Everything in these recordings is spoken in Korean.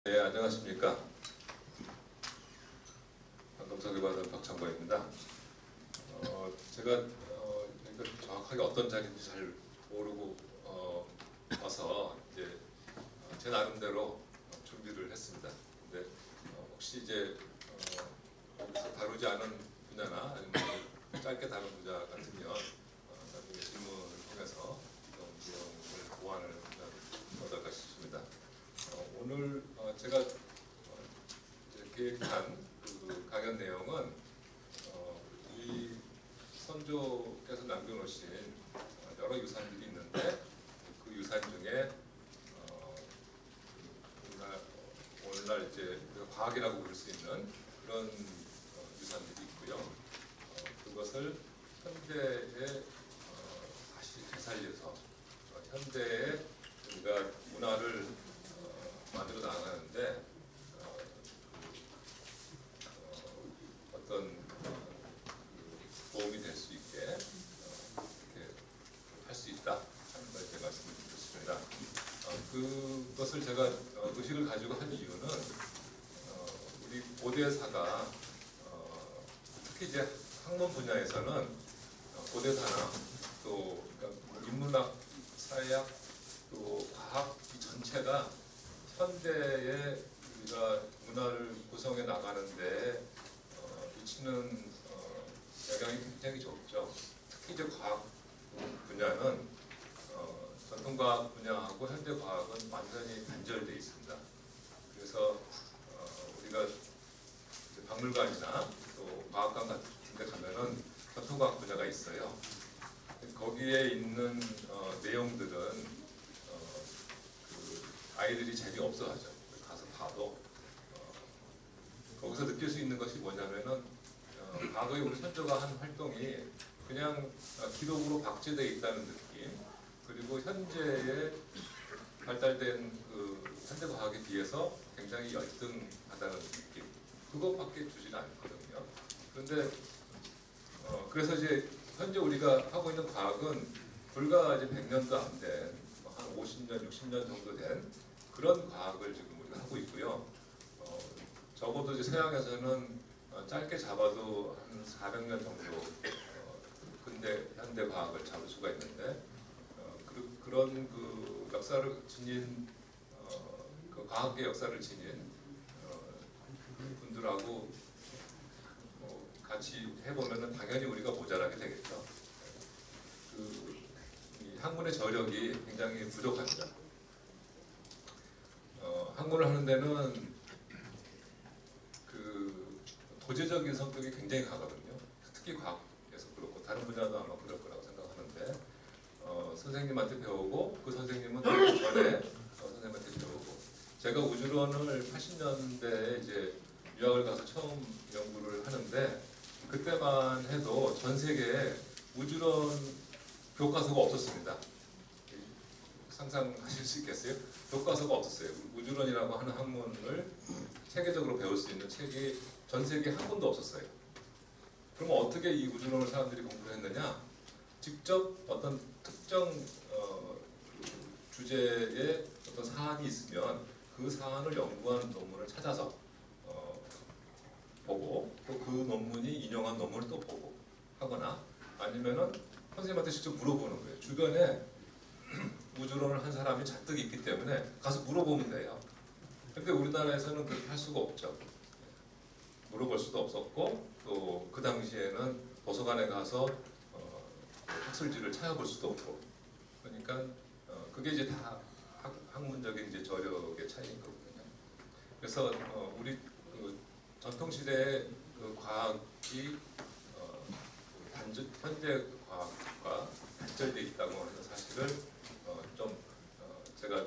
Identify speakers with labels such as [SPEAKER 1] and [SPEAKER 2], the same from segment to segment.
[SPEAKER 1] 네, 안녕하십니까. 방금 소개받은 박창범입니다. 제가 이거 정확하게 어떤 자리인지 잘 모르고 와서 이제 제 나름대로 준비를 했습니다. 근데 혹시 이제 여기서 다루지 않은 분야나 아니면 짧게 다룬 분야 같으면 나중에 질문을 통해서 좀 내용을 보완을 하면 어떨까 싶습니다. 오늘 제가 이제 계획한 그 강연 내용은 우리 선조께서 남겨놓으신 여러 유산들이 있는데 그 유산 중에 오늘날 이제 과학이라고 부를 수 있는 그런 유산들이 있고요. 그것을 현대에 다시 되살려서 현대에 우리가 문화를 만들어 나가는데 어떤 도움이 될 수 있게 이렇게 할 수 있다 하는 걸 이렇게 말씀을 드렸습니다. 그것을 제가 의식을 가지고 한 이유는 우리 고대사가 특히 이제 학문 분야에서는 고대사나 또 그러니까 인문학, 사회학, 또 과학 이 전체가 현대에 우리가 문화를 구성해 나가는데 미치는 영향이 굉장히 적죠. 특히 이제 과학 분야는 전통과학 분야하고 현대과학은 완전히 단절되어 있습니다. 그래서 우리가 이제 박물관이나 또 과학관 같은 데 가면은 전통과학 분야가 있어요. 거기에 있는 내용들은 아이들이 재미없어 하죠. 가서 봐도 거기서 느낄 수 있는 것이 뭐냐면은 과거에 우리 선조가 한 활동이 그냥 기록으로 박제되어 있다는 느낌, 그리고 현재에 발달된 그 현대과학에 비해서 굉장히 열등하다는 느낌, 그것밖에 주지는 않거든요. 그런데 그래서 이제 현재 우리가 하고 있는 과학은 불과 이제 100년도 안 된, 한 50년, 60년 정도 된 그런 과학을 지금 우리가 하고 있고요. 적어도 이제 서양에서는 짧게 잡아도 한 400년 정도 근대 현대 과학을 잡을 수가 있는데 그런 그 역사를 지닌 그 과학의 역사를 지닌 분들하고 같이 해보면은 당연히 우리가 모자라게 되겠죠. 이 학문의 저력이 굉장히 부족합니다. 학문을 하는 데는 그 도제적인 성격이 굉장히 강하거든요. 특히 과학에서 그렇고 다른 분야도 아마 그럴 거라고 생각하는데 선생님한테 배우고 그 선생님은 그 전에 선생님한테 배우고, 제가 우주론을 80년대에 이제 유학을 가서 처음 연구를 하는데 그때만 해도 전 세계에 우주론 교과서가 없었습니다. 상상하실 수 있겠어요? 교과서가 없었어요. 우주론이라고 하는 학문을 체계적으로 배울 수 있는 책이 전 세계에 한 권도 없었어요. 그러면 어떻게 이 우주론을 사람들이 공부를 했느냐? 직접 어떤 특정 주제에 어떤 사안이 있으면 그 사안을 연구하는 논문을 찾아서 보고, 또 그 논문이 인용한 논문을 또 보고 하거나, 아니면은 선생님한테 직접 물어보는 거예요. 주변에 우주론을 한 사람이 잔뜩 있기 때문에 가서 물어보면 돼요. 근데 우리나라에서는 그렇게 할 수가 없죠. 물어볼 수도 없었고, 또 그 당시에는 도서관에 가서 학술지를 찾아볼 수도 없고, 그러니까 그게 이제 다 학문적인 이제 저력의 차이인 거거든요. 그래서 우리 그 전통시대의 그 과학이 현대 과학과 단절되어 있다고 하는 사실을 좀 제가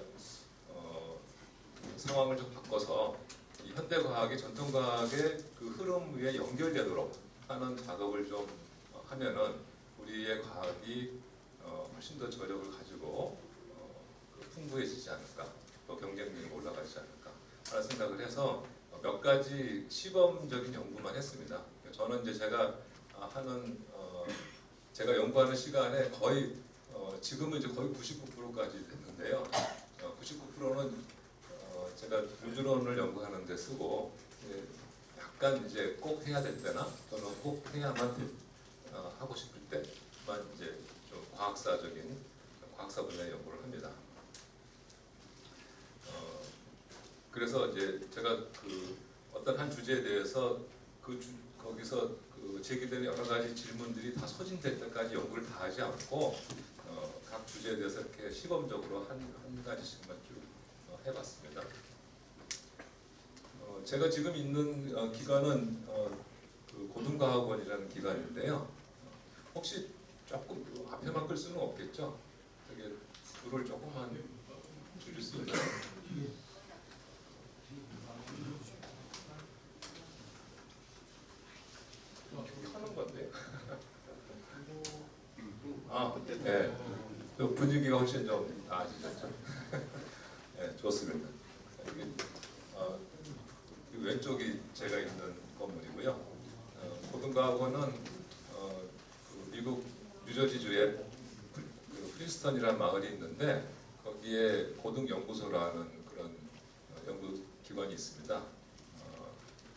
[SPEAKER 1] 상황을 좀 바꿔서 이 현대 과학이 전통 과학의 그 흐름 위에 연결되도록 하는 작업을 좀 하면은 우리의 과학이 훨씬 더 저력을 가지고 풍부해지지 않을까, 또 경쟁력이 올라가지 않을까 하는 생각을 해서 몇 가지 시범적인 연구만 했습니다. 저는 이제 제가 하는 제가 연구하는 시간에 거의 지금은 이제 거의 99%까지 됐는데요. 99%는 제가 우주론을 연구하는 데 쓰고 약간 이제 꼭 해야 될 때나 또는 꼭 해야만 하고 싶을 때만 이제 좀 과학사 분야의 연구를 합니다. 그래서 이제 제가 그 어떤 한 주제에 대해서 거기서 제기되는 여러 가지 질문들이 다 소진될 때까지 연구를 다 하지 않고 각 주제에 대해서 이렇게 시범적으로 한 가지씩만 쭉 해봤습니다. 제가 지금 있는 기관은 그 고등과학원이라는 기관인데요. 혹시 조금 앞에만 끌 수는 없겠죠? 되게 줄을 조금만 줄일 수 있나요? 하는 건데. 네. 그 분위기가 훨씬 좀 나아지셨죠? 네, 좋습니다. 여기, 왼쪽이 제가 있는 건물이고요. 고등과학원은 그 미국 뉴저지주의 프린스턴이라는 마을이 있는데 거기에 고등연구소라는 그런 연구기관이 있습니다.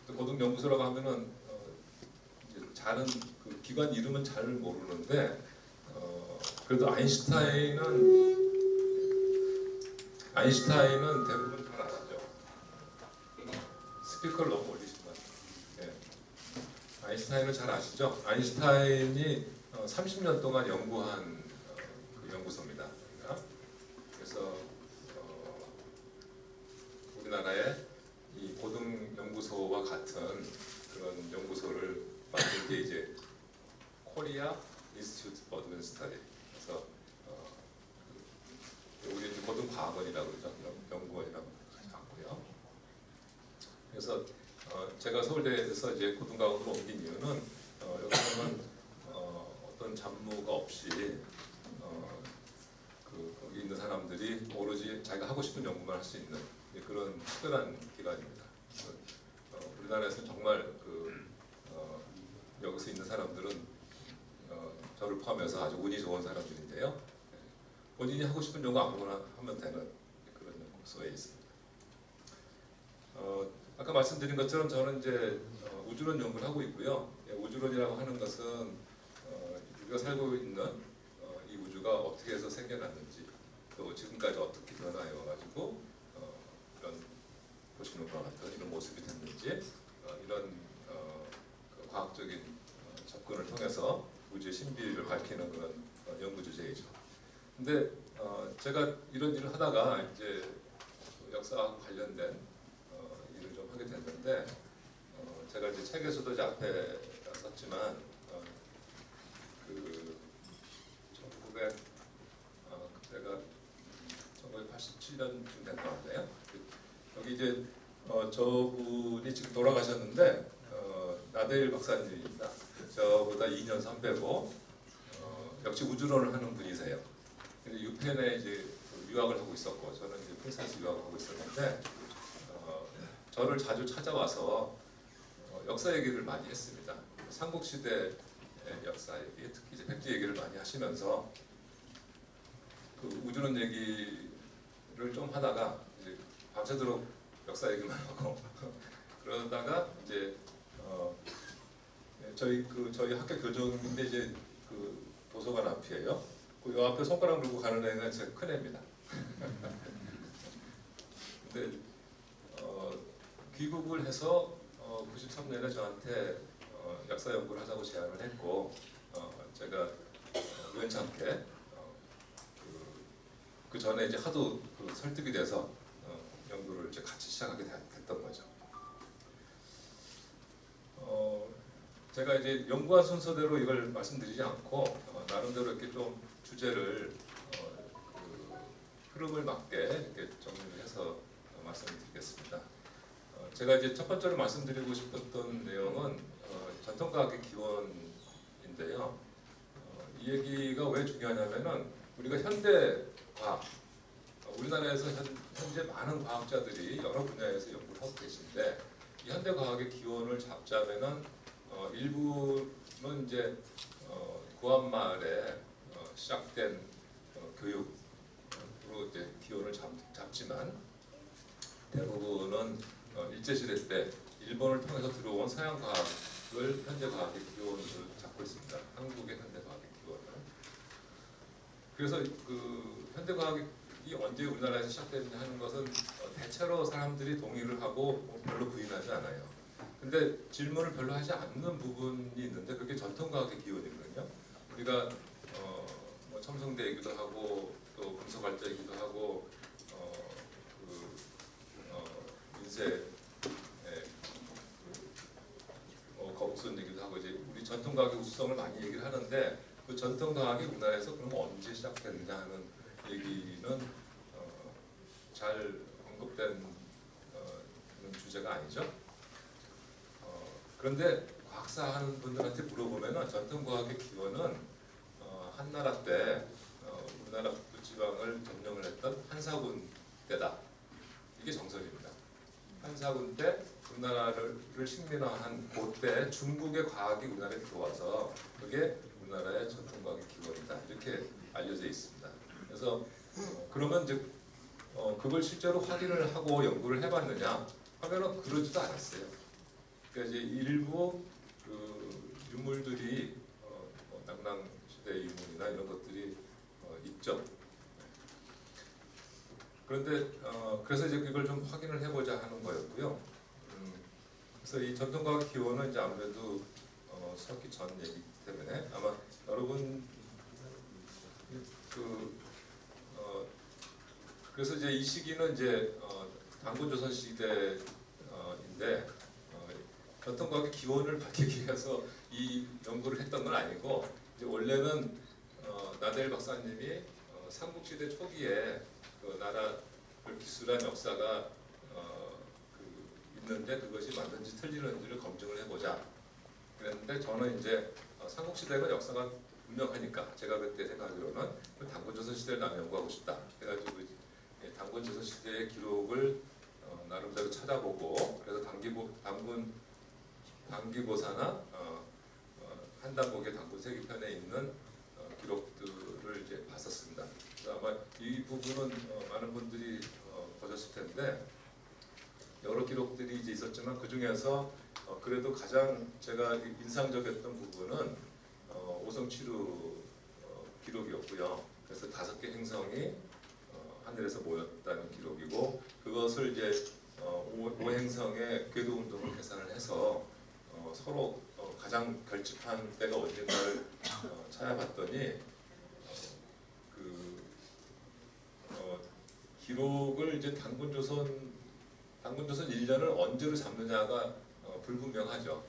[SPEAKER 1] 고등연구소라고 하면은 이제 잘은 그 기관 이름은 잘 모르는데 그래도 아인슈타인은 대부분 잘 아시죠? 스피커를 너무 올리시면 아인슈타인을 잘 아시죠? 아인슈타인이 30년 동안 연구한 그 연구소입니다. 그래서 우리나라의 이 고등연구소와 같은 그런 연구소를 만든 게 이제 코리아 인스티튜트 포 어드밴스 스터디. 그래서 우리 이제 고등과학원이라고 그러죠. 연구원이라고 하지 않고요. 그래서 제가 서울대에서 이제 고등과학원으로 옮긴 이유는 여기서는 어떤 잡무가 없이 거기 있는 사람들이 오로지 자기가 하고 싶은 연구만 할 수 있는 그런 특별한 기관입니다. 우리나라에서는 정말 여기서 있는 사람들은 저를 포함해서 아주 운이 좋은 사람들인데요. 본인이 하고 싶은 연구 아무거나 하면 되는 그런 연구소에 있습니다. 아까 말씀드린 것처럼 저는 이제 우주론 연구를 하고 있고요. 우주론이라고 하는 것은 우리가 살고 있는 이 우주가 어떻게 해서 생겨났는지 또 지금까지 어떻게 변화해와가지고 이런 보시는 것과 같은 이런 모습이 됐는지 이런 그 과학적인 접근을 통해서 우주의 신비를 밝히는 그런 연구 주제이죠. 근데 제가 이런 일을 하다가 이제 역사와 관련된 일을 좀 하게 됐는데 제가 이제 책에서도 이제 앞에 썼지만 그 1900 그때가 1987년쯤 된 것 같네요. 여기 이제 저분이 지금 돌아가셨는데 나데일 박사님입니다. 저보다 2년 선배고 역시 우주론을 하는 분이세요. 근데 유펜에 이제 유학을 하고 있었고 저는 이제 프린스에서 유학을 하고 있었는데 저를 자주 찾아와서 역사 얘기를 많이 했습니다. 삼국시대 역사 얘기, 특히 이제 백제 얘기를 많이 하시면서 그 우주론 얘기를 좀 하다가 이제 밤새도록 역사 얘기만 하고 그러다가 이제 저희 학교 교정인데 이제 그 도서관 앞이에요. 그 앞에 손가락 물고 가는 애가 제 큰 애입니다. 근데 귀국을 해서 93년에 저한테 역사 연구를 하자고 제안을 했고 제가 우연찮게 그 전에 이제 하도 설득이 돼서 연구를 이제 같이 시작하게 됐던 거죠. 제가 이제 연구한 순서대로 이걸 말씀드리지 않고 나름대로 이렇게 좀 주제를 흐름을 맞게 이렇게 정리를 해서 말씀을 드리겠습니다. 제가 이제 첫 번째로 말씀드리고 싶었던 내용은 전통과학의 기원인데요. 이 얘기가 왜 중요하냐면은 우리가 현대과학, 우리나라에서 현재 많은 과학자들이 여러 분야에서 연구를 하고 계신데 이 현대과학의 기원을 잡자면은 일부는 이제 구한말에 시작된 교육으로 이제 기원을 잡지만 대부분은 일제시대 때 일본을 통해서 들어온 서양 과학을 현대 과학의 기원으로 잡고 있습니다. 한국의 현대 과학의 기원을. 그래서 그 현대 과학이 언제 우리나라에서 시작됐냐 하는 것은 대체로 사람들이 동의를 하고 별로 부인하지 않아요. 근데 질문을 별로 하지 않는 부분이 있는데 그게 전통과학의 기원이거든요. 우리가 뭐 첨성대이기도 하고 또 금속발전이기도 하고 인쇄 거북선 얘기도 하고 이제 우리 전통과학의 우수성을 많이 얘기를 하는데 그 전통과학이 우리나라에서 그럼 언제 시작됐느냐 하는 얘기는 잘 언급된 그런 주제가 아니죠. 그런데 과학사 하는 분들한테 물어보면은 전통과학의 기원은 한나라 때 우리나라 북부 지방을 점령을 했던 한사군 때다. 이게 정설입니다. 한사군 때 우리나라를 식민화한 그때 중국의 과학이 우리나라에 들어와서 그게 우리나라의 전통과학의 기원이다. 이렇게 알려져 있습니다. 그래서 그러면 이제 그걸 실제로 확인을 하고 연구를 해봤느냐 하면은 그러지도 않았어요. 그러니까 이제 일부 그 유물들이 남랑 시대 유물이나 이런 것들이 있죠. 그런데 그래서 이제 이걸 좀 확인을 해보자 하는 거였고요. 그래서 이 전통과학 기원은 이제 아무래도 서기 전 얘기 때문에 아마 여러분 그래서 이제 이 시기는 이제 단군조선 시대인데 전통과학의 기원을 밝히기 위해서 이 연구를 했던 건 아니고 이제 원래는 나델 박사님이 삼국시대 초기에 그 나라를 기술한 역사가 있는데 그것이 맞는지 틀리는지를 검증을 해보자 그랬는데 저는 이제 삼국시대가 역사가 분명하니까 제가 그때 생각하기로는 단군조선 시대를 나는 연구하고 싶다 그래가지고 단군조선 시대의 기록을 나름대로 찾아보고 그래서 단기고사나 한단복의 단군 세기편에 있는 기록들을 이제 봤었습니다. 아마 이 부분은 많은 분들이 보셨을 텐데 여러 기록들이 이제 있었지만 그 중에서 그래도 가장 제가 인상적이었던 부분은 오성치루 기록이었고요. 그래서 5개 행성이 하늘에서 모였다는 기록이고 그것을 이제 5행성의 궤도 운동을 계산을 해서 서로 가장 결집한 때가 언젠가를 찾아봤더니 기록을 이제 단군조선 1년을 언제로 잡느냐가 불분명하죠.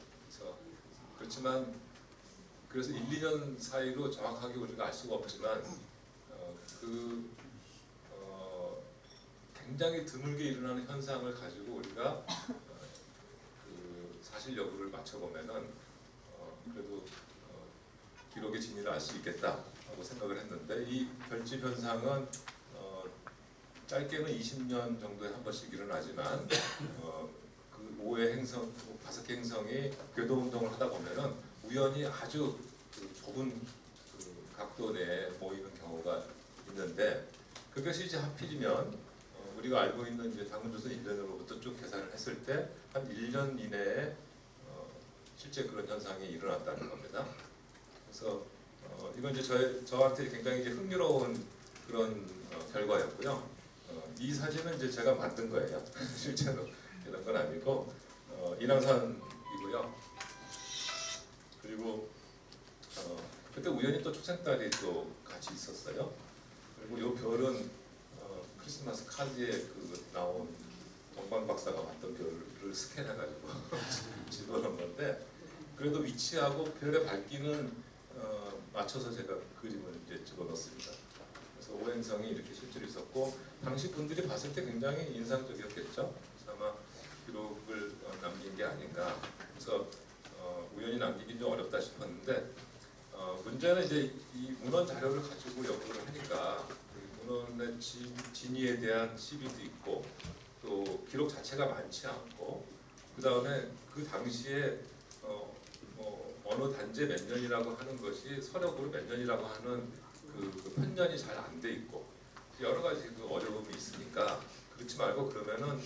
[SPEAKER 1] 그래서 1, 2년 사이로 정확하게 우리가 알 수가 없지만 굉장히 드물게 일어나는 현상을 가지고 우리가 사실 여부를 맞춰보면은 그래도 기록의 진위를 알 수 있겠다고 생각을 했는데 이 결집 현상은 짧게는 20년 정도에 한 번씩 일어나지만 그 5의 행성, 5개 행성이 궤도 운동을 하다 보면은 우연히 아주 좁은 각도 내에 모이는 경우가 있는데 그것이 이제 하필이면 우리가 알고 있는 이제 단군조선 1년으로부터 쭉 계산을 했을 때 한 1년 이내에 실제 그런 현상이 일어났다는 겁니다. 그래서 이건 이제 저한테 굉장히 이제 흥미로운 그런 결과였고요. 이 사진은 이제 제가 만든 거예요. 실제로 이런 건 아니고 인왕산이고요. 그리고 그때 우연히 또 초생딸이 또 같이 있었어요. 그리고 이 별은 크리스마스 카드에 나온 동방 박사가 봤던 별을 스캔해가지고 집어넣은 건데 그래도 위치하고 별의 밝기는 맞춰서 제가 그림을 이제 집어넣습니다. 그래서 오행성이 이렇게 실제로 있었고 당시 분들이 봤을 때 굉장히 인상적이었겠죠. 그래서 아마 기록을 남긴 게 아닌가. 그래서 우연히 남기긴 좀 어렵다 싶었는데 문제는 이제 이 문헌 자료를 가지고 연구를 하니까 문헌의 진위에 대한 시비도 있고 또 기록 자체가 많지 않고 그 다음에 그 당시에 어느 단제 몇 년이라고 하는 것이 서력으로 몇 년이라고 하는 그 편년이 잘 안 돼 있고 여러 가지 그 어려움이 있으니까 그렇지 말고 그러면은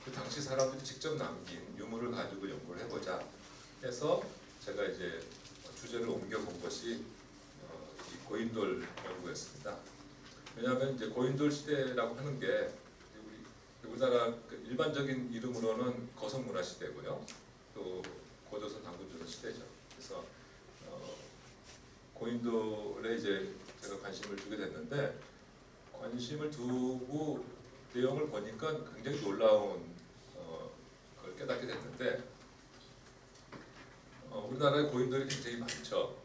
[SPEAKER 1] 그 당시 사람들이 직접 남긴 유물을 가지고 연구를 해보자 해서 제가 이제 주제를 옮겨본 것이 이 고인돌 연구였습니다. 왜냐하면 이제 고인돌 시대라고 하는 게 우리나라 일반적인 이름으로는 거성문화 시대고요, 또 고조선 당군조선 시대죠. 그래서 고인돌에 이제 제가 관심을 두게 됐는데, 관심을 두고 내용을 보니까 굉장히 놀라운 걸 깨닫게 됐는데, 우리나라에 고인돌이 굉장히 많죠.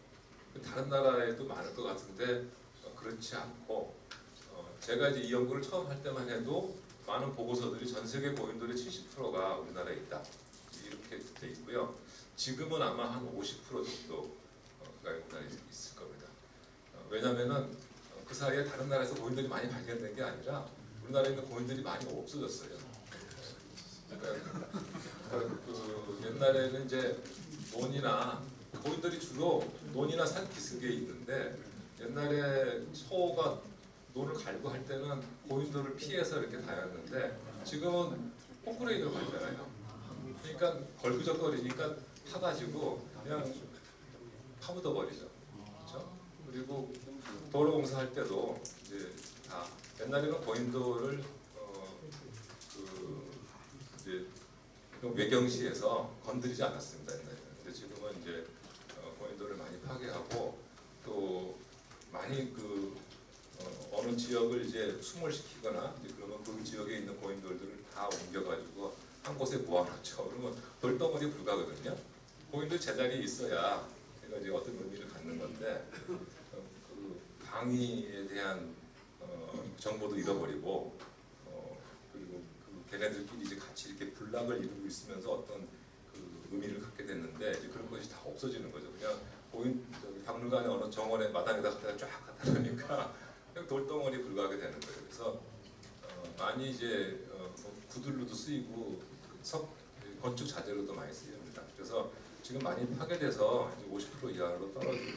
[SPEAKER 1] 다른 나라에도 많을 것 같은데 그렇지 않고, 제가 이제 이 연구를 처음 할 때만 해도 많은 보고서들이 전 세계 고인돌의 70%가 우리나라에 있다 이렇게 돼 있고요. 지금은 아마 한 50% 정도가 우리나라에 있을 겁니다. 왜냐하면은 그 사이에 다른 나라에서 고인돌이 많이 발견된 게 아니라 우리나라에 있는 고인돌이 많이 없어졌어요. 그러니까 그 옛날에는 이제 논이나 고인돌이 주로 논이나 산 기슭에 있는데, 옛날에 소가 논을 갈고 할 때는 고인돌을 피해서 이렇게 다녔는데 지금은 포크레인으로 갈잖아요. 그러니까 걸그적거리니까 타가지고 그냥 파묻어 버리죠. 그렇죠? 그리고 도로 공사할 때도 이제 다 옛날에는 고인돌을 이제 외경시에서 건드리지 않았습니다. 옛날에는. 근데 지금은 이제 고인돌을 많이 파괴하고 또 많이 어느 지역을 이제 숨을 시키거나 이제 그러면 그 지역에 있는 고인돌들을 다 옮겨가지고 한 곳에 모아놓죠. 그러면 돌덩어리 불가거든요. 고인돌 제자리에 있어야 제가 이제 어떤 의미를 갖는 건데, 그 방위에 대한 정보도 잃어버리고, 그리고 걔네들끼리 이제 같이 이렇게 군락을 이루고 있으면서 어떤 그 의미를 갖게 됐는데, 이제 그런 것이 다 없어지는 거죠. 그냥 박물관의 어느 정원의 마당에다 갖다 쫙 갖다 놓으니까 그냥 돌덩어리 불과하게 되는 거예요. 그래서 많이 이제 구들로도 쓰이고 건축 자재로도 많이 쓰입니다. 그래서 지금 많이 파괴돼서 이제 50% 이하로 떨어지는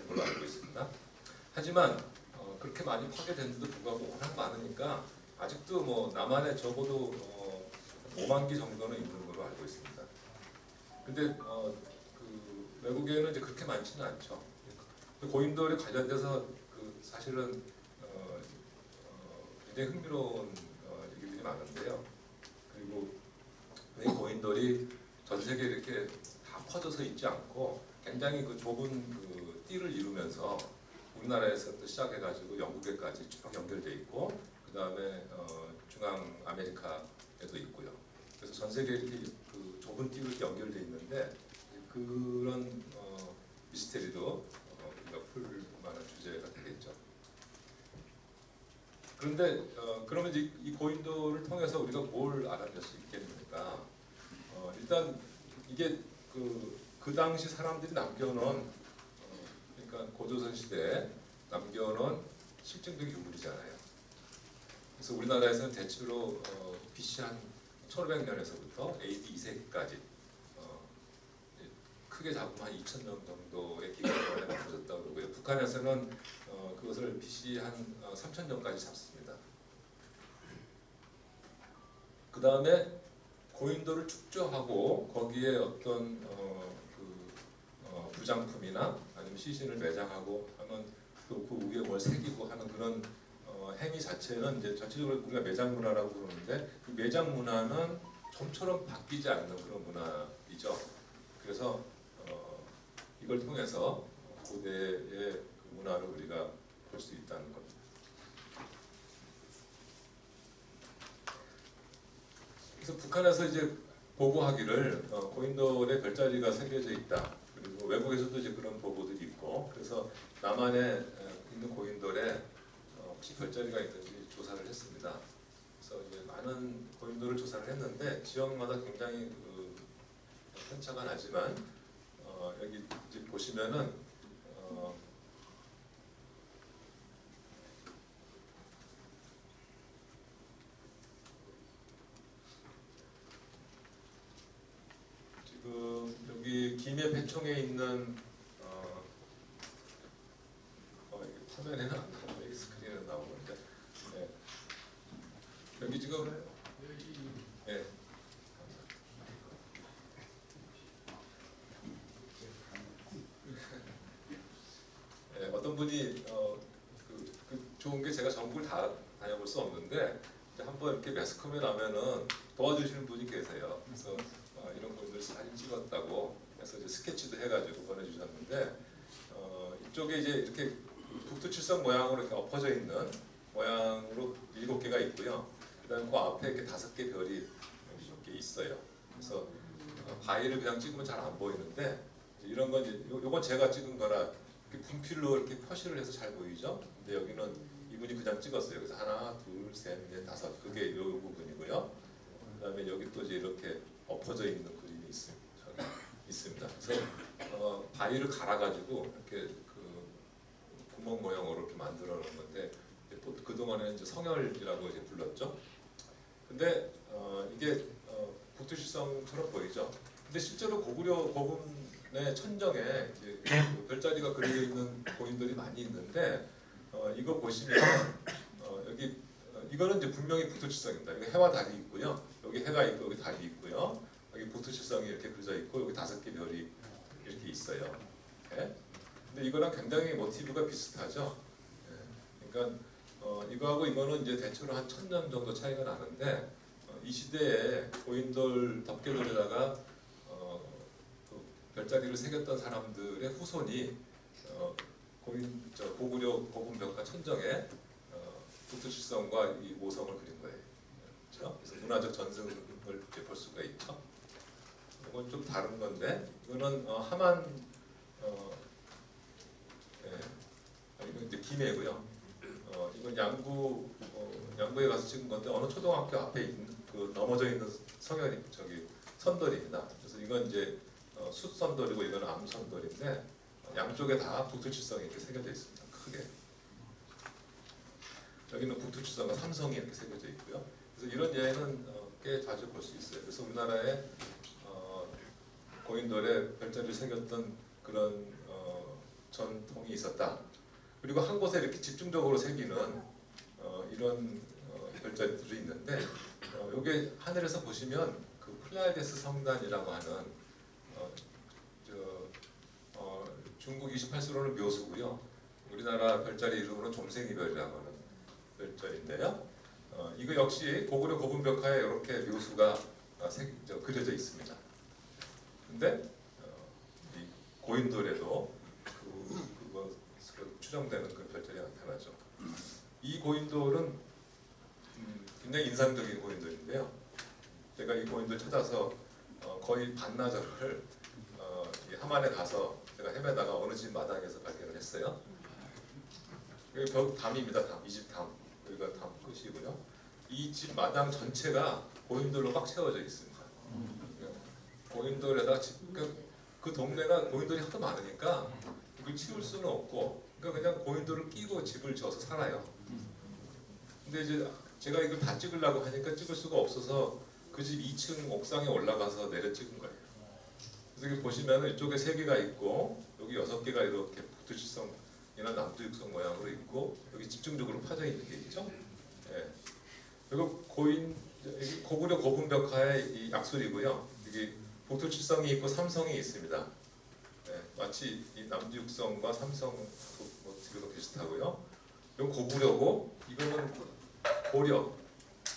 [SPEAKER 1] 걸로 알고 있습니다. 하지만 그렇게 많이 파괴된데도 불구하고 워낙 많으니까 아직도 뭐 남한에 적어도 5만 기 정도는 있는 걸로 알고 있습니다. 근데 그 외국에는 이제 그렇게 많지는 않죠. 고인돌에 관련돼서 사실은 굉장히 흥미로운 얘기들이 많은데요. 그리고 왜 고인돌이 전 세계에 이렇게 다 퍼져서 있지 않고 굉장히 그 좁은 그 띠를 이루면서 우리나라에서부터 시작해가지고 영국에까지 쭉 연결돼 있고, 그 다음에 중앙 아메리카에도 있고요. 그래서 전 세계에 이렇게 그 좁은 띠로 연결돼 있는데, 그런 미스테리도 우리가 풀 만한 주제가 되겠죠. 그런데 그러면 이제 이 고인돌을 통해서 우리가 뭘 알아낼 수 있겠습니까? 일단 이게 그 당시 사람들이 남겨놓은 그러니까 고조선 시대에 남겨놓은 실증적 유물이잖아요. 그래서 우리나라에서는 대체로 BC 한 1500년에서부터 AD 2세기까지 크게 잡으면 한 2000년 정도의 기간에 만들어졌다고 그러고요. 북한에서는 그것을 BC 한 3000년까지 잡습니다. 그 다음에 고인돌을 축조하고 거기에 어떤 부장품이나 아니면 시신을 매장하고 하면 또 그 위에 뭘 새기고 하는 그런 행위 자체는 이제 전체적으로 우리가 매장 문화라고 그러는데, 그 매장 문화는 좀처럼 바뀌지 않는 그런 문화이죠. 그래서 이걸 통해서 고대의 그 문화를 우리가 볼 수 있다는 겁니다. 그래서 북한에서 이제 보고하기를 고인돌의 별자리가 새겨져 있다. 그리고 외국에서도 이제 그런 보고들이 있고, 그래서 남한에 있는 고인돌에 혹시 별자리가 있는지 조사를 했습니다. 그래서 이제 많은 고인돌을 조사를 했는데 지역마다 굉장히 편차가 나지만 여기 이제 보시면은 지금 여기 김해 배총에 있는 이게 화면에는 안 나오고 여기 스크린에 나오는데, 네. 여기 지금 네. 좋은 게 제가 전국을 다 다녀볼 수 없는데 이제 한번 이렇게 매스컴에 나면은 도와주시는 분이 계세요. 그래서 이런 분들 사진 찍었다고 해서 이제 스케치도 해가지고 보내주셨는데 이쪽에 이제 이렇게 북두칠성 모양으로 이렇게 엎어져 있는 모양으로 7개가 있고요. 그다음 그 앞에 이렇게 5개 별이 이렇게 있어요. 그래서 바위를 그냥 찍으면 잘 안 보이는데 이런 건 이제 요건 제가 찍은 거라 이렇게 분필로 이렇게 표시를 해서 잘 보이죠. 근데 여기는 이분이 그냥 찍었어요. 그래서 하나, 둘, 셋, 넷, 5 그게 요 부분이고요. 그다음에 여기 또 이제 이렇게 엎어져 있는 그림이 있습니다. 그래서 바위를 갈아가지고 이렇게 그 구멍 모양으로 이렇게 만들어 놓은 건데 그 동안에는 이제 성혈이라고 이제 불렀죠. 근데 이게 북두칠성처럼 보이죠. 근데 실제로 고구려 고분의 천정에 이제 그 별자리가 그려져 있는 고인돌이 많이 있는데 이거 보시면 여기 이거는 이제 분명히 북두칠성입니다. 여기 해와 달이 있고요. 여기 해가 있고 여기 달이 있고요. 여기 북두칠성이 이렇게 그려져 있고 여기 5개 별이 이렇게 있어요. 네? 근데 이거랑 굉장히 모티브가 비슷하죠. 네. 그러니까 이거하고 이거는 이제 대체로 한 1000년 정도 차이가 나는데 이 시대에 고인돌 덮개돌에다가 그 별자리를 새겼던 사람들의 후손이 고구려 고분벽화 천정에 북두칠성과 이 모성을 그린 거예요. 그렇죠? 그래서 문화적 전승을 이렇게 볼 수가 있죠. 이건 좀 다른 건데 이거는 하만 이건 이제 김해고요. 이건 양구에 가서 찍은 건데 어느 초등학교 앞에 있는 그 넘어져 있는 성혈이 선돌입니다. 그래서 이건 이제 숫선돌이고 이건 암선돌인데 양쪽에 다 북두칠성이 이렇게 새겨져 있습니다. 크게. 여기는 북두칠성과 삼성이 이렇게 새겨져 있고요. 그래서 이런 예는 꽤 자주 볼 수 있어요. 그래서 우리나라에 고인돌에 별자리를 새겼던 그런 전통이 있었다. 그리고 한 곳에 이렇게 집중적으로 새기는 이런 별자리들이 있는데 이게 하늘에서 보시면 그 플라이데스 성단이라고 하는 중국 28수로는 묘수고요. 우리나라 별자리 이름으로는 좀생이별이라고 하는 별자리인데요. 이거 역시 고구려 고분벽화에 이렇게 묘수가 그려져 있습니다. 근데 이 고인돌에도 그거 추정되는 그 별자리가 나타나죠. 이 고인돌은 굉장히 인상적인 고인돌인데요. 제가 이 고인돌 찾아서 거의 반나절을 이 함안에 가서 제가 헤매다가 어느 집 마당에서 발견을 했어요. 여기 벽 담입니다. 담. 이 집 담. 여기가 담 끝이고요. 이 집 마당 전체가 고인돌로 꽉 채워져 있습니다. 고인돌에다 그 동네가 고인돌이 하도 많으니까 이걸 치울 수는 없고 그러니까 그냥 고인돌을 끼고 집을 지어서 살아요. 근데 이제 제가 이걸 다 찍으려고 하니까 찍을 수가 없어서 그 집 2층 옥상에 올라가서 내려 찍은 거예요. 그래서 여기 보시면 이쪽에 3개가 있고 여기 6개가 이렇게 북두칠성이나 남두육성 모양으로 있고 여기 집중적으로 파져 있는 게 있죠. 예. 그리고 고구려 고분벽화의 이 약술이고요. 여기 북두칠성이 있고 삼성이 있습니다. 예. 마치 이 남두육성과 삼성 모티브가 비슷하고요. 이건 고구려고 이거는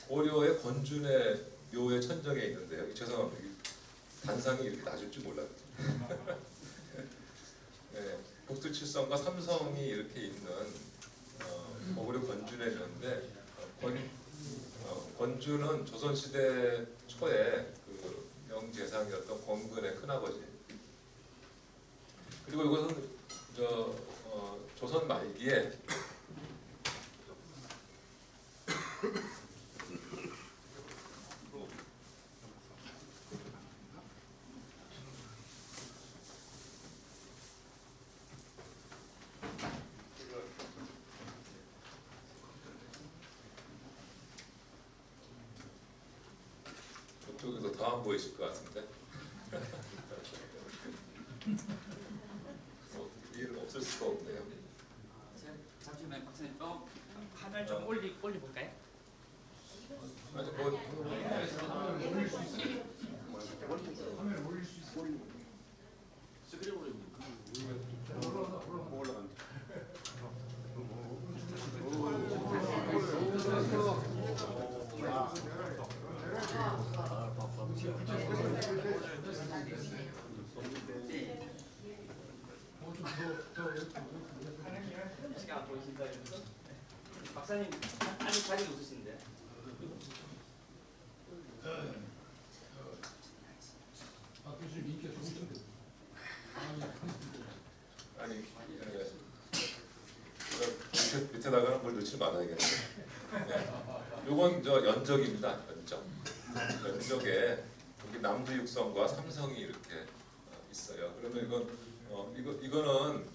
[SPEAKER 1] 고려의 권준의 묘의 천정에 있는데요. 죄송합니다. 단상이 이렇게 낮을 줄 몰랐죠. 네, 북두칠성과 삼성이 이렇게 있는 고구려 권준의 묘인데 권준은 조선시대 초에 그 명재상이었던 권근의 큰아버지. 그리고 이것은 조선 말기에 이쪽에서 더 안 보이실 것 같은데 일 없을 수가 없네요.
[SPEAKER 2] 잠시만요, 박사님. 화면 좀 올려볼까요?
[SPEAKER 1] 아니 뭐
[SPEAKER 3] 화면 올릴 수 있어요. 화면 올릴 수 있어요. 올라간다.
[SPEAKER 2] 박사님 아직 자리 없으신데.
[SPEAKER 3] 아 교수님 인기가 좋으신데.
[SPEAKER 1] 아니 밑에다가는 뭘 넣지 말아야겠네. 네. 요건 저 연적입니다. 연적. 연적에 여기 남부 육성과 삼성이 이렇게 있어요. 그러면 이거는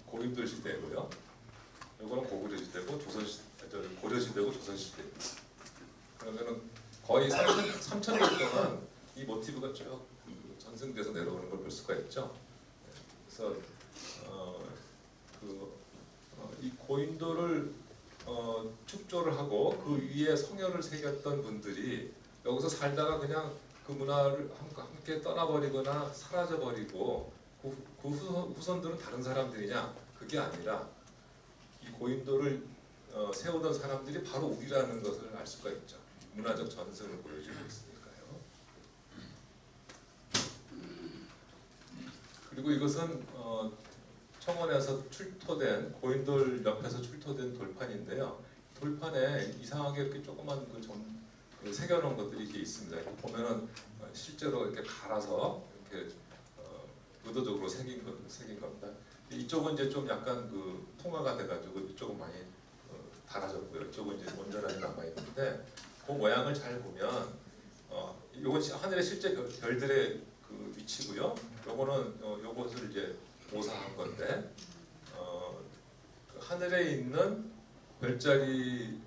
[SPEAKER 1] 고립들 시대고요. 요거는 고구려 시대고 고려 시대고 조선 시대. 그러면은 거의 3,000년 동안 이 모티브가 쭉 전승돼서 내려오는 걸 볼 수가 있죠. 그래서 이 고인돌을 축조를 하고 그 위에 성현을 새겼던 분들이 여기서 살다가 그냥 그 문화를 함께 떠나버리거나 사라져버리고 그 후손들은 다른 사람들이냐? 그게 아니라 이 고인돌을 세우던 사람들이 바로 우리라는 것을 알 수가 있죠. 문화적 전승을 보여주고 있으니까요. 그리고 이것은 청원에서 출토된 고인돌 옆에서 출토된 돌판인데요. 돌판에 이상하게 이렇게 조그만 그 새겨놓은 것들이 이게 있습니다. 보면은 실제로 이렇게 갈아서 이렇게 의도적으로 새긴 겁니다. 이쪽은 이제 좀 약간 그 통화가 돼가지고 이쪽은 많이 달아졌고요. 이쪽은 이제 온전하게 남아 있는데 그 모양을 잘 보면 이건 하늘의 실제 별들의 그 위치고요. 요거는 요것을 이제 모사한 건데 그 하늘에 있는 별자리를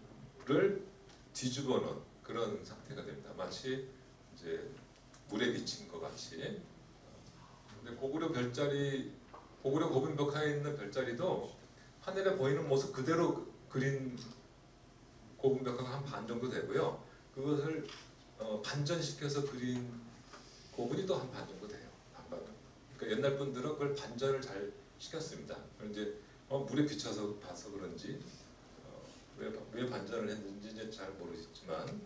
[SPEAKER 1] 뒤집어 놓은 그런 상태가 됩니다. 마치 이제 물에 비친 것 같이. 근데 고구려 고분벽화에 있는 별자리도 하늘에 보이는 모습 그대로 그린 고분벽화가 한 반 정도 되고요. 그것을 반전시켜서 그린 고분이 또 한 반 정도 돼요. 반반. 그러니까 옛날 분들은 그걸 반전을 잘 시켰습니다. 이제 물에 비쳐서 봐서 그런지 왜 반전을 했는지 이제 잘 모르겠지만,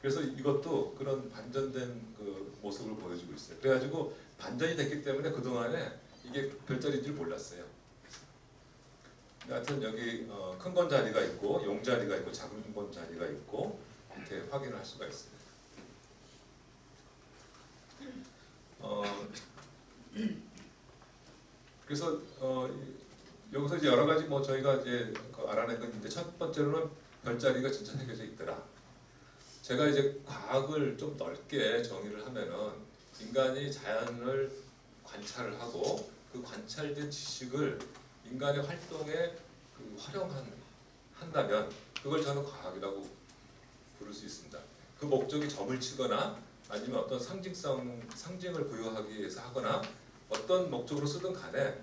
[SPEAKER 1] 그래서 이것도 그런 반전된 그 모습을 보여주고 있어요. 그래가지고 반전이 됐기 때문에 그 동안에 이게 별자리인 줄 몰랐어요. 하여튼 여기 큰 건 자리가 있고 용 자리가 있고 작은 건 자리가 있고 이렇게 확인을 할 수가 있습니다. 그래서 여기서 이제 여러 가지 저희가 이제 알아낸 건 있는데, 첫 번째로는 별자리가 진짜 새겨져 있더라. 제가 이제 과학을 좀 넓게 정의를 하면은 인간이 자연을 관찰을 하고 그 관찰된 지식을 인간의 활동에 활용한다면 그걸 저는 과학이라고 부를 수 있습니다. 그 목적이 점을 치거나 아니면 어떤 상징을 부여하기 위해서 하거나 어떤 목적으로 쓰든 간에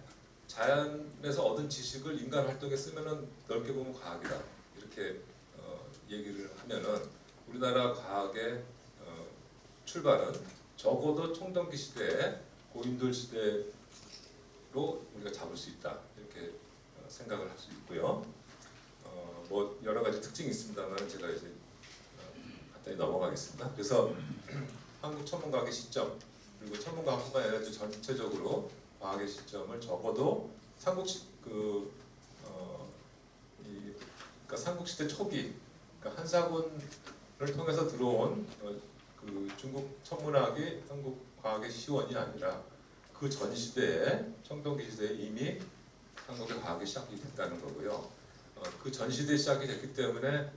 [SPEAKER 1] 자연에서 얻은 지식을 인간 활동에 쓰면은 넓게 보면 과학이다. 이렇게 얘기를 하면은 우리나라 과학의 출발은 적어도 청동기 시대에 고인돌 시대로 우리가 잡을 수 있다. 이렇게 생각을 할 수 있고요. 여러 가지 특징이 있습니다만 제가 이제 간단히 넘어가겠습니다. 그래서 한국 천문과학의 시점, 그리고 천문과학뿐만 아니라 전체적으로 과학의 시점을 적어도 삼국시대 초기, 그러니까 한사군을 통해서 들어온 그 중국 천문학이 한국 과학의 시원이 아니라 그 전 시대에 청동기 시대에 이미 한국의 과학이 시작이 됐다는 거고요. 그 전 시대에 시작이 됐기 때문에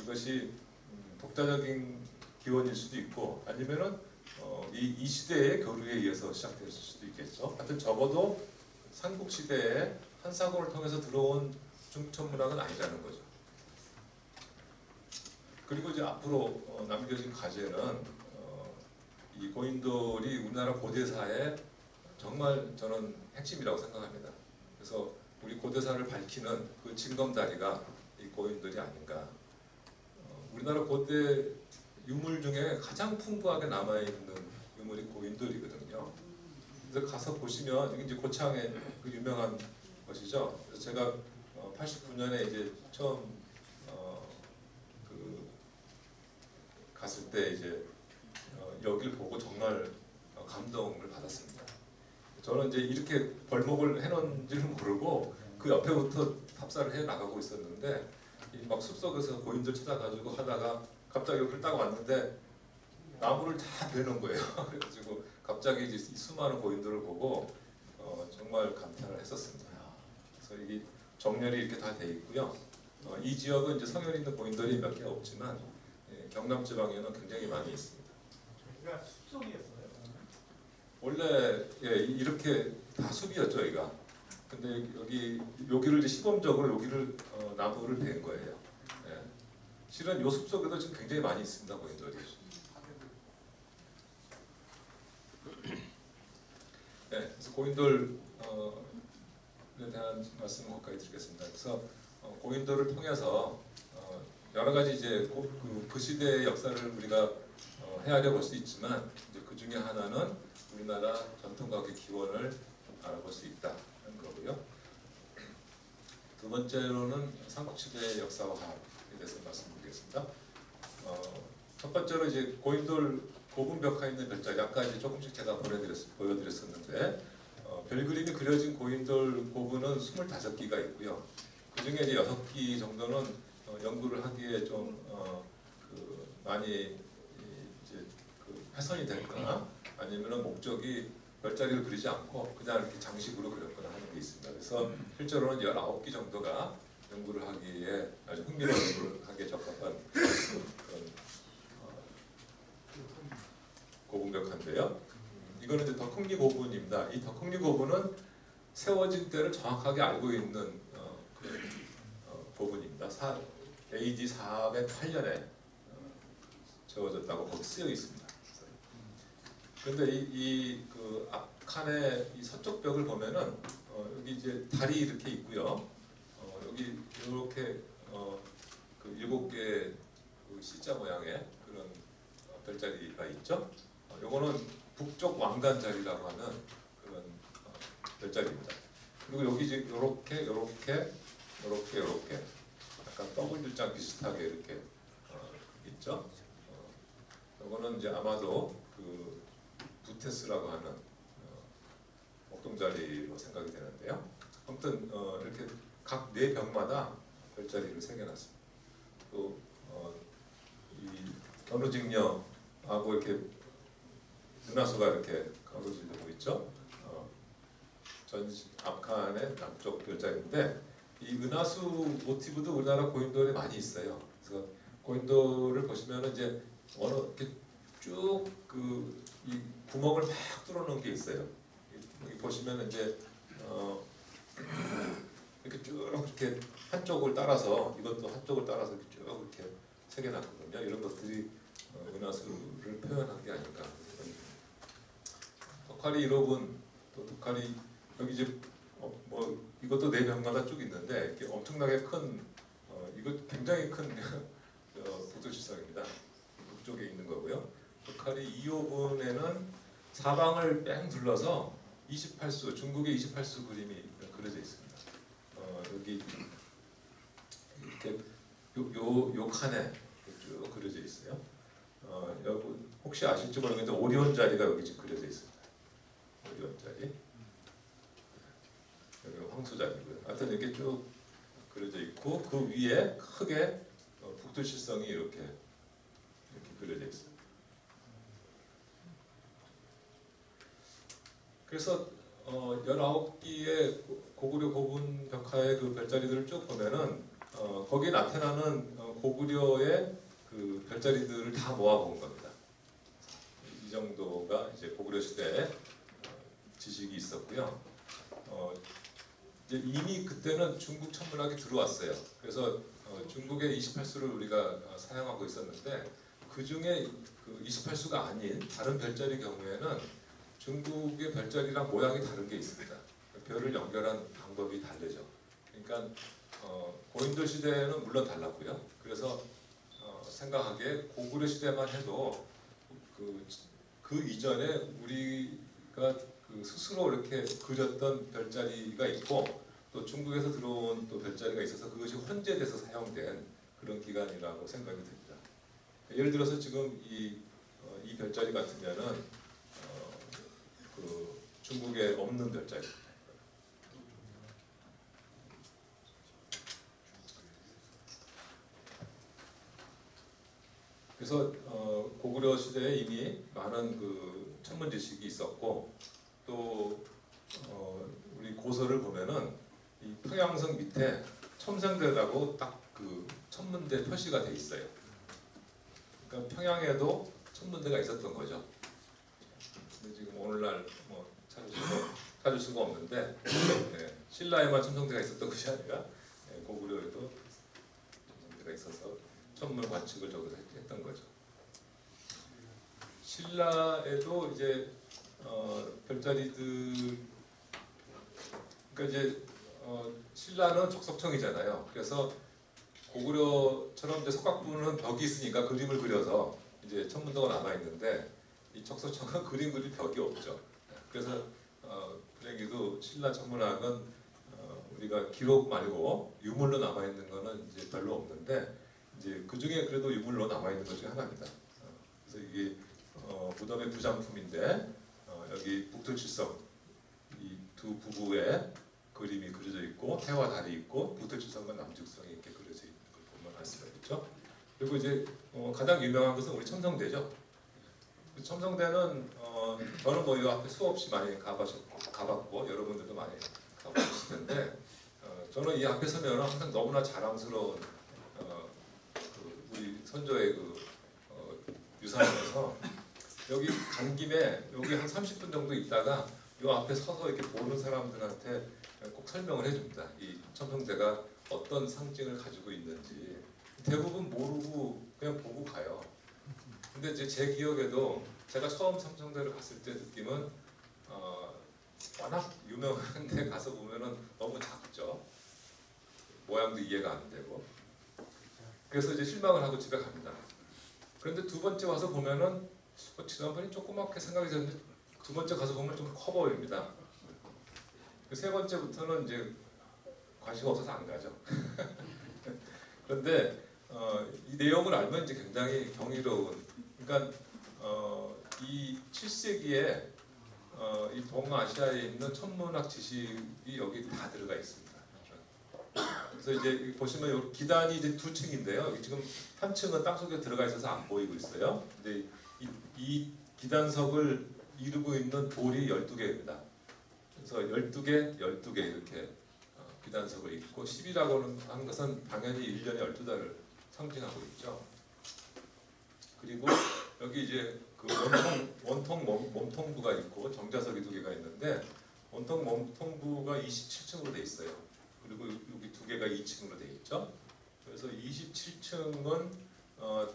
[SPEAKER 1] 이것이 독자적인 기원일 수도 있고 아니면은 이 시대의 교류에 의해서 시작됐을 수도 있겠죠. 하여튼 적어도 삼국 시대에 한사군을 통해서 들어온 중천문학은 아니라는 거죠. 그리고 이제 앞으로 남겨진 과제는 이 고인돌이 우리나라 고대사의 정말 저는 핵심이라고 생각합니다. 그래서 우리 고대사를 밝히는 그 징검다리가 이 고인돌이 아닌가. 우리나라 고대 유물 중에 가장 풍부하게 남아있는 유물이 고인돌이거든요. 그래서 가서 보시면 이게 이제 고창의 그 유명한 것이죠. 그래서 제가 89년에 이제 처음 갔을 때 이제 여기를 보고 정말 감동을 받았습니다. 저는 이제 이렇게 벌목을 해놓은지는 모르고 그 옆에부터 탑사를 해 나가고 있었는데 이 막 숲속에서 고인들 찾아가지고 하다가 갑자기 여기를 딱 왔는데 나무를 다 베는 거예요. 그래가지고 갑자기 이제 이 수많은 고인들을 보고 정말 감탄을 했었습니다. 그래서 이게 정렬이 이렇게 다 돼 있고요. 이 지역은 이제 성혈 있는 고인들이 몇 개 없지만 경남 지방에는 굉장히 많이 있습니다.
[SPEAKER 3] 저희가 숲속이었어요.
[SPEAKER 1] 원래 이렇게 다 숲이었죠, 여기가. 근데 여기를 이제 시범적으로 여기를 나무를 댄 거예요. 예. 실은 요 숲속에도 지금 굉장히 많이 있습니다, 고인들이. 네, 그래서 고인돌에 대한 말씀을 가까이 드리겠습니다. 그래서 고인돌을 통해서 여러 가지 이제 그 시대의 역사를 우리가 헤아려 볼 수 있지만 이제 그 중에 하나는 우리나라 전통가옥의 기원을 알아볼 수 있다는 거고요. 두 번째로는 삼국시대의 역사와 화합에 대해서 말씀드리겠습니다. 첫 번째로 이제 고인돌 고분 벽화에 있는 별자리 아까 이제 조금씩 제가 보여드렸었는데 별그림이 그려진 고인돌 고분은 25기가 있고요. 그 중에 이제 6기 정도는 연구를 하기에 좀 많이 이제 훼손이 됐거나 아니면은 목적이 별자리를 그리지 않고 그냥 이렇게 장식으로 그렸거나 하는 게 있습니다. 그래서 실제로는 19기 정도가 연구를 하기에 아주 흥미로운 연구를 하기에 적합한 그런 고분벽화인데요. 이거는 이제 덕흥리 고분입니다. 이 덕흥리 고분은 세워진 때를 정확하게 알고 있는 그런 고분입니다. AD 408년에 세워졌다고 거기 쓰여 있습니다. 그런데 그 앞칸의 이 서쪽 벽을 보면은 여기 이제 달이 이렇게 있고요. 여기 이렇게 그 7개의 그 C자 모양의 그런 별자리가 있죠. 요거는 북쪽 왕단 자리라고 하는 그런 별자리입니다. 그리고 여기 이제 요렇게 약간 W자 비슷하게 이렇게 있죠. 요거는 이제 아마도 그 부테스라고 하는 목동자리로 생각이 되는데요. 아무튼 이렇게 각 4벽마다 별자리를 새겨놨습니다. 또 이 견우직녀하고 이렇게 은하수가 이렇게 가로지르고 있죠. 전 앞칸의 남쪽 별자리인데 이 은하수 모티브도 우리나라 고인돌에 많이 있어요. 그래서 고인돌을 보시면 이제 어느 이렇게 쭉 이 구멍을 막 뚫어놓은 게 있어요. 여기 보시면 이제 이렇게 쭉 이렇게 한쪽을 따라서 이것도 한쪽을 따라서 이렇게 쭉 이렇게 새겨놨거든요. 이런 것들이 은하수를 표현한 게 아닌가. 덕화리 1호분 또 덕화리 여기 이제 뭐 이것도 4벽마다 쭉 있는데 이렇게 엄청나게 큰 이거 굉장히 큰 북두칠성입니다. 북쪽에 있는 거고요. 덕화리 2호분에는 사방을 뺑 둘러서 28수 중국의 28수 그림이 그려져 있습니다. 여기 이렇게 요 칸에 쭉 그려져 있어요. 여러분 혹시 아실지 모르겠는데 오리온 자리가 여기 지금 그려져 있습니다. 오리온 자리. 여기 황수 자리고요. 하여튼 이렇게 쭉 그려져 있고 그 위에 크게 북두칠성이 이렇게 그려져 있어요. 그래서 19기의 고구려 고분 벽화의 그 별자리들을 쭉 보면은 거기에 나타나는 고구려의 그 별자리들을 다 모아본 겁니다. 이 정도가 이제 고구려 시대에 지식이 있었고요. 이제 이미 그때는 중국 천문학이 들어왔어요. 그래서 중국의 28수를 우리가 사용하고 있었는데 그 중에 그 28수가 아닌 다른 별자리 경우에는 중국의 별자리랑 모양이 다른 게 있습니다. 별을 연결한 방법이 다르죠. 그러니까 고인돌 시대는 물론 달랐고요. 그래서 생각하기에 고구려 시대만 해도 그 이전에 우리가 그 스스로 이렇게 그렸던 별자리가 있고 또 중국에서 들어온 또 별자리가 있어서 그것이 혼재돼서 사용된 그런 기간이라고 생각이 듭니다. 예를 들어서 지금 이 별자리 같으면은 그 중국에 없는 별자리. 그래서 고구려 시대에 이미 많은 그 천문 지식이 있었고 또 우리 고서를 보면은 이 평양성 밑에 첨성대라고 딱 그 천문대 표시가 돼 있어요. 그러니까 평양에도 천문대가 있었던 거죠. 근데 지금 오늘날 뭐 찾을 수가 없는데 네, 신라에만 첨성대가 있었던 것이 아니라 네, 고구려에도 첨성대가 있어서 천문 관측을 저기서 했던 거죠. 신라에도 이제 별자리들 그러니까 이제 신라는 족석청이잖아요. 그래서 고구려처럼 이제 석각부는 벽이 있으니까 그림을 그려서 이제 천문도가 남아 있는데 이 족석청은 그림 그릴 벽이 없죠. 그래서 불행히도 신라 천문학은 우리가 기록 말고 유물로 남아 있는 거는 이제 별로 없는데 이제 그 중에 그래도 유물로 남아 있는 것 중에 하나입니다. 그래서 이게 무덤의 부장품인데 여기 북두칠성 이 두 부부의 그림이 그려져 있고 해와 달이 있고 북두칠성과 남직성이 이렇게 그려져 있는 걸 보면 알 수가 있죠. 그리고 이제 가장 유명한 것은 우리 첨성대죠. 그 첨성대는 저는 뭐 이 앞에 수없이 많이 가봤고 여러분들도 많이 가보셨을 텐데 저는 이 앞에 서면 항상 너무나 자랑스러운 우리 선조의 그 유산이어서 여기 간 김에 여기 한 30분 정도 있다가 이 앞에 서서 이렇게 보는 사람들한테 꼭 설명을 해줍니다. 이 첨성대가 어떤 상징을 가지고 있는지 대부분 모르고 그냥 보고 가요. 근데 이제 제 기억에도 제가 처음 첨성대를 갔을 때 느낌은 워낙 유명한 데 가서 보면은 너무 작죠. 모양도 이해가 안 되고. 그래서 이제 실망을 하고 집에 갑니다. 그런데 두 번째 와서 보면은 지난번에 조그맣게 생각이 드는데 두 번째 가서 보면 좀 커 보입니다. 세 번째부터는 이제 관심 없어서 안 가죠. 그런데 이 내용을 알면 이제 굉장히 경이로운. 그러니까 이 7세기에 이 동아시아에 있는 천문학 지식이 여기 다 들어가 있습니다. 그래서 이제 보시면 요 기단이 이제 두 층인데요. 지금 한 층은 땅속에 들어가 있어서 안 보이고 있어요. 근데 이 기단석을 이루고 있는 돌이 12개입니다. 그래서 12개 이렇게 기단석을 있고 10이라고 하는 것은 당연히 1년에 12달을 상징하고 있죠. 그리고 여기 이제 그 원통 몸통부가 있고 정자석이 2개가 있는데 원통 몸통부가 27층으로 돼 있어요. 그리고 여기 2개가 2층으로 돼 있죠. 그래서 27층은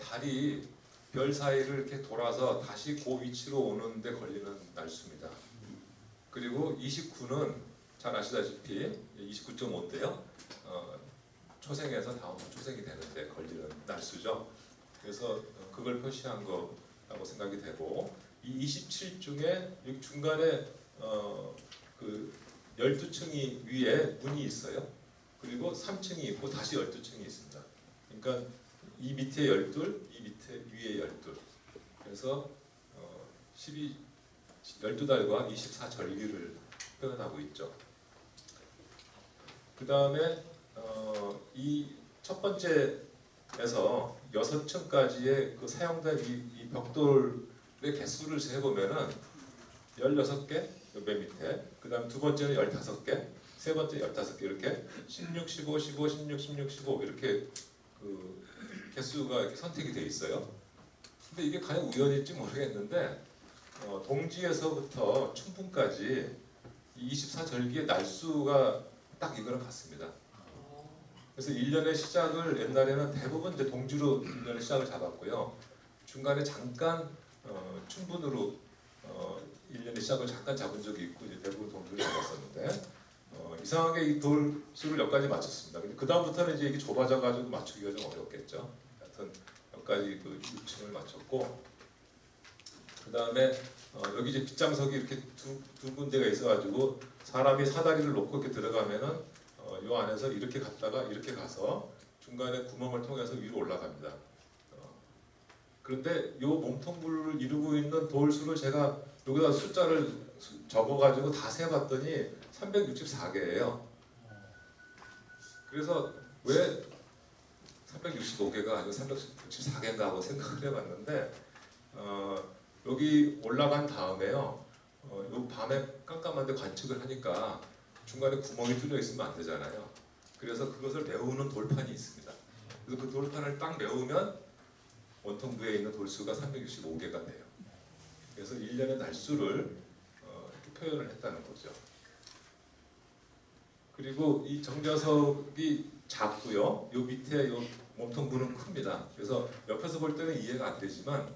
[SPEAKER 1] 달이 별 사이를 이렇게 돌아서 다시 그 위치로 오는데 걸리는 날수입니다. 그리고 29는 잘 아시다시피 29.5인데요. 초생에서 다음 초생이 되는데 걸리는 날수죠. 그래서 그걸 표시한 거라고 생각이 되고 이 27중에 여기 중간에 그 12층이 위에 문이 있어요. 그리고 3층이 있고 다시 12층이 있습니다. 그러니까 이 밑에 12, 이 밑에 위에 12. 그래서 12달과 24절기를 표현하고 있죠. 그 다음에 이 첫 번째에서 6층까지의 그 사용된 이 벽돌의 개수를 재보면은 16개 맨 밑에, 그 다음 두 번째는 15개, 세 번째 15개 이렇게 16, 15, 15, 16, 16, 15 이렇게 그 개수가 이렇게 선택이 돼 있어요. 근데 이게 과연 우연일지 모르겠는데 동지에서부터 춘풍까지 24절기의 날수가 딱 이거랑 같습니다. 그래서 1년의 시작을 옛날에는 대부분 이제 동지로 1년의 시작을 잡았고요. 중간에 잠깐 춘분으로 1년의 시작을 잠깐 잡은 적이 있고 이제 대부분 동지로 잡았었는데 이상하게 이 돌수를 몇 가지 맞췄습니다. 근데 그 다음부터는 이제 이게 좁아져가지고 맞추기가 좀 어렵겠죠. 하여튼 몇 가지 그 6층을 맞췄고 그 다음에 여기 이제 빗장석이 이렇게 두 군데가 있어가지고 사람이 사다리를 놓고 이렇게 들어가면은 요 안에서 이렇게 갔다가 이렇게 가서 중간에 구멍을 통해서 위로 올라갑니다. 그런데 요 몸통부를 이루고 있는 돌수를 제가 여기다 숫자를 적어가지고 다 세봤더니 364개예요. 그래서 왜 365개가 아니고 364개인가 하고 생각을 해봤는데 여기 올라간 다음에요. 요 밤에 깜깜한데 관측을 하니까 중간에 구멍이 뚫려 있으면 안 되잖아요. 그래서 그것을 메우는 돌판이 있습니다. 그래서 그 돌판을 딱 메우면 원통부에 있는 돌수가 365개가 돼요. 그래서 1년의 날수를 이렇게 표현을 했다는 거죠. 그리고 이 정자석이 작고요. 요 밑에 요 몸통부는 큽니다. 그래서 옆에서 볼 때는 이해가 안 되지만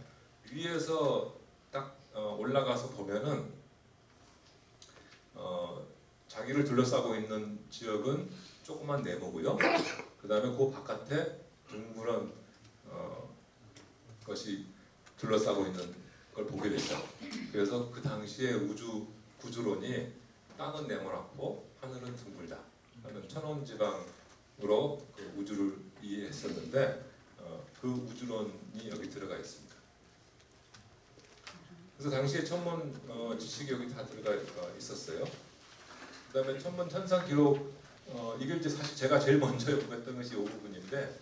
[SPEAKER 1] 위에서 딱 올라가서 보면은 자기를 둘러싸고 있는 지역은 조그만 네모고요. 그 다음에 그 바깥에 둥그런 것이 둘러싸고 있는 걸 보게 되죠. 그래서 그 당시에 우주 구조론이 땅은 네모났고 하늘은 둥글다 하는 천원지방으로 그 우주를 이해했었는데 그 우주론이 여기 들어가 있습니다. 그래서 당시에 천문 지식이 여기 다 들어가 있었어요. 그 다음에 천문 현상 기록 이게 이제 사실 제가 제일 먼저 연구했던 것이 이 부분인데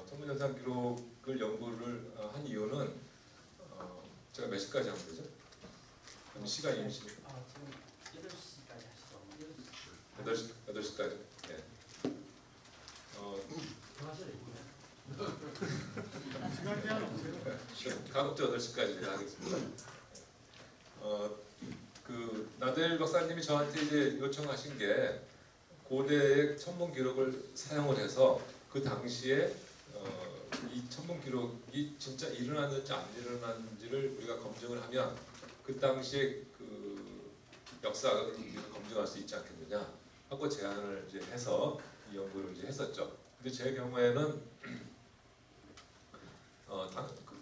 [SPEAKER 1] 천문 현상 기록을 연구를 한 이유는 제가 몇 시까지 하면 되죠? 그럼 시간이
[SPEAKER 2] 지금 8시까지 하시죠.
[SPEAKER 1] 8시까지. 네.
[SPEAKER 3] 시간 제한 없어요.
[SPEAKER 1] 가급적 8시까지 하겠습니다. 그 나델 박사님이 저한테 이제 요청하신 게 고대의 천문 기록을 사용을 해서 그 당시에 이 천문 기록이 진짜 일어났는지 안 일어났는지를 우리가 검증을 하면 그 당시에 그 역사를 우리가 검증할 수 있지 않겠느냐 하고 제안을 이제 해서 이 연구를 이제 했었죠. 근데 제 경우에는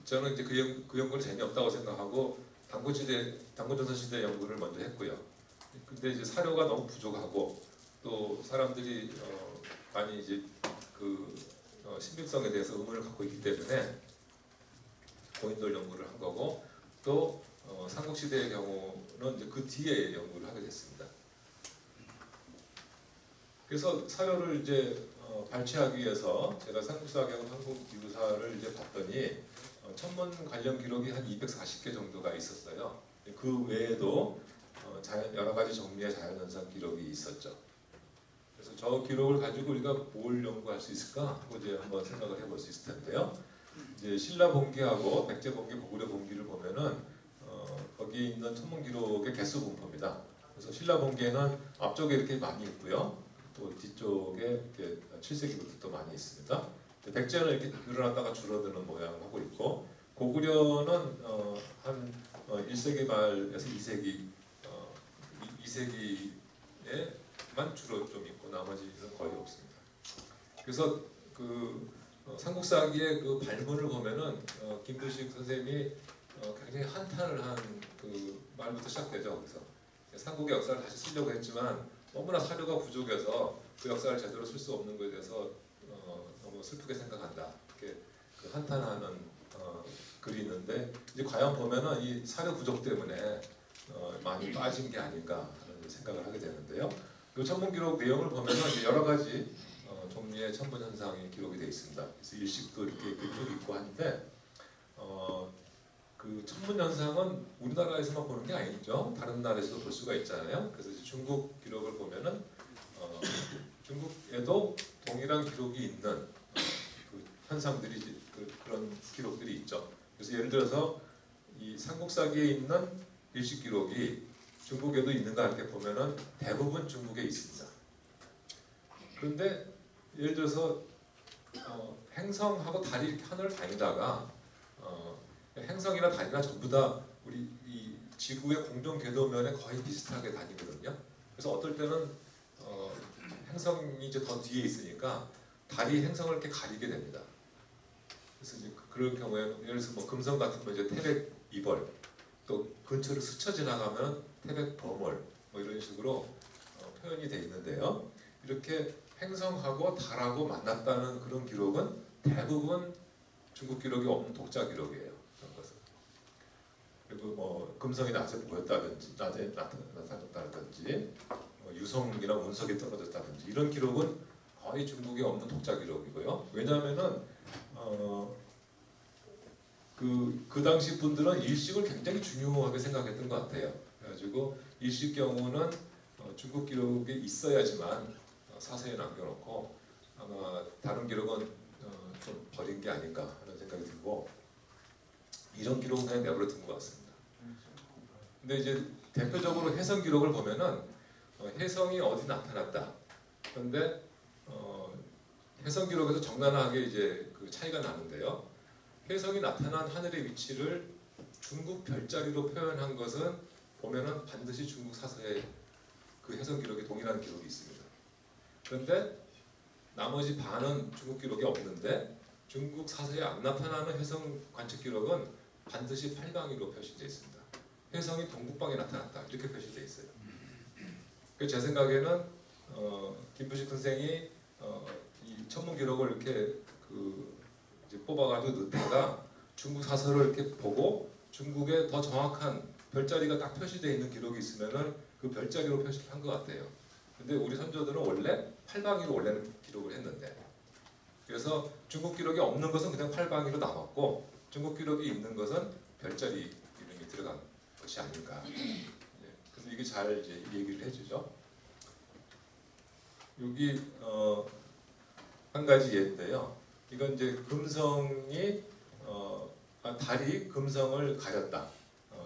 [SPEAKER 1] 저는 이제 그 연구는 재미없다고 생각하고 당군조선 시대 연구를 먼저 했고요. 근데 이제 사료가 너무 부족하고 또 사람들이 많이 이제 그 신빙성에 대해서 의문을 갖고 있기 때문에 고인돌 연구를 한 거고 또 삼국시대의 경우는 이제 그 뒤에 연구를 하게 됐습니다. 그래서 사료를 이제 발췌하기 위해서 제가 삼국사하고 한국기구사를 이제 봤더니 천문 관련 기록이 한 240개 정도가 있었어요. 그 외에도 여러 가지 정리의 자연현상 기록이 있었죠. 그래서 저 기록을 가지고 우리가 뭘 연구할 수 있을까 하고 이제 한번 생각을 해볼 수 있을 텐데요. 이제 신라본기하고 백제본기, 고구려본기를 보면은 거기 있는 천문 기록의 개수 분포입니다. 그래서 신라본기에는 앞쪽에 이렇게 많이 있고요. 또 뒤쪽에 이렇게 7세기부터 또 많이 있습니다. 백제는 이렇게 늘어났다가 줄어드는 모양을 하고 있고 고구려는 한 1세기 말에서 2세기에만 주로 좀 있고 나머지는 거의 없습니다. 그래서 그 삼국사기의 그 발문을 보면은 김부식 선생님이 굉장히 한탄을 한 그 말부터 시작되죠. 그래서 삼국의 역사를 다시 쓰려고 했지만 너무나 사료가 부족해서 그 역사를 제대로 쓸 수 없는 것에 대해서 너무 슬프게 생각한다. 이렇게 그 한탄하는 글이 있는데 이제 과연 보면은 이 사료 부족 때문에 많이 빠진 게 아닌가 하는 생각을 하게 되는데요. 이 천문 기록 내용을 보면은 이제 여러 가지 종류의 천문 현상이 기록이 되어 있습니다. 그래서 일식도 이렇게 쭉 있고 한데 그 천문 현상은 우리나라에서만 보는 게 아니죠. 다른 나라에서도 볼 수가 있잖아요. 그래서 이제 중국 기록을 보면은 중국에도 동일한 기록이 있는 그 현상들이 그런 기록들이 있죠. 그래서 예를 들어서 이 삼국사기에 있는 일식 기록이 중국에도 있는가 이렇게 보면은 대부분 중국에 있습니다. 그런데 예를 들어서 행성하고 달이 이렇게 하늘을 다니다가 행성이나 달이나 전부 다 우리 이 지구의 공동 궤도면에 거의 비슷하게 다니거든요. 그래서 어떨 때는 행성이 이제 더 뒤에 있으니까 달이 행성을 이렇게 가리게 됩니다. 그래서 이제 그럴 경우에 예를 들어서 뭐 금성 같은 거 이제 태백 이벌, 또 근처를 스쳐 지나가면 태백 범월 뭐 이런 식으로 표현이 돼 있는데요. 이렇게 행성하고 달하고 만났다는 그런 기록은 대부분 중국 기록이 없는 독자 기록이에요. 그런 것은. 그리고 뭐 금성이 낮에 보였다든지 낮에 나타났다든지 유성이랑 운석이 떨어졌다든지 이런 기록은 거의 중국에 없는 독자 기록이고요. 왜냐하면은 그 당시 분들은 일식을 굉장히 중요하게 생각했던 것 같아요. 그래가지고 일식 경우는 중국 기록에 있어야지만 사서에 남겨놓고 아마 다른 기록은 좀 버린 게 아닌가 하는 생각이 들고 이런 기록은 그냥 내버려둔 것 같습니다. 근데 이제 대표적으로 해성 기록을 보면은 해성이 어디 나타났다. 그런데 해성 기록에서 적나라하게 이제 그 차이가 나는데요. 해성이 나타난 하늘의 위치를 중국 별자리로 표현한 것은 보면은 반드시 중국 사서에 그 해성 기록에 동일한 기록이 있습니다. 그런데 나머지 반은 중국 기록이 없는데 중국 사서에 안 나타나는 해성 관측 기록은 반드시 팔방위로 표시되어 있습니다. 해성이 동북방에 나타났다 이렇게 표시되어 있어요. 제 생각에는 김부식 선생이 이 천문 기록을 이렇게 이제 뽑아가지고 넣다가 중국 사서를 이렇게 보고 중국에 더 정확한 별자리가 딱 표시되어 있는 기록이 있으면은 그 별자리로 표시한 것 같아요. 근데 우리 선조들은 원래 팔방위로 원래는 기록을 했는데 그래서 중국 기록이 없는 것은 그냥 팔방위로 남았고 중국 기록이 있는 것은 별자리 이름이 들어간 것이 아닌가. 그래서 이게 잘 이제 얘기를 해주죠. 여기 한 가지 예인데요. 이건 이제 금성이 달이 금성을 가렸다.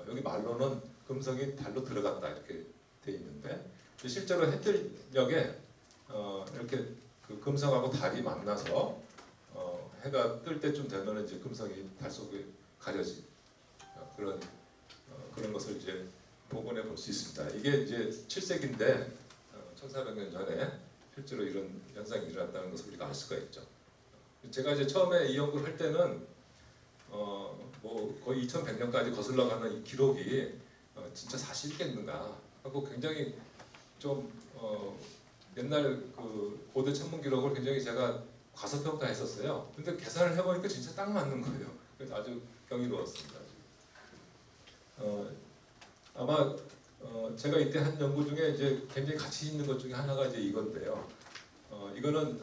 [SPEAKER 1] 여기 말로는 금성이 달로 들어갔다 이렇게 돼 있는데 실제로 해뜰녘에 이렇게 그 금성하고 달이 만나서 해가 뜰 때쯤 되면 이제 금성이 달 속에 가려진 그런 것을 이제 복원해 볼 수 있습니다. 이게 이제 7세기인데 1400년 전에 실제로 이런 현상이 일어났다는 것을 우리가 알 수가 있죠. 제가 이제 처음에 이 연구를 할 때는 뭐 거의 2100년까지 거슬러 가는 이 기록이 진짜 사실이겠는가 하고 굉장히 좀 옛날 그 고대 천문 기록을 굉장히 제가 과소평가했었어요. 근데 계산을 해보니까 진짜 딱 맞는 거예요. 그래서 아주 경이로웠습니다. 아마 제가 이때 한 연구 중에 이제 굉장히 가치 있는 것 중에 하나가 이제 이건데요. 이거는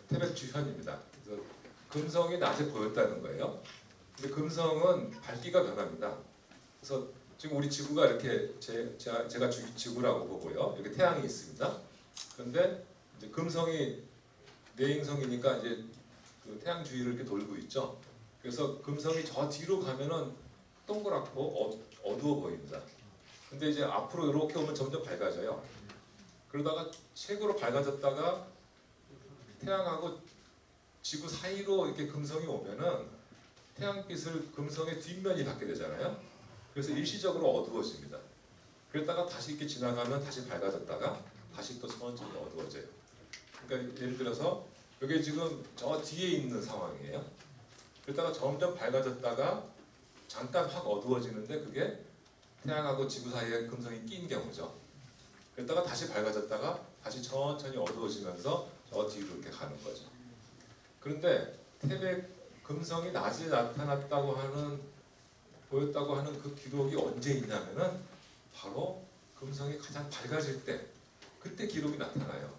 [SPEAKER 1] 태백 주현입니다. 그래서 금성이 낮에 보였다는 거예요. 근데 금성은 밝기가 변합니다. 그래서 지금 우리 지구가 이렇게 제가 지구라고 보고요. 여기 태양이 있습니다. 그런데 이제 금성이 내행성이니까 이제 그 태양 주위를 이렇게 돌고 있죠. 그래서 금성이 저 뒤로 가면은 동그랗고 어두워 보입니다. 근데 이제 앞으로 이렇게 오면 점점 밝아져요. 그러다가 최고로 밝아졌다가 태양하고 지구 사이로 이렇게 금성이 오면은 태양빛을 금성의 뒷면이 받게 되잖아요. 그래서 일시적으로 어두워집니다. 그랬다가 다시 이렇게 지나가면 다시 밝아졌다가 다시 또 천천히 어두워져요. 그러니까 예를 들어서 이게 지금 저 뒤에 있는 상황이에요. 그러다가 점점 밝아졌다가 잠깐 확 어두워지는데 그게 태양하고 지구 사이에 금성이 낀 경우죠. 그러다가 다시 밝아졌다가 다시 천천히 어두워지면서 저 뒤로 이렇게 가는 거죠. 그런데 태백 금성이 낮에 나타났다고 하는 보였다고 하는 그 기록이 언제 있냐면은 바로 금성이 가장 밝아질 때 그때 기록이 나타나요.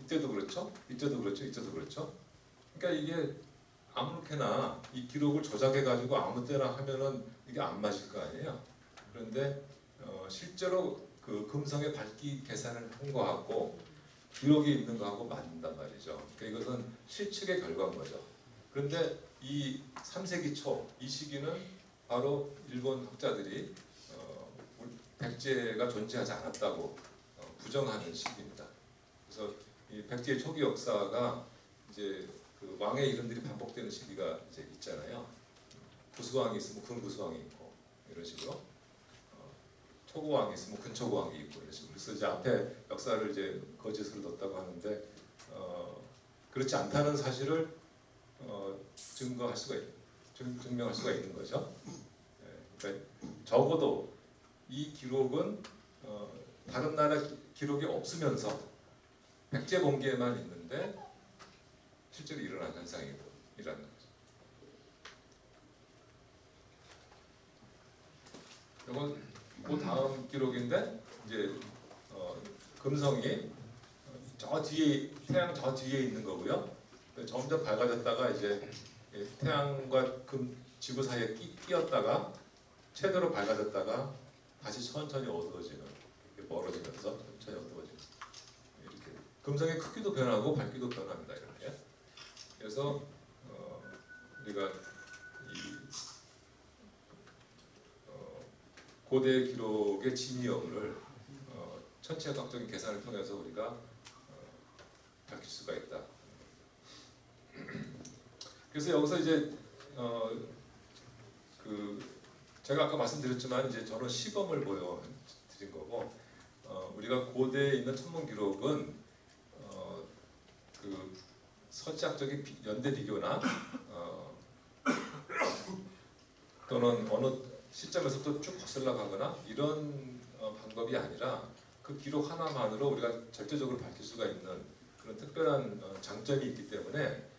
[SPEAKER 1] 이때도 그렇죠? 이때도 그렇죠? 이때도 그렇죠? 그러니까 이게 아무렇게나 이 기록을 조작해가지고 아무 때나 하면은 이게 안 맞을 거 아니에요. 그런데 실제로 그 금성의 밝기 계산을 한 거하고 기록이 있는 거하고 맞는단 말이죠. 그러니까 이것은 실측의 결과인 거죠. 그런데 이 3세기 초 이 시기는 바로 일본 학자들이 백제가 존재하지 않았다고 부정하는 시기입니다. 그래서 이 백제의 초기 역사가 이제 그 왕의 이름들이 반복되는 시기가 이제 있잖아요. 구수왕이 있으면 군구수왕이 있고 이런 식으로 초고왕이 있으면 근초고왕이 있고 이런 식으로. 그래서 이제 앞에 역사를 이제 거짓으로 뒀다고 하는데 그렇지 않다는 사실을 증명할 수가 있는 거죠. 그러니까 적어도 이 기록은 다른 나라 기록이 없으면서 백제 봉기에만 있는데 실제로 일어난 현상이라는 거죠. 이건 그 다음 기록인데 이제 금성이 저 뒤에 태양 저 뒤에 있는 거고요. 점점 밝아졌다가 이제 태양과 지구 사이에 끼었다가 최대로 밝아졌다가 다시 천천히 어두워지는, 멀어지면서 천천히 어두워지는, 이렇게 금성의 크기도 변하고 밝기도 변합니다. 이렇게. 그래서 우리가 이 고대 기록의 진위험을 천체학적인 계산을 통해서 우리가 밝힐 수가 있다. 그래서 여기서 이제 제가 아까 말씀드렸지만 이제 저런 시범을 보여드린 거고, 우리가 고대에 있는 천문 기록은 그 서지학적인 연대 비교나 또는 어느 시점에서 또 쭉 거슬러 가거나 이런 방법이 아니라 그 기록 하나만으로 우리가 절대적으로 밝힐 수가 있는 그런 특별한 장점이 있기 때문에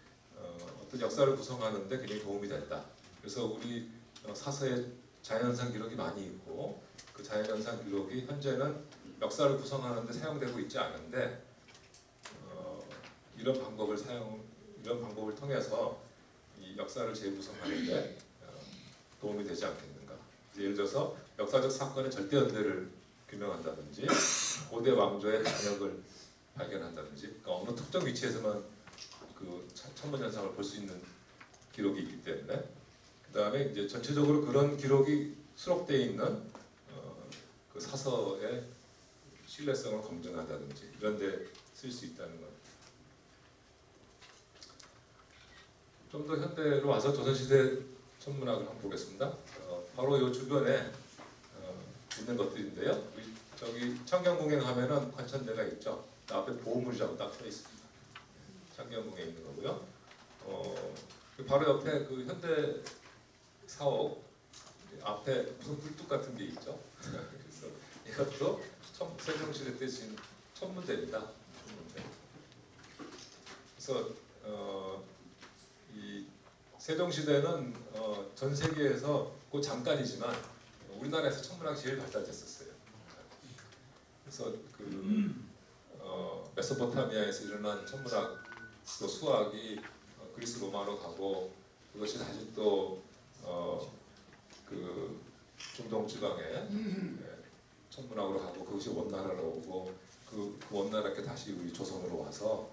[SPEAKER 1] 어떤 역사를 구성하는데 굉장히 도움이 된다. 그래서 우리 사서에 자연현상 기록이 많이 있고, 그 자연현상 기록이 현재는 역사를 구성하는데 사용되고 있지 않은데 이런 방법을 통해서 이 역사를 재구성하는데 도움이 되지 않겠는가. 예를 들어서 역사적 사건의 절대 연대를 규명한다든지, 고대 왕조의 단역을 발견한다든지, 그러니까 어느 특정 위치에서만 그 천문 현상을 볼 수 있는 기록이 있기 때문에, 그 다음에 이제 전체적으로 그런 기록이 수록되어 있는 그 사서의 신뢰성을 검증한다든지 이런 데 쓸 수 있다는 것. 좀 더 현대로 와서 조선시대 천문학을 한번 보겠습니다. 바로 이 주변에 있는 것들인데요. 저기 창경궁에 가면은 관천대가 있죠. 앞에 보물이라고 딱 써 있습니다. 창경궁에 있는 거고요. 바로 옆에 그 현대 사옥 앞에 무슨 굴뚝 같은 게 있죠. 그래서 이것도 세종시대 때 지은 천문대입니다. 천문대. 그래서 이 세종시대는 전 세계에서 그 잠깐이지만 우리나라에서 천문학이 제일 발달됐었어요. 그래서 메소포타미아에서 일어난 천문학, 또 수학이 그리스 로마로 가고, 그것이 다시 또 중동 지방에 천문학으로 가고, 그것이 원나라로 오고, 그 원나라께 다시 우리 조선으로 와서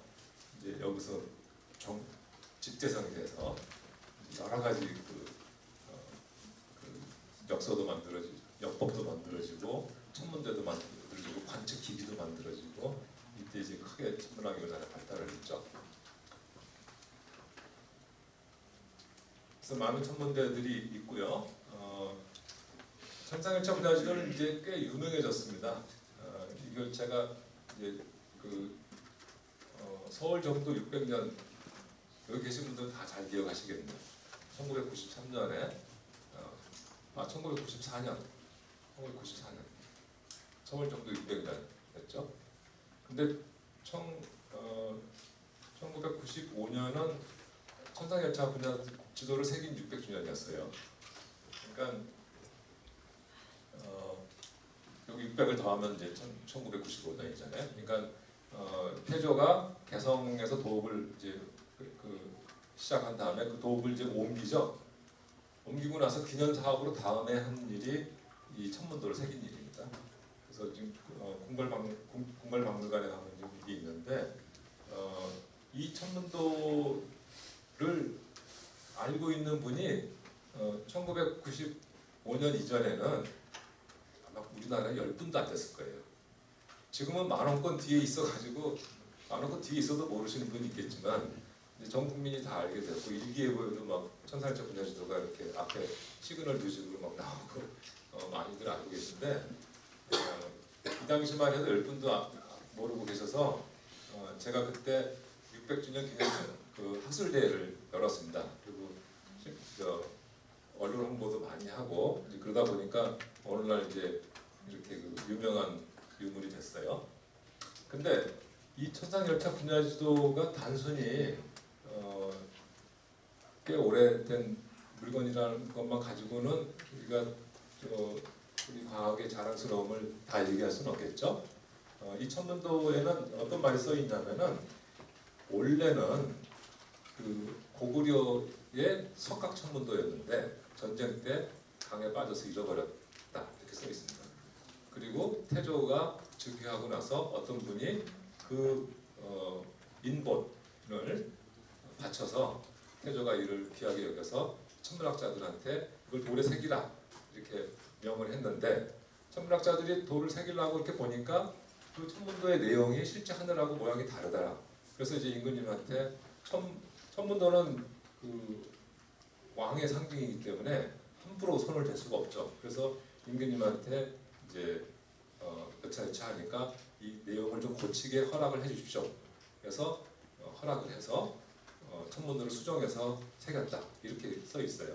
[SPEAKER 1] 이제 여기서 집대성이 돼서 여러 가지 역서도 만들어지고, 역법도 만들어지고, 천문대도 만들어지고, 관측 기기도 만들어지고, 이때 이제 크게 천문학이 우리나라에 발달을 했죠. 그래서 많은 천문대들이 있고요. 천상열차 분야지도는 이제 꽤 유명해졌습니다. 이걸 제가 이제 서울 정도 600년, 여기 계신 분들은 다 잘 기억하시겠네요. 1993년에 1994년 서울 정도 600년 됐죠. 근데 1995년은 천상열차 분야 지도를 새긴 600주년이었어요. 그러니까 여기 600을 더하면 이제 1995년이잖아요. 그러니까 태조가 개성에서 도읍을 이제 시작한 다음에 그 도읍을 이제 옮기죠. 옮기고 나서 기념 사업으로 다음에 한 일이 이 천문도를 새긴 일입니다. 그래서 지금 궁궐박물관에 가면 이게 있는데 이 천문도를 알고 있는 분이 1995년 이전에는 아마 우리나라에 10분도 안 됐을 거예요. 지금은 만원권 뒤에 있어가지고 만원권 뒤에 있어도 모르시는 분이 있겠지만 전 국민이 다 알게 됐고, 일기예보에도 막 천상열차 분야지도가 이렇게 앞에 시그널 두식으로 막 나오고 많이들 알고 계신데, 이 당시만 해도 10분도 모르고 계셔서 제가 그때 600주년 기념 그 학술대회를 열었습니다. 그리고 언론 홍보도 많이 하고, 그러다 보니까 어느 날 이제 이렇게 유명한 유물이 됐어요. 근데 이 천상열차 분야지도가 단순히 꽤 오래된 물건이라는 것만 가지고는 우리가 우리 과학의 자랑스러움을 다 얘기할 수는 없겠죠. 이 천문도에는 어떤 말이 써 있냐면은 원래는 그 고구려의 석각 천문도였는데 전쟁 때 강에 빠져서 잃어버렸다 이렇게 써 있습니다. 그리고 태조가 즉위하고 나서 어떤 분이 그 인본을 바쳐서 태조가 이를 귀하게 여겨서 천문학자들한테 이걸 돌에 새기라 이렇게 명을 했는데 천문학자들이 돌을 새기려고 이렇게 보니까 그 천문도의 내용이 실제 하늘하고 모양이 다르더라. 그래서 이제 임금님한테 천문도는 그 왕의 상징이기 때문에 함부로 손을 댈 수가 없죠. 그래서 임금님한테 이제 여차여차 하니까 이 내용을 좀 고치게 허락을 해주십시오. 그래서 허락을 해서 천문도를 수정해서 새겼다 이렇게 써 있어요.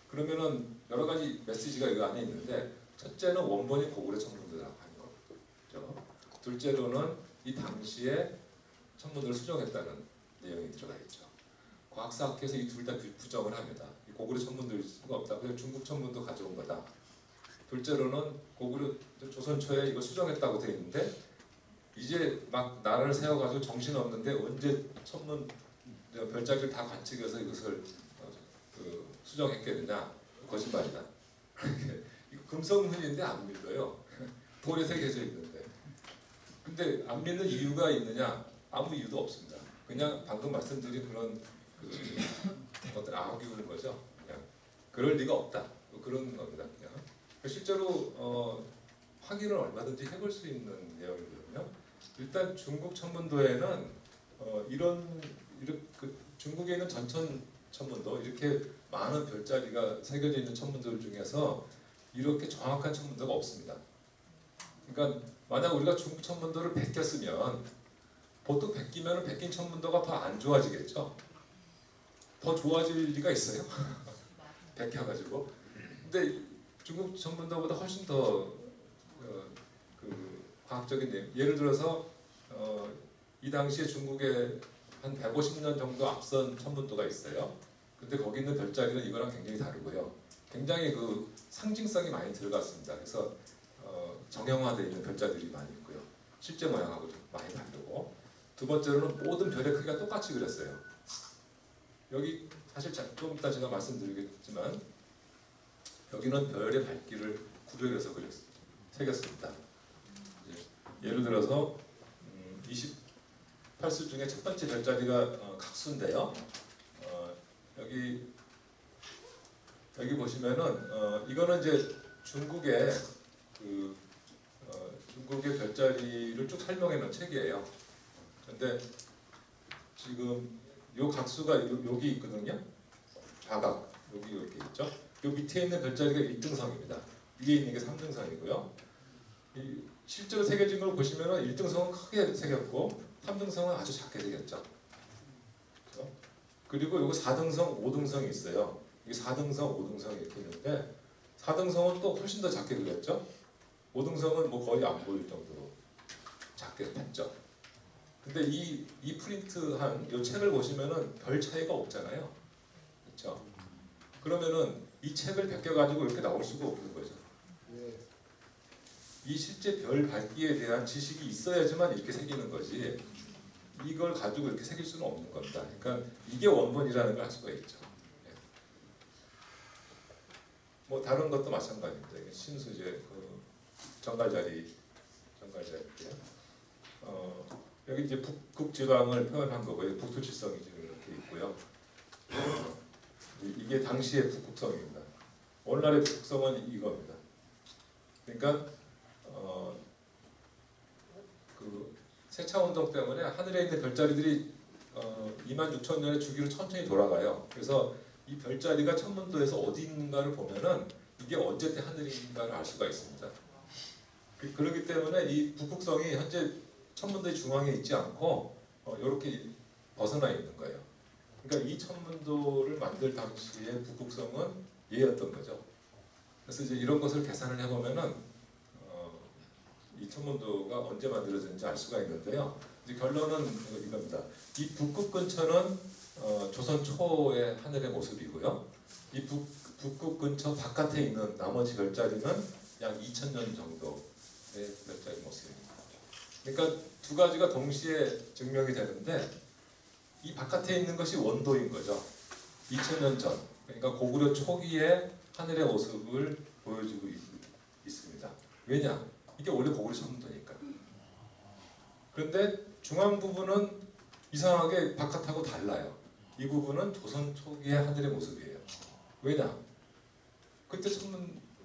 [SPEAKER 1] 그러면은 여러 가지 메시지가 이 안에 있는데 첫째는 원본이 고구려 천문도라고 하는 거죠. 둘째로는 이 당시에 천문도를 수정했다는 내용이 들어가 있죠. 과학사학회에서 이 둘 다 부정을 합니다. 이 고구려 천문도일 수가 없다. 그래서 중국 천문도 가져온 거다. 둘째로는 고구려 조선 초에 이거 수정했다고 돼 있는데 이제 막 나라를 세워가지고 정신 없는데 언제 천문 별자리를 다 관측해서 이것을 수정했겠느냐? 거짓말이다. 이거 금성훈인데 안 믿어요. 돌에 새겨져 있는데. 근데 안 믿는 이유가 있느냐? 아무 이유도 없습니다. 그냥 방금 말씀드린 그런 어떤 아우기우는 거죠. 그냥 그럴 리가 없다. 그런 겁니다. 그냥 실제로 확인을 얼마든지 해볼 수 있는 내용이거든요. 일단 중국 천문도에는 중국에 있는 전천 천문도 이렇게 많은 별자리가 새겨져 있는 천문도들 중에서 이렇게 정확한 천문도가 없습니다. 그러니까 만약 우리가 중국 천문도를 베꼈으면 보통 베끼면 베낀 천문도가 더 안 좋아지겠죠. 더 좋아질 리가 있어요. 베껴가지고. 근데 중국 천문도보다 훨씬 더 과학적인 내용. 예를 들어서 이 당시에 중국에 한 150년 정도 앞선 천문도가 있어요. 근데 거기 있는 별자리는 이거랑 굉장히 다르고요. 굉장히 그 상징성이 많이 들어갔습니다. 그래서 정형화되어 있는 별자들이 많이 있고요. 실제 모양하고 좀 많이 다르고. 두 번째로는 모든 별의 크기가 똑같이 그렸어요. 여기 사실 좀 이따 제가 말씀드리겠지만 여기는 별의 밝기를 구별해서 새겼습니다. 예를 들어서 28수 중에 첫 번째 별자리가 각수인데요. 여기 보시면은 이거는 이제 중국의 중국의 별자리를 쭉 설명해 놓은 책이에요. 근데 지금 요 각수가 여기 있거든요. 좌각 여기 이렇게 있죠. 요 밑에 있는 별자리가 1등성입니다. 위에 있는 게 3등성이고요. 실제로 새겨진 걸 보시면은 1등성은 크게 새겼고 3등성은 아주 작게 새겼죠. 그렇죠? 그리고 요거 4등성, 5등성이 있어요. 이게 4등성, 5등성 이렇게 있는데 4등성은 또 훨씬 더 작게 그렸죠. 5등성은 뭐 거의 안 보일 정도로 작게 봤죠. 근데 이 프린트한 이 책을 보시면은 별 차이가 없잖아요. 그렇죠? 그러면은 이 책을 베껴가지고 이렇게 나올 수가 없는 거죠. 이 실제 별 밝기에 대한 지식이 있어야지만 이렇게 새기는 거지. 이걸 가지고 이렇게 새길 수는 없는 겁니다. 그러니까 이게 원본이라는 걸 알 수가 있죠. 뭐 다른 것도 마찬가지입니다. 신수제 정갈자리예요. 여기 이제 북극지방을 표현한 거고요. 북두칠성이 지금 이렇게 있고요. 이게 당시의 북극성입니다. 오늘날의 북극성은 이겁니다. 그러니까 그 세차운동 때문에 하늘에 있는 별자리들이 26,000년의 주기로 천천히 돌아가요. 그래서 이 별자리가 천문도에서 어디 있는가를 보면은 이게 언제 때 하늘인가를 알 수가 있습니다. 그렇기 때문에 이 북극성이 현재 천문도의 중앙에 있지 않고 이렇게 벗어나 있는 거예요. 그러니까 이 천문도를 만들 당시의 북극성은 얘였던 거죠. 그래서 이제 이런 것을 계산을 해보면은 이 천문도가 언제 만들어졌는지 알 수가 있는데요. 이제 결론은 이겁니다. 이 북극 근처는 조선 초의 하늘의 모습이고요. 이 북극 근처 바깥에 있는 나머지 별자리는 약 2000년 정도의 별자리 모습입니다. 그러니까 두 가지가 동시에 증명이 되는데 이 바깥에 있는 것이 원도인 거죠. 2000년 전, 그러니까 고구려 초기의 하늘의 모습을 보여주고 있습니다. 왜냐? 이게 원래 고구려 천문도니까. 그런데 중앙 부분은 이상하게 바깥하고 달라요. 이 부분은 조선 초기의 하늘의 모습이에요. 왜냐? 그때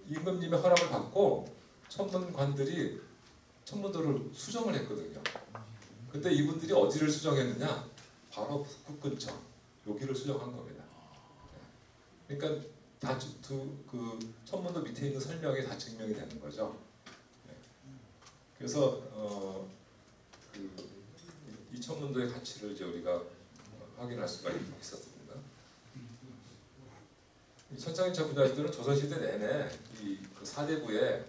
[SPEAKER 1] 임금님의 허락을 받고 천문관들이 천문도를 수정을 했거든요. 근데 이분들이 어디를 수정했느냐? 바로 북극 근처 여기를 수정한 겁니다. 그러니까 그 천문도 밑에 있는 설명이 다 증명이 되는 거죠. 그래서 이 천문도의 가치를 이제 우리가 확인할 수가 있었습니다. 이 천상인차 분야들은 조선시대 내내 그 사대부의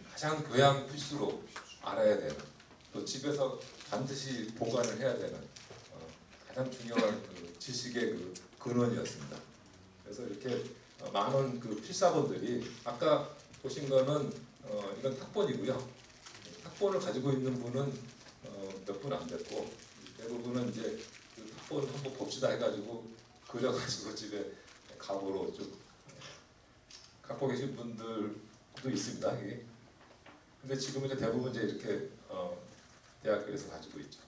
[SPEAKER 1] 가장 교양 필수로 알아야 되는, 또 집에서 반드시 보관을 해야 되는 가장 중요한 지식의 근원이었습니다. 그래서 이렇게 많은 필사본들이 아까 보신 거는 이건 탁본이고요. 탁본을 가지고 있는 분은 몇 분 안 됐고 대부분은 이제 그 탁본 한번 봅시다 해가지고 그려가지고 집에 가보로 좀 갖고 계신 분들도 있습니다. 이게. 근데 지금은 이제 대부분 이제 이렇게 대학교에서 가지고 있죠.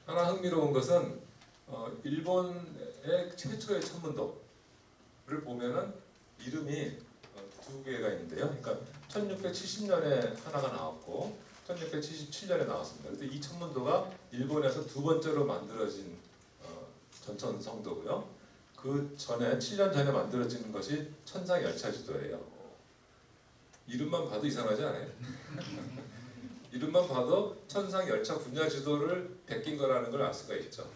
[SPEAKER 1] 하나 흥미로운 것은 일본의 최초의 천문도를 보면은 이름이 두 개가 있는데요. 그러니까 1670년에 하나가 나왔고 1677년에 나왔습니다. 그런데 이 천문도가 일본에서 두 번째로 만들어진 전천성도고요. 그 전에 7년 전에 만들어진 것이 천상열차지도예요. 이름만 봐도 이상하지 않아요? 이름만 봐도 천상열차 분야지도를 베낀 거라는 걸 알 수가 있죠.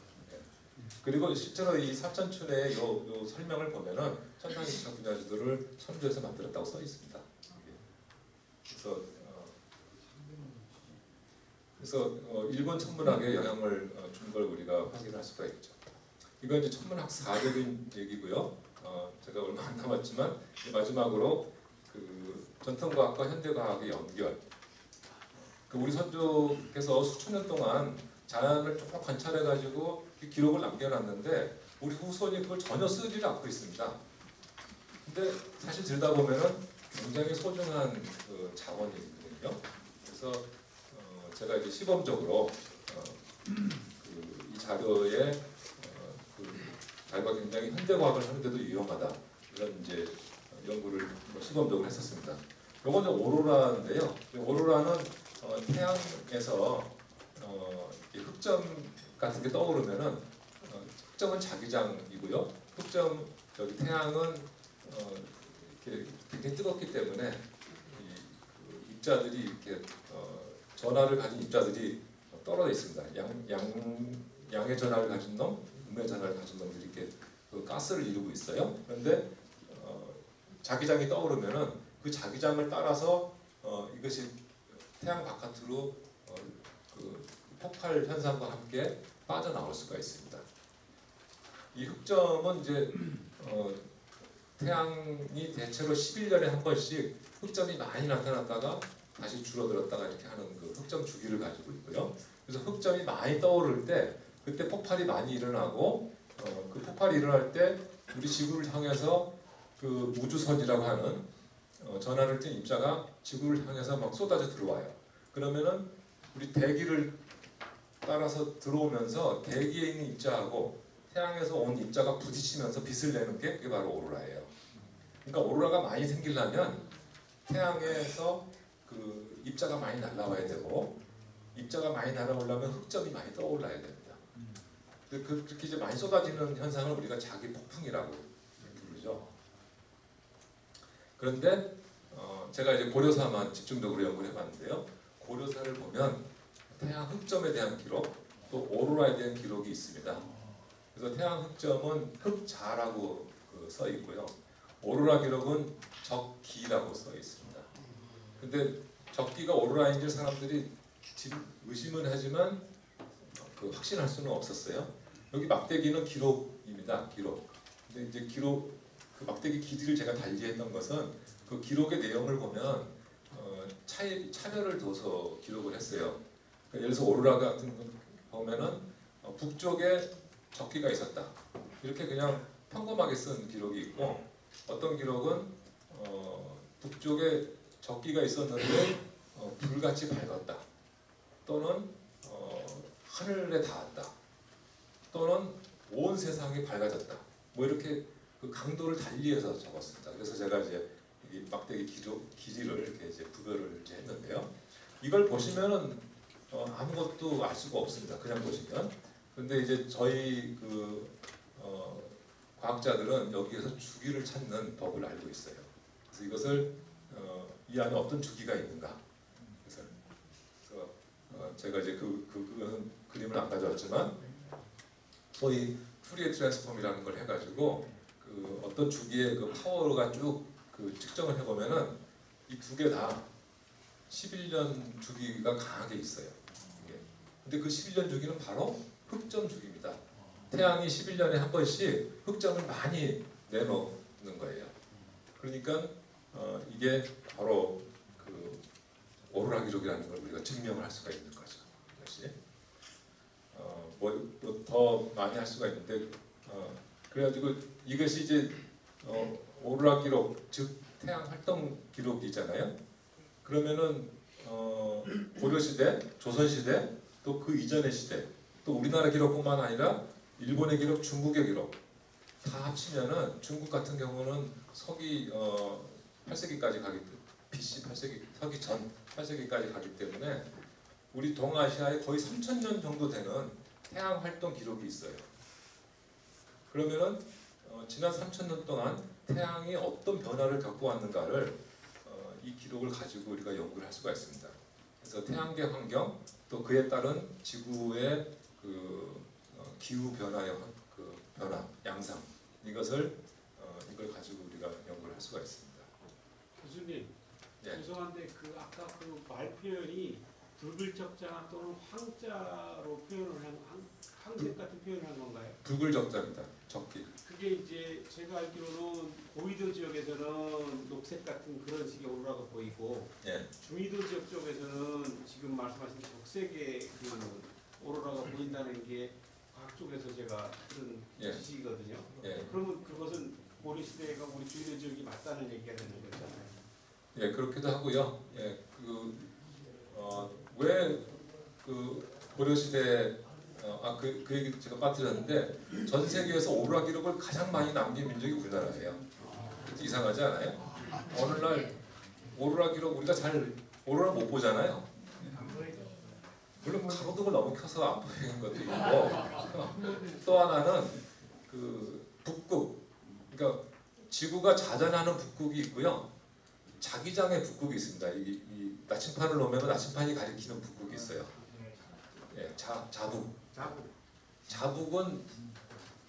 [SPEAKER 1] 그리고 실제로 이 사천춘의 요 설명을 보면은 천상열차 분야지도를 선조에서 만들었다고 써 있습니다. 그래서 일본 천문학에 영향을 준 걸 우리가 확인할 수가 있죠. 이건 이제 천문학사적인 얘기고요. 제가 얼마 안 남았지만 마지막으로 그 전통과학과 현대과학의 연결. 우리 선조께서 수천 년 동안 자연을 쭉 관찰해가지고 기록을 남겨놨는데 우리 후손이 그걸 전혀 쓰지를 않고 있습니다. 근데 사실 들다 보면은 굉장히 소중한 자원이거든요. 그래서 제가 이제 시범적으로 이 자료에 자료가 굉장히 현대과학을 하는데도 유용하다 이런 이제 연구를 시범적으로 했었습니다. 이거는 오로라인데요. 오로라는 태양에서 흑점 같은 게 떠오르면은 흑점은 자기장이고요. 여기 태양은 이렇게 굉장히 뜨겁기 때문에 입자들이 이렇게 전하를 가진 입자들이 떨어져 있습니다. 양의 전하를 가진 놈, 음의 전하를 가진 놈들이 이렇게 가스를 이루고 있어요. 그런데 자기장이 떠오르면은 그 자기장을 따라서 이것이 태양 바깥으로 그 폭발 현상과 함께 빠져나올 수가 있습니다. 이 흑점은 이제 태양이 대체로 11년에 한 번씩 흑점이 많이 나타났다가 다시 줄어들었다가 이렇게 하는 그 흑점 주기를 가지고 있고요. 그래서 흑점이 많이 떠오를 때 그때 폭발이 많이 일어나고 그 폭발이 일어날 때 우리 지구를 향해서 그 우주선이라고 하는 전하를 띤 입자가 지구를 향해서 막 쏟아져 들어와요. 그러면은 우리 대기를 따라서 들어오면서 대기에 있는 입자하고 태양에서 온 입자가 부딪히면서 빛을 내는 게 그게 바로 오로라예요. 그러니까 오로라가 많이 생기려면 태양에서 그 입자가 많이 날아와야 되고 입자가 많이 날아오려면 흑점이 많이 떠올라야 됩니다. 그렇게 이제 많이 쏟아지는 현상을 우리가 자기 폭풍이라고 부르죠. 그런데 제가 이제 고려사만 집중적으로 연구를 해봤는데요. 고려사를 보면 태양 흑점에 대한 기록, 또 오로라에 대한 기록이 있습니다. 그래서 태양 흑점은 흑자라고 써 있고요. 오로라 기록은 적기라고 써 있습니다. 근데 적기가 오로라인지 사람들이 의심은 하지만 확신할 수는 없었어요. 여기 막대기는 기록입니다. 기록. 근데 이제 그 막대기 길이를 제가 달리했던 것은 그 기록의 내용을 보면 차별을 둬서 기록을 했어요. 그러니까 예를 들어서 오로라 같은 거 보면은 북쪽에 적기가 있었다. 이렇게 그냥 평범하게 쓴 기록이 있고, 어떤 기록은 북쪽에 적기가 있었는데 불같이 밝았다. 또는 하늘에 닿았다. 또는 온 세상이 밝아졌다. 뭐 이렇게 그 강도를 달리해서 적었습니다. 그래서 제가 이제 이 막대기 길이를 이렇게 이제 구별을 이제 했는데요. 이걸 보시면은 아무것도 알 수가 없습니다. 그냥 보시면. 근데 이제 저희 과학자들은 여기에서 주기를 찾는 법을 알고 있어요. 그래서 이것을 이 안에 어떤 주기가 있는가. 그래서 제가 이제 그거는 그림을 안 가져왔지만 소위 푸리에 트랜스폼이라는 걸 해가지고 그 어떤 주기의 그 파워가 쭉 측정을 해보면은 이 두 개 다 11년 주기가 강하게 있어요. 근데 그 11년 주기는 바로 흑점 주기입니다. 태양이 11년에 한 번씩 흑점을 많이 내놓는 거예요. 그러니까 이게 바로 그 오로라 기록이라는 걸 우리가 증명을 할 수가 있는 거죠. 이것이 뭐 더 많이 할 수가 있는데 그래가지고 이것이 이제 오로라 기록, 즉 태양 활동 기록이잖아요. 그러면은 고려 시대, 조선 시대, 또 그 이전의 시대, 또 우리나라 기록뿐만 아니라 일본의 기록, 중국의 기록 다 합치면은 중국 같은 경우는 서기 8세기까지 가기, BC 8세기, 서기 전 8세기까지 가기 때문에 우리 동아시아에 거의 3,000년 정도 되는 태양 활동 기록이 있어요. 그러면은 지난 3,000년 동안 태양이 어떤 변화를 겪고 왔는가를 이 기록을 가지고 우리가 연구를 할 수가 있습니다. 그래서 태양계 환경, 또 그에 따른 지구의 그 기후 변화의 변화, 양상, 이걸 가지고 우리가 연구를 할 수가 있습니다.
[SPEAKER 4] 교수님,
[SPEAKER 1] 예.
[SPEAKER 4] 죄송한데 아까 그 말 표현이 붉을적자 또는 황자로 표현을 한 황색 같은 표현을 한 건가요?
[SPEAKER 1] 붉을적자입니다. 적기.
[SPEAKER 4] 그게 이제 제가 알기로는 고위도 지역에서는 녹색 같은 그런 식의 오로라가 보이고
[SPEAKER 1] 예.
[SPEAKER 4] 중위도 지역 쪽에서는 지금 말씀하신 적색의 그 오로라가 보인다는 게 과학 쪽에서 제가 들은
[SPEAKER 1] 예.
[SPEAKER 4] 지식이거든요.
[SPEAKER 1] 예.
[SPEAKER 4] 그러면 그것은 고려 시대가 우리 중위도 지역이 맞다는 얘기가 되는 거잖아요.
[SPEAKER 1] 예, 그렇기도 하고요. 예, 왜 고려 시대 그 얘기 제가 빠뜨렸는데 전 세계에서 오로라 기록을 가장 많이 남긴 민족이 우리나라예요. 이상하지 않아요? 어느 날 오로라 기록 우리가 잘 오로라 못 보잖아요. 물론 가로등을 너무 켜서 안 보이는 것도 있고 또 하나는 북극, 그러니까 지구가 자전하는 북극이 있고요. 자기장의 북극이 있습니다. 이 나침판을 놓으면 나침판이 가리키는 북극이 있어요. 예, 자북은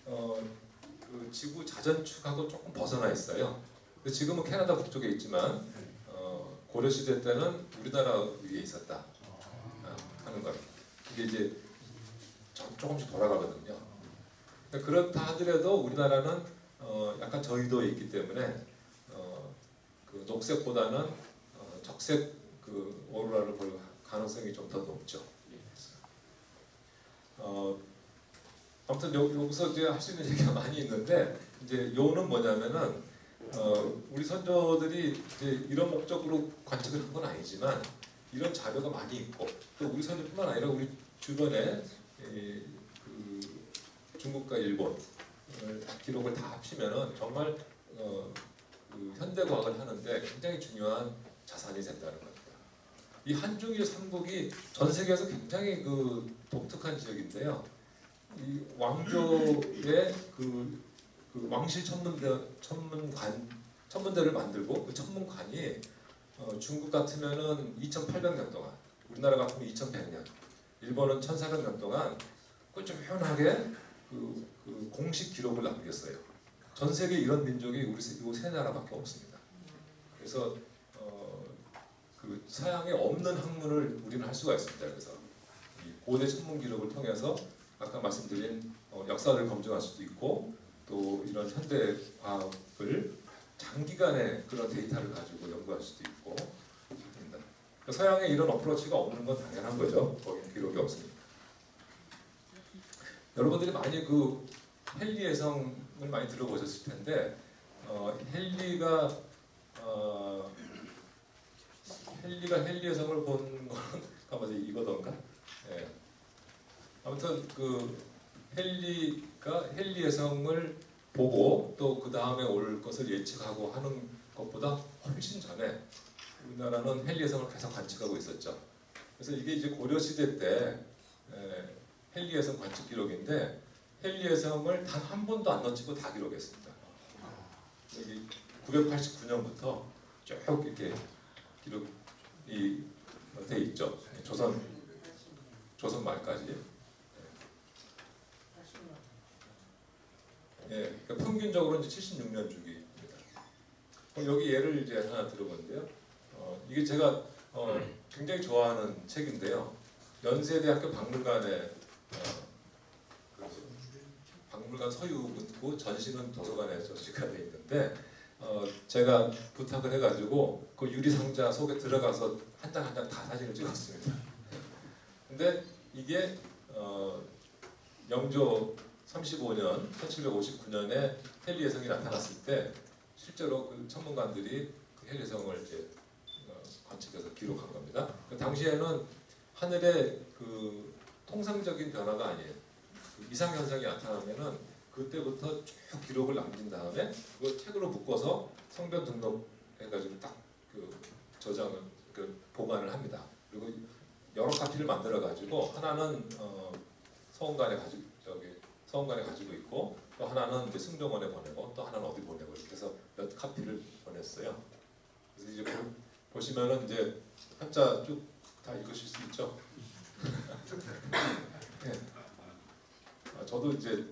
[SPEAKER 1] 그 지구 자전축하고 조금 벗어나 있어요. 지금은 캐나다 북쪽에 있지만 고려 시대 때는 우리나라 위에 있었다 하는 것. 이게 이제 조금씩 돌아가거든요. 그렇다 하더라도 우리나라는 약간 저위도에 있기 때문에 그 녹색보다는 적색 오로라를 볼 가능성이 좀 더 높죠. 아무튼 여기서 이제 할 수 있는 얘기가 많이 있는데 이제 요는 뭐냐면은 우리 선조들이 이제 이런 목적으로 관측을 한 건 아니지만 이런 자료가 많이 있고 또 우리 선조뿐만 아니라 우리 주변에 그 중국과 일본 기록을 다 합치면은 정말 그 현대 과학을 하는데 굉장히 중요한 자산이 된다는 겁니다. 이 한중일 삼국이 전 세계에서 굉장히 독특한 지역인데요. 이 왕조의 그 왕실 천문대를 만들고 그 천문관이 중국 같으면은 2,800년 동안, 우리나라 같으면 2,100년, 일본은 1,400년 동안 꾸준하게 그 공식 기록을 남겼어요. 전 세계 이런 민족이 우리 세 나라밖에 없습니다. 그래서 그 서양에 없는 학문을 우리는 할 수가 있습니다. 그래서 이 고대 천문 기록을 통해서 아까 말씀드린 역사를 검증할 수도 있고 또 이런 현대 과학을 장기간의 그런 데이터를 가지고 연구할 수도 있고 합니다. 서양에 이런 어프로치가 없는 건 당연한 거죠. 거기 기록이 없으니까. 여러분들이 많이 그 헨리의 성을 많이 들어보셨을 텐데 헨리가 헨리의 성을 본 거는 아마 이거던가. 예. 아무튼 그 헨리의 성을 보고 또 그 다음에 올 것을 예측하고 하는 것보다 훨씬 전에 우리나라는 헨리의 성을 계속 관측하고 있었죠. 그래서 이게 이제 고려 시대 때 헨리의 성 관측 기록인데 헨리의 성을 단 한 번도 안 놓치고 다 기록했습니다. 여기 989년부터 쭉 이렇게 기록이 돼 있죠. 조선 말까지. 예, 그러니까 평균적으로 이제 76년 주기입니다. 여기 예를 이제 하나 들어보는데요. 이게 제가 굉장히 좋아하는 책인데요. 연세대학교 박물관에 박물관 서유고 전시는 도서관에 전시가 돼 있는데 제가 부탁을 해가지고 그 유리 상자 속에 들어가서 한 장 한 장 다 사진을 찍었습니다. 근데 이게 영조 35년 1759년에 헨리의 성이 나타났을 때 실제로 그 천문관들이 그 헨리의 성을 이제 관측해서 기록한 겁니다. 그 당시에는 하늘에 그 통상적인 변화가 아니에요. 그 이상 현상이 나타나면은 그때부터 쭉 기록을 남긴 다음에 그걸 책으로 묶어서 성변 등록해가지고 딱 그 저장을 보관을 합니다. 그리고 여러 카피를 만들어 가지고 하나는 서원관에 가지고 있고 또 하나는 이제 승정원에 보내고 또 하나는 어디 보내고 이렇게 해서 몇 카피를 보냈어요. 그래서 이제 보시면은 이제 한자 쭉 다 읽으실 수 있죠. 네. 저도 이제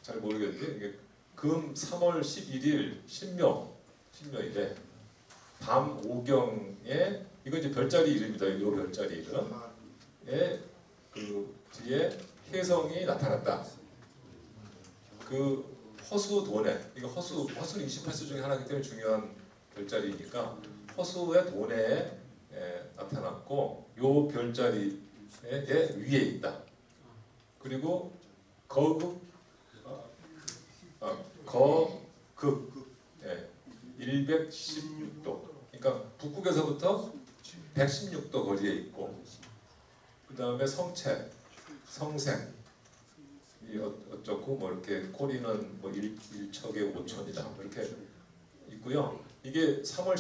[SPEAKER 1] 잘 모르겠는데 이게 금 3월 11일 신묘일에 밤 5경에 이거 이제 별자리 이름이다. 이 별자리 이름에 그 뒤에 혜성이 나타났다. 그 허수도내 이거 허수는 28수 중에 하나이기 때문에 중요한 별자리니까 허수의 도내에 나타났고 요 별자리의 위에 있다. 그리고 거극 116도. 그러니까 북극에서부터 116도 거리에 있고 그 다음에 성체, 성생 이 어쩌고 뭐 이렇게 꼬리는 뭐 1척에 5천이다 뭐 이렇게 있고요. 이게 3월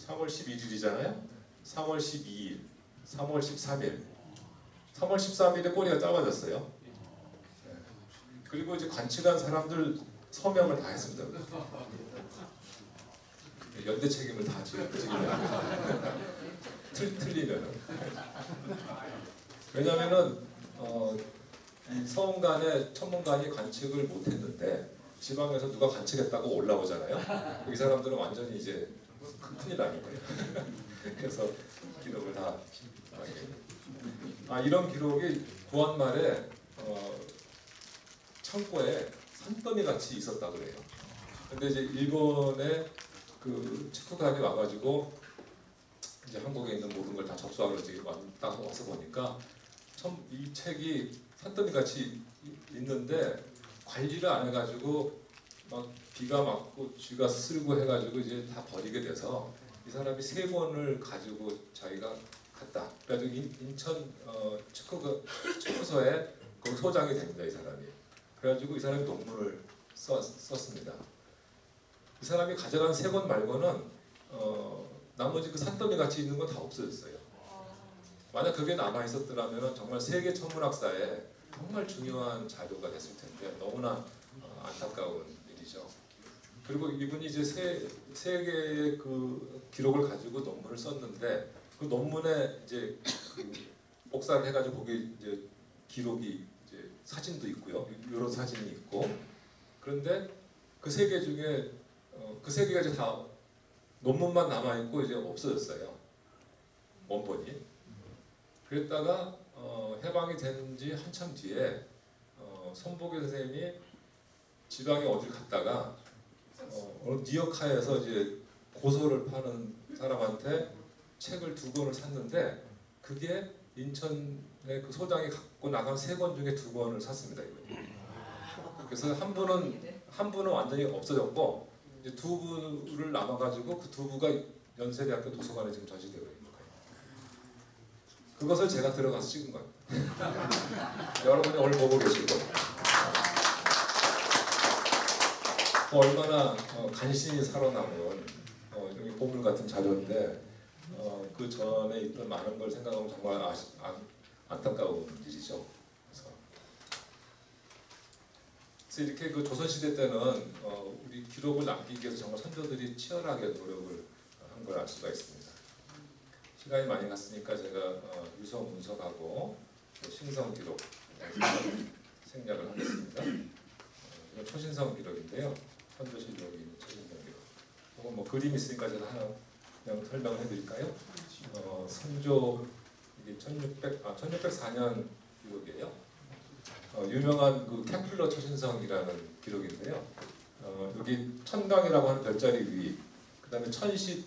[SPEAKER 1] 11일이잖아요. 3월 12일, 3월 13일, 3월 13일에 꼬리가 짧아졌어요. 그리고 이제 관측한 사람들 서명을 다 했습니다. 연대 책임을 다 지면 틀리면은. 왜냐면은 이 서원관에 천문관이 관측을 못했는데 지방에서 누가 관측했다고 올라오잖아요. 이 사람들은 완전히 이제 큰일 나는 거예요. 그래서 기록을 다 이런 기록이 구한말에 창고에 산더미 같이 있었다 그래요. 근데 이제 일본의 그 축구관이 와가지고 이제 한국에 있는 모든 걸 다 접수하고 딱 와서 보니까 이 책이 산더미 같이 있는데 관리를 안 해가지고 막 비가 맞고 쥐가 쓸고 해가지고 이제 다 버리게 돼서 이 사람이 3권을 가지고 자기가 갔다. 그래가지고 인천 축구소에 거기 소장이 됩니다. 이 사람이. 그래가지고 이 사람이 논문을 썼습니다. 이 사람이 가져간 3권 말고는 나머지 그 산더미 같이 있는 건 다 없어졌어요. 만약 그게 남아 있었더라면 정말 세계 천문학사에 정말 중요한 자료가 됐을 텐데 너무나 안타까운 일이죠. 그리고 이분이 이제 세 개의 그 기록을 가지고 논문을 썼는데 그 논문에 이제 그 복사를 해가지고 거기 이제 기록이 이제 사진도 있고요. 이런 사진이 있고 그런데 그 3개 중에 그 3개가 이제 다 논문만 남아 있고 이제 없어졌어요. 원본이. 그랬다가 해방이 된 지 한참 뒤에 손보기 선생님이 지방에 어딜 갔다가 뉴욕하에서 이제 고소를 파는 사람한테 책을 2권을 샀는데 그게 인천의 그 소장이 갖고 나간 3권 중에 2권을 샀습니다. 이거. 그래서 한 분은 완전히 없어졌고 이제 2부를 남아가지고 그 2부가 연세대학교 도서관에 지금 전시되어 있는 거예요. 그것을 제가 들어가서 찍은 거예요. 여러분이 오늘 보고 계시고 얼마나 간신히 살아남은 여기 보물 같은 자료인데 그 전에 있던 많은 걸 생각하면 정말 안타까운 일이죠. 그래서 이렇게 그 조선시대 때는 우리 기록을 남기기 위해서 정말 선조들이 치열하게 노력을 한 걸 알 수가 있습니다. 시간이 많이 갔으니까 제가 유서 문서하고 신성 기록 생략을 하겠습니다. 이건 초신성 기록인데요. 선조실록이 초신성 기록. 이건 뭐 그림 있으니까 제가 하나 그냥 설명을 해드릴까요? 선조 이게 1604년 기록이에요. 유명한 그 케플러 초신성이라는 기록인데요. 여기 천강이라고 하는 별자리 위, 그다음에 천시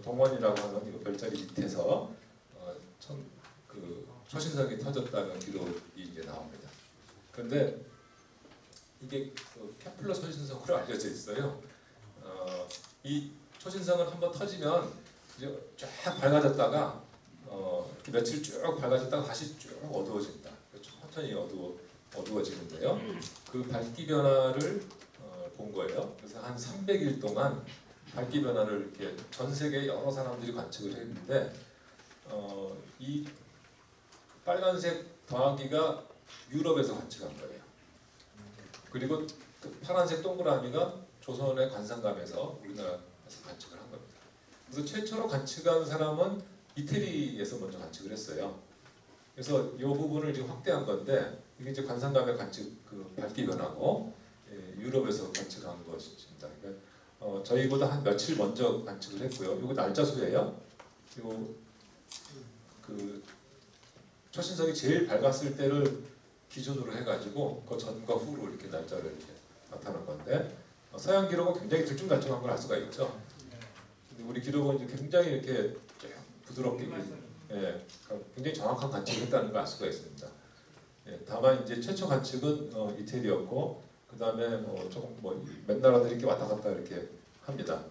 [SPEAKER 1] 동원이라고 하는 이 별자리 밑에서 그 초신성이 터졌다는 기록이 이제 나옵니다. 그런데 이게 그 케플러 초신성으로 알려져 있어요. 이 초신성은 한번 터지면 이제 쫙 밝아졌다가 이렇게 며칠 쭉 밝아졌다가 다시 쭉 어두워진다. 천천히 어두워지는데요. 그 밝기 변화를 본 거예요. 그래서 한 300일 동안 밝기 변화를 이렇게 전 세계 여러 사람들이 관측을 했는데 이 빨간색 더하기가 유럽에서 관측한 거예요. 그리고 그 파란색 동그라미가 조선의 관상감에서 우리나라에서 관측을 한 겁니다. 그래서 최초로 관측한 사람은 이태리에서 먼저 관측을 했어요. 그래서 이 부분을 지금 확대한 건데 이게 이제 관상감의 관측 그 밝기 변화고 유럽에서 관측한 것입니다. 그러니까 저희보다 한 며칠 먼저 관측을 했고요. 이거 날짜수예요. 그리고 그 초신성이 제일 밝았을 때를 기준으로 해가지고 그 전과 후로 이렇게 날짜를 이렇게 나타난 건데 서양 기록은 굉장히 들쭉날쭉한 걸 알 수가 있죠. 근데 우리 기록은 이제 굉장히 이렇게 부드럽게 굉장히 정확한 관측을 했다는 걸 알 수가 있습니다. 다만 이제 최초 관측은 이태리였고 그 다음에 조금 몇 나라들이 이렇게 왔다 갔다 이렇게 합니다.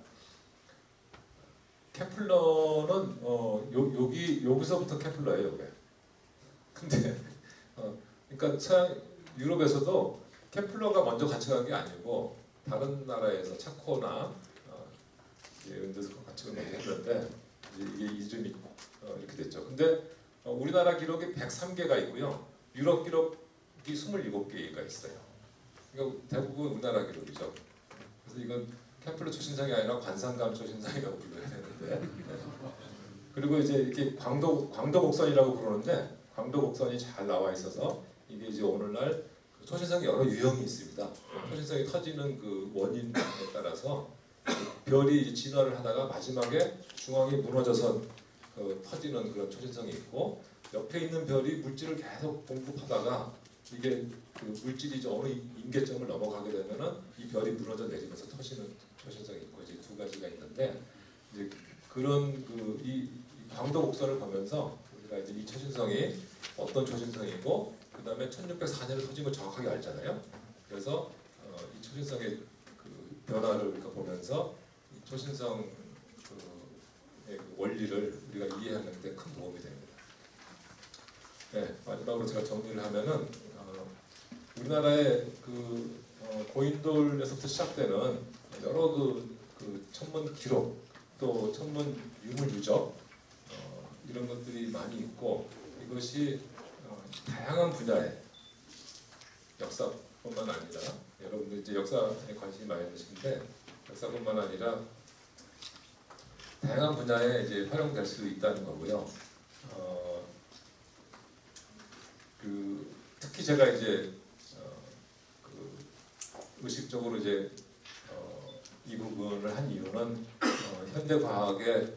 [SPEAKER 1] 케플러는 여기서부터 케플러예요, 이게. 근데 그러니까 서양 유럽에서도 케플러가 먼저 관측한 게 아니고 다른 나라에서 체코나 이런 데서 관측을 먼저 했는데 이게 이름이 이렇게 됐죠. 근데 우리나라 기록이 103개가 있고요. 유럽 기록이 27개가 있어요. 그러니까 대부분 우리나라 기록이죠. 그래서 이건 케플러 초신성이 아니라 관상감 초신성이라고 불러야 되는데 그리고 이제 이렇게 광도 곡선이라고 부르는데 광도 곡선이 잘 나와 있어서 이게 이제 오늘날 초신성이 여러 유형이 있습니다. 초신성이 터지는 그 원인에 따라서 별이 진화를 하다가 마지막에 중앙이 무너져서 터지는 그런 초신성이 있고 옆에 있는 별이 물질을 계속 공급하다가 이게 그 물질이 이제 어느 임계점을 넘어가게 되면은 이 별이 무너져 내리면서 터지는 초신성이 있고 이제 2가지가 있는데 이제 그런 이 광도 곡선을 보면서 우리가 이제 이 초신성이 어떤 초신성이고 그 다음에 1604년에 터진 걸 정확하게 알잖아요. 그래서 이 초신성의 그 변화를 우리가 보면서 이 초신성 그 원리를 우리가 이해하는 데 큰 도움이 됩니다. 네, 마지막으로 제가 정리를 하면은 우리나라의 그 고인돌에서부터 시작되는 여러 그 천문 기록 또 천문 유물 유적 이런 것들이 많이 있고 이것이 다양한 분야의 역사뿐만 아니라 여러분들 이제 역사에 관심이 많이 있으신데 역사뿐만 아니라 다양한 분야에 이제 활용될 수 있다는 거고요. 특히 제가 이제 의식적으로 이제 이 부분을 한 이유는 현대 과학의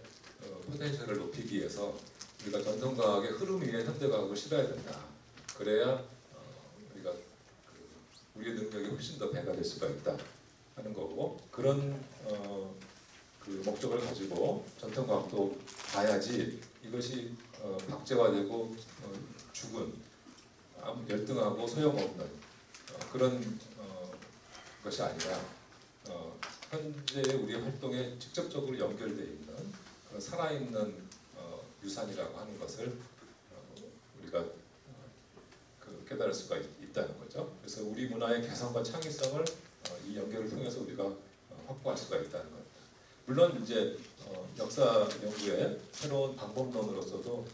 [SPEAKER 1] 포텐셜을 높이기 위해서 우리가 전통 과학의 흐름 위에 현대 과학을 실어야 된다. 그래야 우리가 우리의 능력이 훨씬 더 배가 될 수가 있다 하는 거고 그런 그 목적을 가지고 전통과학도 봐야지 이것이 박제화되고 죽은 열등하고 소용없는 그런 것이 아니라 현재의 우리 활동에 직접적으로 연결되어 있는 그런 살아있는 유산이라고 하는 것을 우리가 깨달을 수가 있다는 거죠. 그래서 우리 문화의 개성과 창의성을 이 연결을 통해서 우리가 확보할 수가 있다는 겁니다. 물론 이제 역사 연구의 새로운 방법론으로서도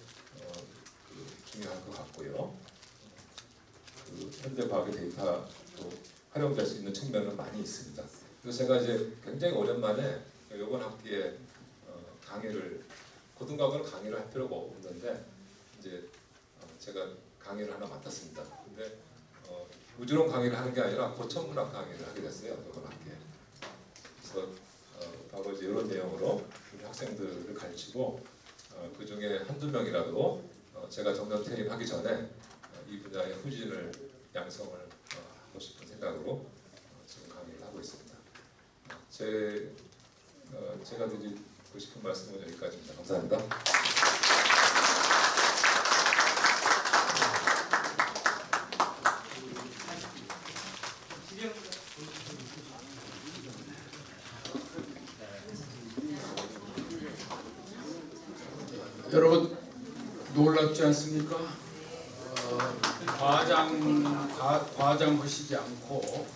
[SPEAKER 1] 중요할 것 같고요. 현대 과학의 데이터도 활용될 수 있는 측면은 많이 있습니다. 그래서 제가 이제 굉장히 오랜만에 이번 학기에 강의를 고등과학을 강의를 할 필요가 없는데 이제 제가 강의를 하나 맡았습니다. 근데 우주론 강의를 하는 게 아니라 고천문학 강의를 하게 됐어요. 이번 학기에. 그래서 바로 이제 이런 내용으로 우리 학생들을 가르치고 그 중에 한두 명이라도 제가 정년 퇴임하기 전에 이 분야의 후진을 양성을 하고 싶은 생각으로 지금 강의를 하고 있습니다. 제가 드리고 싶은 말씀은 여기까지입니다. 감사합니다.
[SPEAKER 3] 여러분 놀랍지 않습니까? 과장하시지 않고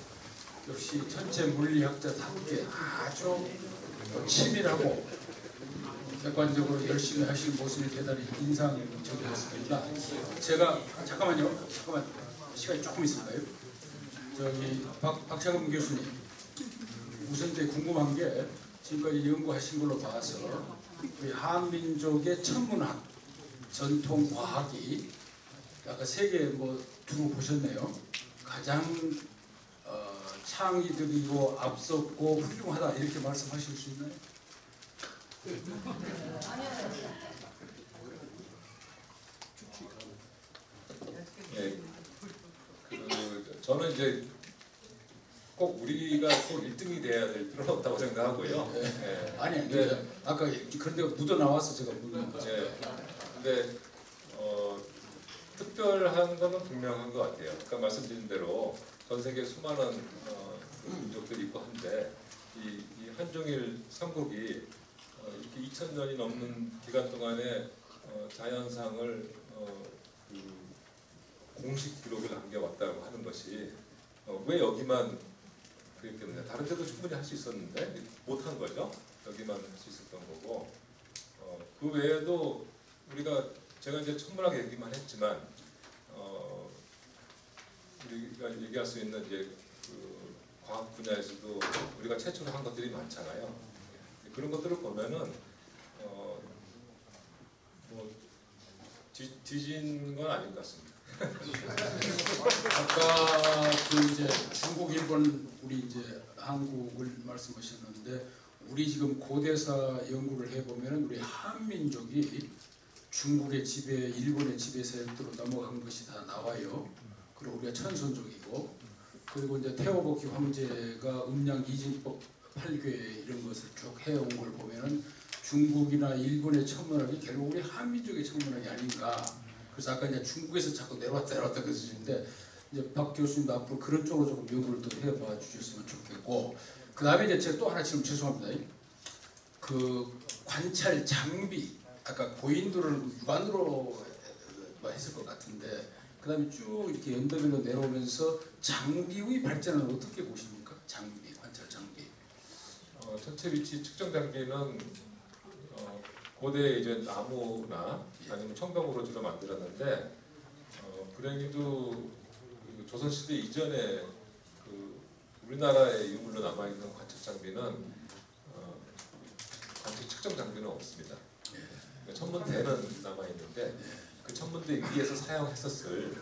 [SPEAKER 3] 역시 천체 물리학자답게 아주 치밀하고 객관적으로 열심히 하신 모습이 대단히 인상적이었습니다. 제가 잠깐만 시간이 조금 있을까요? 저기 박창흠 교수님 우선 이제 궁금한 게 지금까지 연구하신 걸로 봐서 우리 한민족의 천문학 전통 과학이 아까 세계 뭐 두고 보셨네요. 가장 창의적이고 앞섰고 훌륭하다 이렇게 말씀하실 수 있나요?
[SPEAKER 1] 네, 저는 이제 꼭 우리가 꼭 1등이 돼야 될 필요는 없다고 생각하고요. 네.
[SPEAKER 3] 아니 근데 아까 그런데 묻어 나와서 제가 묻는 거죠.
[SPEAKER 1] 네. 근데 특별한 거는 분명한 것 같아요. 아까 말씀드린 대로 전 세계 수많은 민족들이 있고 한데 이 한중일 삼국이 이렇게 2000년이 넘는 기간 동안에 자연상을 공식 기록을 남겨왔다고 하는 것이 왜 여기만 그렇기 때문에 다른 데도 충분히 할 수 있었는데 못한 거죠. 여기만 할 수 있었던 거고 그 외에도 제가 이제 천문학 얘기만 했지만 우리가 얘기할 수 있는 이제 그 과학 분야에서도 우리가 최초로 한 것들이 많잖아요. 그런 것들을 보면은 뭐 뒤진 건 아닌 것 같습니다.
[SPEAKER 3] 아까 그 이제 중국, 일본, 우리 이제 한국을 말씀하셨는데 우리 지금 고대사 연구를 해보면 우리 한민족이 중국의 지배, 일본의 지배 세력으로 넘어간 것이 다 나와요. 그리고 우리가 천손족이고 그리고 이제 태오버키 황제가 음양 이진법 8궤 이런 것을 쭉 해온 걸 보면은 중국이나 일본의 천문학이 결국 우리 한민족의 천문학이 아닌가. 그래서 아까 이제 중국에서 자꾸 내려왔다 그러시는데 이제 박 교수님도 앞으로 그런 쪽으로 조금 연구를 또 해봐 주셨으면 좋겠고 그 다음에 이제 제가 또 하나 지금 죄송합니다. 그 관찰 장비 아까 고인돌을 육안으로 했을 것 같은데 그 다음에 쭉 이렇게 연도별로 내려오면서 장비의 발전을 어떻게 보십니까? 장비, 관찰 장비.
[SPEAKER 1] 천체 위치 측정 장비는 고대 이제 나무나 아니면 청동으로 주로 만들었는데 불행히도 조선시대 이전에 그 우리나라의 유물로 남아있는 관측 장비는 관측 측정 장비는 없습니다. 천문대는 남아있는데 그 천문대 위에서 사용했었을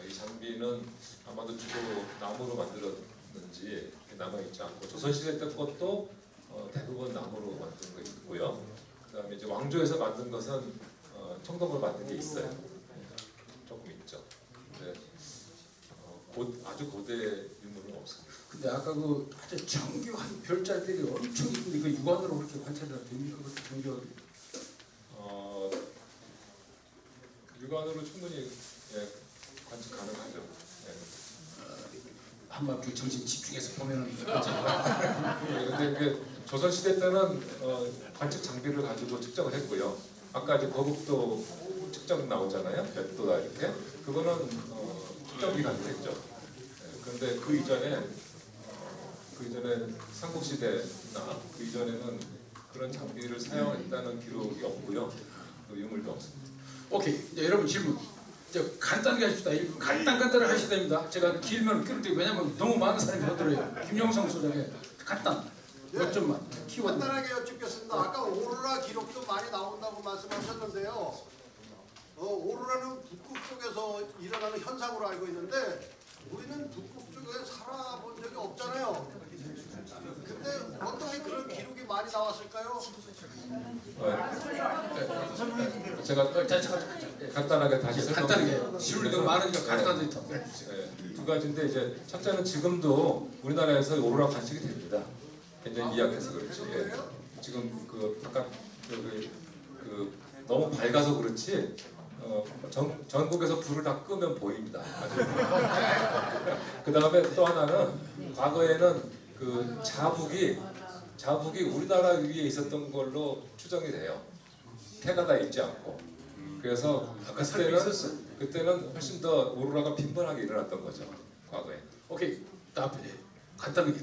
[SPEAKER 1] 이 장비는 아마도 주로 나무로 만들었는지 남아있지 않고 조선시대 때 것도 대부분 나무로 만든 거 있고요. 그 다음에 이제 왕조에서 만든 것은 청동으로 만든 게 있어요. 조금 있죠. 근데 아주 거대 유물은 없습니다.
[SPEAKER 3] 근데 아까 그 아주 정교한 별자들이 엄청 있는데 그 육안으로 그렇게 관찰이 됩니까? 그렇게 정교하게?
[SPEAKER 1] 육안으로 충분히 예, 관측 가능하죠. 예.
[SPEAKER 3] 한번 그 정신 집중해서 보면은
[SPEAKER 1] 근데 이게 조선 시대 때는 관측 장비를 가지고 측정을 했고요. 아까 이제 거북도 측정 나오잖아요. 백도다 이렇게. 그거는 측정기 가지고 했죠. 예, 그런데 그 이전에 삼국시대나 그 이전에는 그런 장비를 사용했다는 기록이 없고요. 또 유물도 없습니다.
[SPEAKER 3] 오케이. 이제 여러분 질문. 이제 간단하게 하십시다. 간단하게 하셔야 됩니다. 제가 길면 끌을게요. 왜냐면 너무 많은 사람이 못 들어요. 김영성 소장의 간단. 몇 점만. 키워드.
[SPEAKER 5] 간단하게 여쭙겠습니다. 아까 오로라 기록도 많이 나온다고 말씀하셨는데요. 오로라는 북극 쪽에서 일어나는 현상으로 알고 있는데 우리는 북극 쪽에 살아본 적이 없잖아요. 근데 어떻게 그런 기록이 많이 나왔을까요?
[SPEAKER 1] 제가 간단하게 다시
[SPEAKER 3] 간단하게. 질문이 너무 많으니까 간단하게 더.
[SPEAKER 1] 두 가지인데 이제 첫째는 지금도 우리나라에서 오로라 관측이 됩니다. 굉장히 미약해서 그렇지. 예. 지금 그 아까 그 너무 밝아서 그렇지. 전국에서 불을 다 끄면 보입니다. 그 다음에 또 하나는 과거에는 그 자북이 우리나라 위에 있었던 걸로 추정이 돼요. 캐나다에 있지 않고. 그래서 그때는 훨씬 더 오로라가 빈번하게 일어났던 거죠. 과거에.
[SPEAKER 3] 오케이. 앞에 간단하게.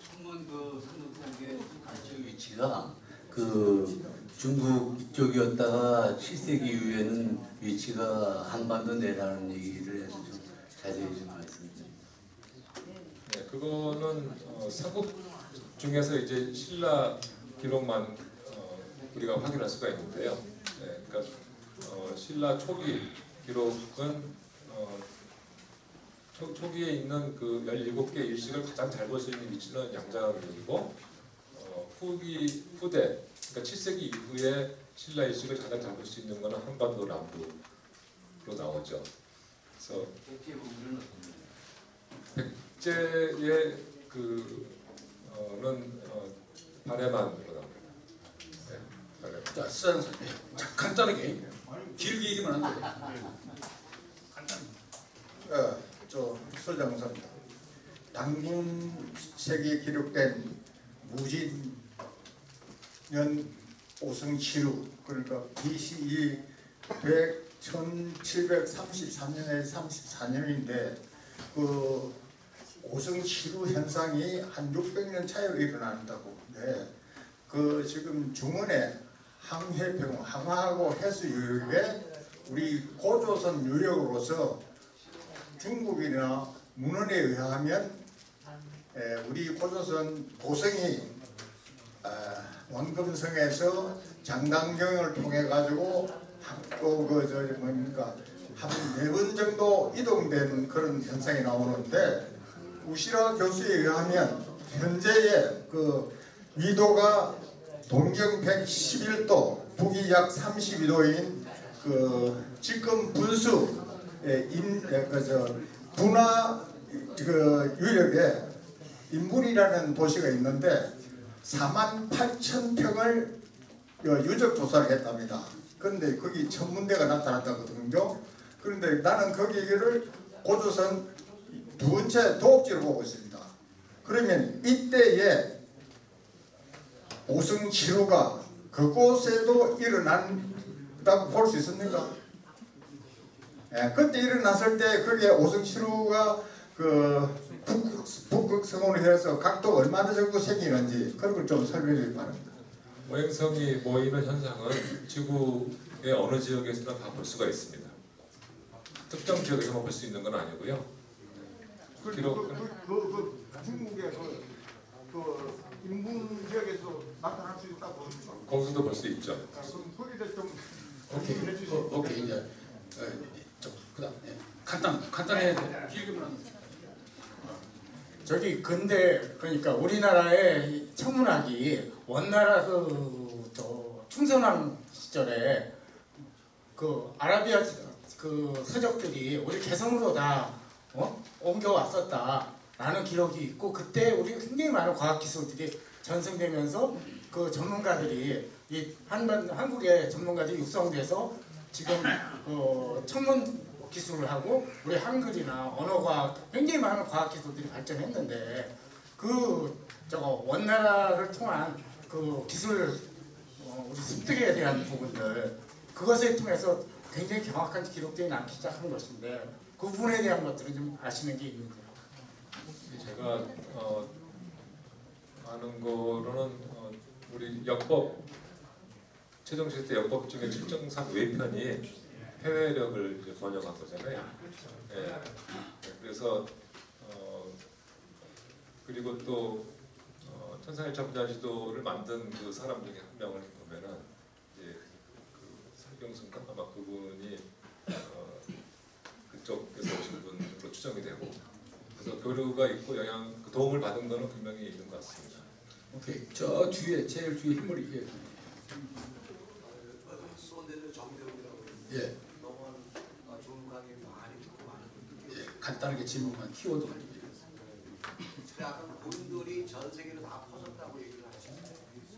[SPEAKER 6] 천문 그 삼국사의 관측 위치가 그 중국 이쪽이었다가 7세기 이후에는 위치가 한반도 내라는 얘기를 해서 좀 자세히 좀 말씀드립니다.
[SPEAKER 1] 네, 그거는 삼국 중에서 이제 신라 기록만 우리가 확인할 수가 있는데요. 네, 그러니까 신라 초기 기록은 초기에 있는 그 17개 일식을 가장 잘 볼 수 있는 위치는 양자역이고 후대 그러니까 7세기 이후에 신라 일식을 가장 잘 볼 수 있는 것은 한반도 남부로 나오죠. 그래서 백제의 그는 발해만으로 나옵니다. 네, 발해만.
[SPEAKER 3] 자, 수산 간단하게. 길게 얘기만 안 돼.
[SPEAKER 7] 저 서장사입니다. 당군색이 기록된 무진년 오승치루 그러니까 BCE 1733년에 34년인데 그 오승치루 현상이 한 600년 차이로 일어난다고. 네. 그 지금 중원에 항해평, 항하고 해수 유역에 우리 고조선 유역으로서 중국이나 문헌에 의하면 우리 고조선 도성이 원금성에서 장당경을 통해 가지고 또그 뭡니까 한 4번 정도 이동된 그런 현상이 나오는데 우시라 교수에 의하면 현재의 그 위도가 동경 111도, 북위 약 32도인 그 지금 분수 분화 그 유역에 인분이라는 도시가 있는데 48,000평을 유적 조사를 했답니다. 그런데 거기 천문대가 나타났다거든요. 그런데 나는 거기를 고조선 두 번째 도읍지로 보고 있습니다. 그러면 이때에 오승치루가 그곳에도 일어난다고 볼 수 있습니까? 그때 일어났을 때 그게 오승치루가 그 북극성으로 해서 각도가 얼마나 정도 생기는지 그런 걸 좀 설명해 주기 바랍니다.
[SPEAKER 1] 오행성이 모이는 현상은 지구의 어느 지역에서나 다 볼 수가 있습니다. 특정 지역에서만 볼 수 있는 건 아니고요.
[SPEAKER 7] 중국의 그 인문 지역에서 나타날 수 있다고
[SPEAKER 1] 거기서도 볼 수 있죠.
[SPEAKER 7] 그럼 거기다 좀
[SPEAKER 3] 오케이 이제 그다음 간단해 길게만 하면
[SPEAKER 8] 저기 근데 그러니까 우리나라의 천문학이 원나라 저 충선왕 시절에 그 아라비아 그 서적들이 우리 개성으로 다 옮겨왔었다라는 기록이 있고 그때 우리 굉장히 많은 과학기술들이 전승되면서 그 전문가들이 한국의 전문가들이 육성돼서 지금 천문 기술을 하고 우리 한글이나 언어과학 굉장히 많은 과학기술들이 발전했는데 원나라를 통한 그 기술 우리 습득에 대한 부분들 그것을 통해서 굉장히 정확한 기록들이 남기 시작한 것인데 그 부분에 대한 것들은 좀 아시는 게 있는지.
[SPEAKER 1] 제가 아는 거로는 우리 역법 최정실 때 역법 중에 측정상 외편이 해외력을 이제 번역한 거잖아요. 예. 그래서 그리고 또 천상일차 분야지도를 만든 그 사람 중에 한 명을 보면은 이제 그 설경순가 아마 그분이 그쪽에서 오신 분으로 추정이 되고 그래서 교류가 있고 그 도움을 받은 거는 분명히 있는 것 같습니다.
[SPEAKER 3] 오케이. 저 뒤에 제일 뒤에 흰머리. 예.
[SPEAKER 5] 수원대는 정대웅이라고
[SPEAKER 3] 예.
[SPEAKER 5] 너무 좋은 강의 많이 듣고 많은 분들이
[SPEAKER 3] 예. 간단하게 질문만 키워드 가지고.
[SPEAKER 5] 근데 아까 고인돌이 전 세계로 다 퍼졌다고 얘기를 하시는데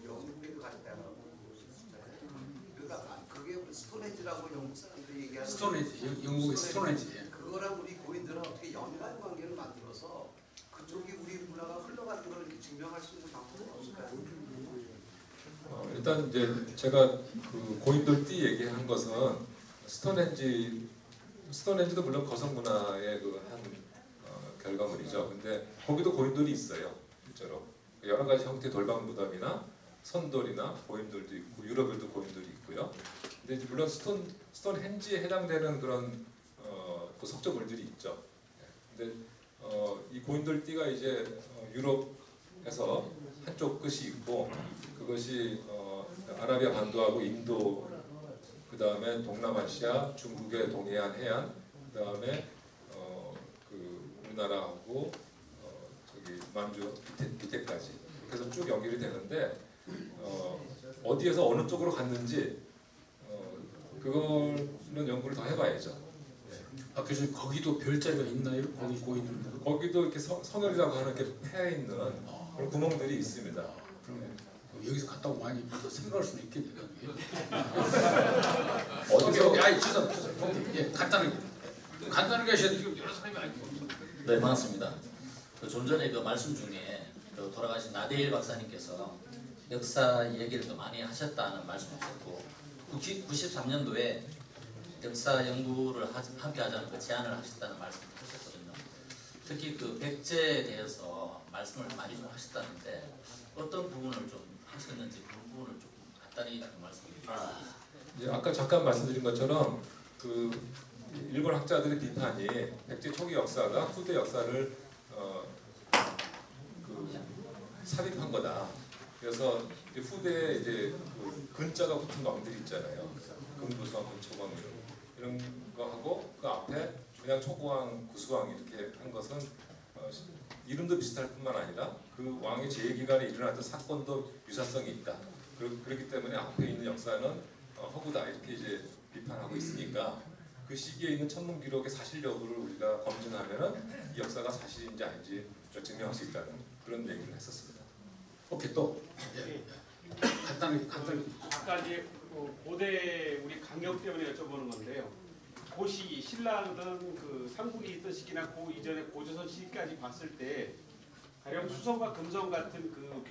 [SPEAKER 5] 영국에도 갔다고 그러니까 그게 스톤헤지라고 영국 사람들이 얘기하는
[SPEAKER 3] 스톤헤지, 영국의 스톤헤지. 예.
[SPEAKER 5] 그거랑 우리 고인들은 어떻게 연관 관계를 만들어서 그쪽이 우리 문화가 흘러간 걸 이렇게 증명할 수 있는 방법은 없을까요?
[SPEAKER 1] 일단 이제 제가 그 고인돌 띠 얘기한 것은 스톤헨지도 물론 거성 문화의 그 한 결과물이죠. 근데 거기도 고인돌이 있어요. 실제로 여러 가지 형태의 돌방 무덤이나 선돌이나 고인돌도 있고 유럽에도 고인돌이 있고요. 근데 이제 물론 스톤헨지에 해당되는 그런 그 석조물들이 있죠. 근데 이 고인돌 띠가 이제 유럽에서 한쪽 끝이 있고 그것이 아라비아 반도하고 인도 그 다음에 동남아시아, 중국의 동해안 해안 그 다음에 그 우리나라하고 저기 만주 밑에까지 그래서 쭉 연결이 되는데 어디에서 어느 쪽으로 갔는지 그거는 연구를 더 해봐야죠.
[SPEAKER 3] 아, 그래서 거기도 별자리가 있나요? 거기 고인돌.
[SPEAKER 1] 거기도 이렇게 성혈이라고 하는 게 패여 있는 그런 구멍들이 있습니다.
[SPEAKER 3] 그럼 여기서 갔다 오고 많이 생각할 수는 있겠네요.
[SPEAKER 1] 어디서?
[SPEAKER 3] 아니 주소. 예, 간단하게 하셔야 지금 여러 사람이 알고.
[SPEAKER 2] 네, 반갑습니다. 좀 전에 그 말씀 중에 그 돌아가신 나대일 박사님께서 역사 얘기를 또 많이 하셨다는 말씀하셨고 93년도에 역사 연구를 함께 하자는 그 제안을 하셨다는 말씀을 하셨거든요. 특히 그 백제에 대해서 말씀을 많이 좀 하셨다는데 어떤 부분을 좀 하셨는지 그 부분을 좀 간단히 좀 말씀해 주시죠.
[SPEAKER 1] 이제 아까 잠깐 말씀드린 것처럼 그 일본 학자들의 비판이 백제 초기 역사가 후대 역사를 그 삽입한 거다. 그래서 이제 후대에 이제 그 근자가 붙은 왕들이 있잖아요. 금구수왕, 금초왕 이런 거 하고 그 앞에 그냥 초고왕, 구수왕 이렇게 한 것은 이름도 비슷할 뿐만 아니라 그 왕의 재해 기간에 일어났던 사건도 유사성이 있다. 그렇기 때문에 앞에 있는 역사는 허구다 이렇게 이제 비판하고 있으니까 그 시기에 있는 천문 기록의 사실 여부를 우리가 검증하면은 이 역사가 사실인지 아닌지 증명할 수 있다는 그런 얘기를 했었습니다.
[SPEAKER 3] 오케이 또 간단하게.
[SPEAKER 4] 아까 이제 고대 우리 강력 때문에 여쭤보는 건데요. 그 시기 신라든 그 삼국이 있던 시기나 그 이전에 고조선 시기까지 봤을 때 가령 수성과 금성 같은 그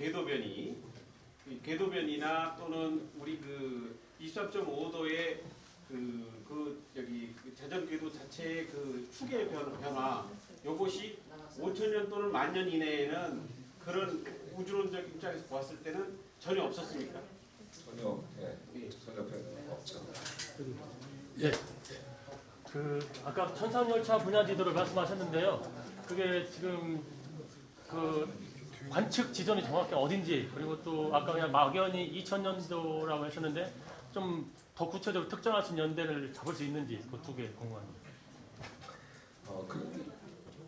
[SPEAKER 4] 궤도변이나 또는 우리 그 23.5도의 그 자전 궤도 자체의 그 축의 변화 요것이 5,000년 또는 10,000년 이내에는 그런 우주론적 입장에서 보았을 때는 전혀 없었습니까?
[SPEAKER 1] 전혀 없죠.
[SPEAKER 3] 예.
[SPEAKER 9] 그 아까 천상열차 분야지도를 말씀하셨는데요. 그게 지금 그 관측 지점이 정확히 어딘지 그리고 또 아까 그냥 막연히 2000년도라고 하셨는데 좀 더 구체적으로 특정할 수 있는 연대를 잡을 수 있는지 그 두 개 궁금합니다.
[SPEAKER 1] 그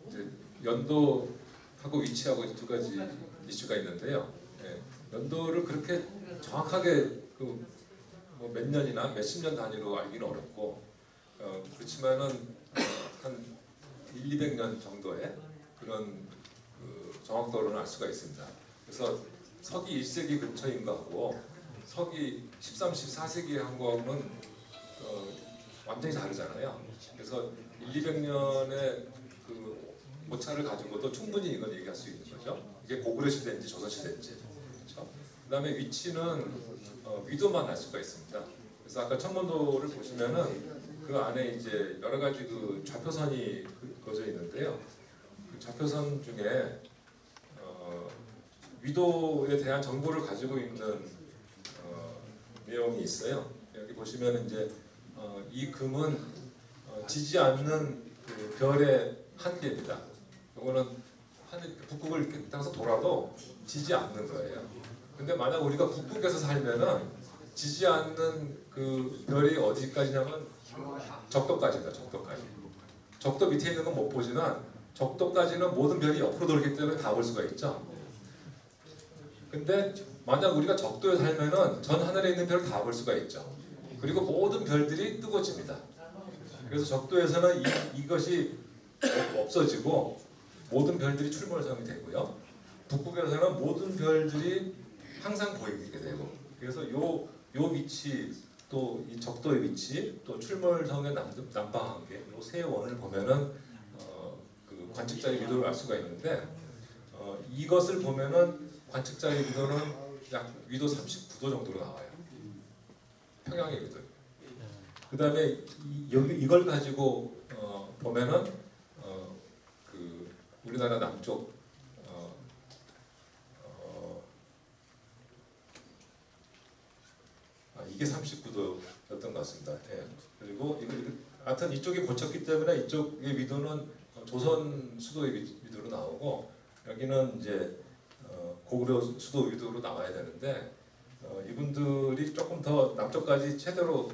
[SPEAKER 1] 이제 연도하고 위치하고 두 가지 이슈가 있는데요. 예, 연도를 그렇게 정확하게 뭐 몇 년이나 몇십 년 단위로 알기는 어렵고 그렇지만은 한 200년 정도의 그런 그 정확도로는 알 수가 있습니다. 그래서 서기 1세기 근처인 거하고 서기 13, 14세기의 한 거하고는 완전히 다르잖아요. 그래서 200년의 그 오차를 가지고도 충분히 이건 얘기할 수 있는 거죠. 이게 고구려 시대인지 조선 시대인지. 그렇죠? 그다음에 위치는 위도만 알 수가 있습니다. 그래서 아까 천문도를 보시면은 그 안에 이제 여러 가지 그 좌표선이 그어져 있는데요. 그 좌표선 중에 위도에 대한 정보를 가지고 있는 내용이 있어요. 여기 보시면 이제 이 금은 지지 않는 그 별의 한계입니다. 이거는 북극을 이렇게 땅에서 돌아도 지지 않는 거예요. 근데 만약 우리가 북극에서 살면은 지지 않는 그 별이 어디까지냐면 적도까지입니다. 적도까지. 적도 밑에 있는 건 못 보지만 적도까지는 모든 별이 옆으로 돌기 때문에 다 볼 수가 있죠. 근데 만약 우리가 적도에 살면은 전 하늘에 있는 별을 다 볼 수가 있죠. 그리고 모든 별들이 뜨거워집니다. 그래서 적도에서는 이것이 없어지고 모든 별들이 출몰성이 되고요. 북극에서는 모든 별들이 항상 보이게 되고, 그래서 요 위치 또 이 적도의 위치 또 출몰성의 남방한계 요 세 원을 보면은 그 관측자의 위도를 알 수가 있는데 이것을 보면은 관측자의 위도는 약 위도 39도 정도로 나와요. 평양의 위도. 그 다음에 이걸 가지고 보면은 그 우리나라 남쪽 이게 39도였던 것 같습니다. 예. 그리고 하여튼 이쪽이 고쳤기 때문에 이쪽의 위도는 조선 수도의 위도로 나오고 여기는 이제 고구려 수도 위도로 나와야 되는데 이분들이 조금 더 남쪽까지 최대로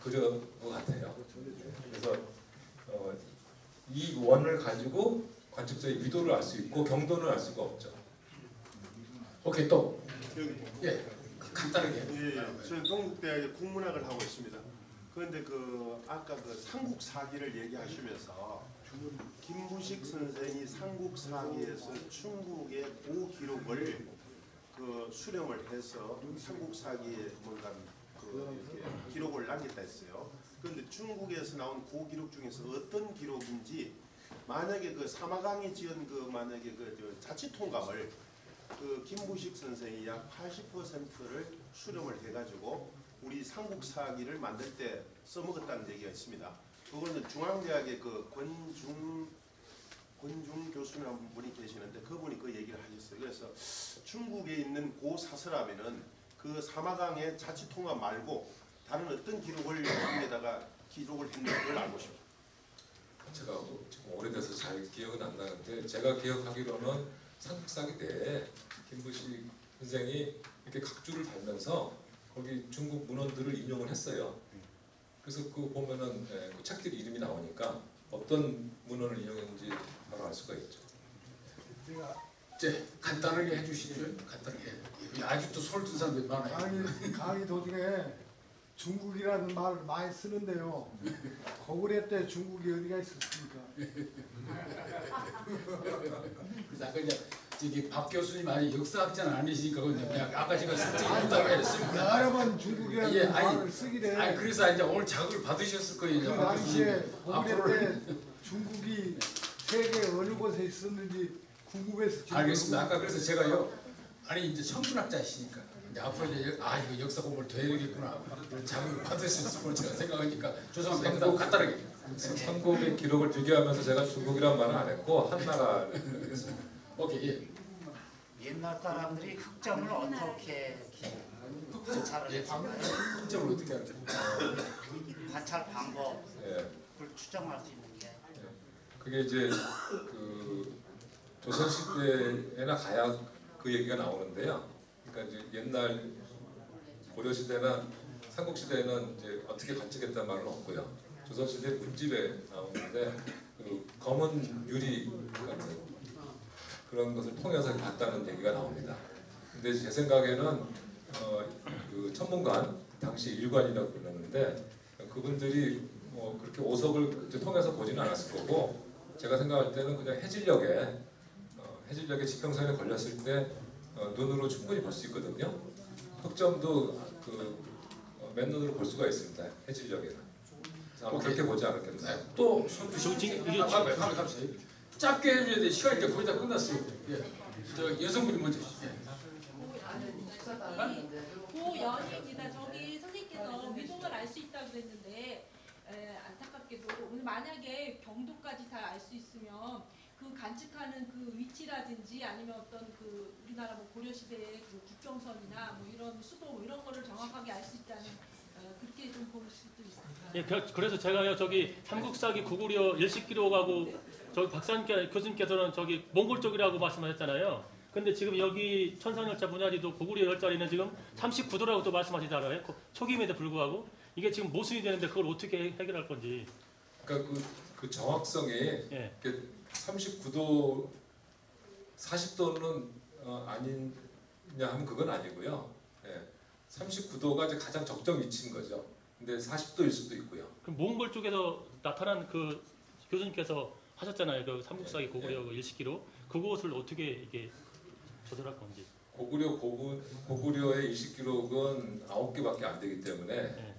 [SPEAKER 1] 그려온 것 같아요. 그래서 이 원을 가지고 관측자의 위도를 알 수 있고 경도는 알 수가 없죠.
[SPEAKER 3] 오케이 또
[SPEAKER 10] 여기
[SPEAKER 3] 예. 간단하게.
[SPEAKER 10] 예, 저는 동국대학에 국문학을 하고 있습니다. 그런데 그 아까 그 삼국사기를 얘기하시면서 김부식 선생이 삼국사기에서 중국의 고 기록을 그 수렴을 해서 삼국사기에 뭔가 그 기록을 남겼다 했어요. 그런데 중국에서 나온 고 기록 중에서 어떤 기록인지 만약에 그 사마강에 지은 그 만약에 그 자치통감을 그 김부식 선생이 약 80%를 수렴을 해가지고 우리 삼국사기를 만들 때 써먹었다는 얘기가 있습니다. 그거는 중앙대학의 그 권중 교수님 분이 계시는데 그분이 그 얘기를 하셨어요. 그래서 중국에 있는 고 사설하면은 그 사마강의 자치통감 말고 다른 어떤 기록을 여기에다가 기록을 했는 걸 알고 싶어요.
[SPEAKER 1] 제가 지금 오래돼서 잘 기억은 안 나는데 제가 기억하기로는 삼국사기 때 김부식 선생이 이렇게 각주를 달면서 거기 중국 문헌들을 인용을 했어요. 그래서 그거 보면은 그 책들 이름이 나오니까 어떤 문헌을 인용했는지 바로 알 수가 있죠.
[SPEAKER 3] 이제 간단하게 해주시죠. 간단하게. 아직도 서울 든 사람들이 많아요.
[SPEAKER 11] 강의 도중에 중국이라는 말을 많이 쓰는데요. 고구려 때 중국이 어디가 있었습니까?
[SPEAKER 3] 그래서 아까 이제 저기 박 교수님 아니 역사학자는 아니시니까 그냥 아까 제가 솔직히 못하게 했습니다.
[SPEAKER 11] 여러 번 중국이라는
[SPEAKER 3] 예,
[SPEAKER 11] 말을 쓰기래.
[SPEAKER 3] 아니 그래서 이제 오늘 자극을 받으셨을 거예요.
[SPEAKER 11] 그 당시에 고구려 때 중국이 세계 어느 곳에 있었는지 궁금해서.
[SPEAKER 3] 알겠습니다. 아까 그래서 제가요. 아니 이제 천문학자시니까 이제 앞으로 이제 이거 역사 공부를 더 해야 되겠구나. 자극을 받으셨을 거라고 제가 생각하니까 죄송합니다. 간단하게.
[SPEAKER 1] 삼국의 기록을 비교하면서 제가 중국이란 말은 안 했고 한나라 했습니다.
[SPEAKER 3] 오케이. 예.
[SPEAKER 12] 옛날 사람들이 흑점을 어떻게 관찰을 했을까요?
[SPEAKER 3] 흑점을 어떻게 하죠?
[SPEAKER 12] 관찰 방법을
[SPEAKER 1] 예.
[SPEAKER 12] 추정할 수 있는 게
[SPEAKER 1] 그게 이제 그 조선 시대에나 가야 그 얘기가 나오는데요. 그러니까 이제 옛날 고려 시대나 삼국 시대에는 이제 어떻게 관측했다는 말은 없고요. 조선 시대 문집에 나오는데 그 검은 유리 같은 그런 것을 통해서 봤다는 얘기가 나옵니다. 근데 제 생각에는 그 천문관 당시 일관이라고 불렀는데 그분들이 그렇게 오석을 통해서 보지는 않았을 거고 제가 생각할 때는 그냥 해질녘에 지평선에 걸렸을 때 눈으로 충분히 볼 수 있거든요. 흑점도 맨눈으로 볼 수가 있습니다. 해질녘에는. 그래서 아마 그렇게 보지 않았겠나요?
[SPEAKER 3] 또 손주시고 짧게 해줘야 돼. 시간이 이제 거의 다 끝났어요. 예. 저 여성분이 먼저. 예.
[SPEAKER 13] 고연입니다. 저기 선생님께서 위동을 알 수 있다고 그랬는데 안타깝게도 오늘 만약에 경도까지 다 알 수 있으면 그 관측하는 그 위치라든지 아니면 어떤 그 우리나라 뭐 고려 시대의 그 국경선이나 뭐 이런 수도 뭐 이런 거를 정확하게 알 수 있다는 그렇게 좀 볼 수도 있습니다.
[SPEAKER 9] 예, 그래서 제가요 저기 삼국사기 고구려 일식기록하고 저기 박사님 교수님께서는 저기 몽골 쪽이라고 말씀하셨잖아요. 근데 지금 여기 천상열차 분야지도 고구려 열자리는 지금 39도라고 또 말씀하시잖아요. 초기임에도 불구하고 이게 지금 모순이 되는데 그걸 어떻게 해결할 건지.
[SPEAKER 1] 그러니까 그 정확성이
[SPEAKER 9] 예.
[SPEAKER 1] 39도, 40도는 아니냐 하면 그건 아니고요. 예. 39도가 이제 가장 적정 위치인 거죠. 근데 40도일 수도 있고요.
[SPEAKER 9] 그럼 몽골 쪽에서 나타난 그 교수님께서 하셨잖아요. 그 삼국사기 고구려 일식기록 그것을 어떻게 이게 조절할 건지.
[SPEAKER 1] 고구려의 일식기록은 9개밖에 안 되기 때문에
[SPEAKER 9] 네.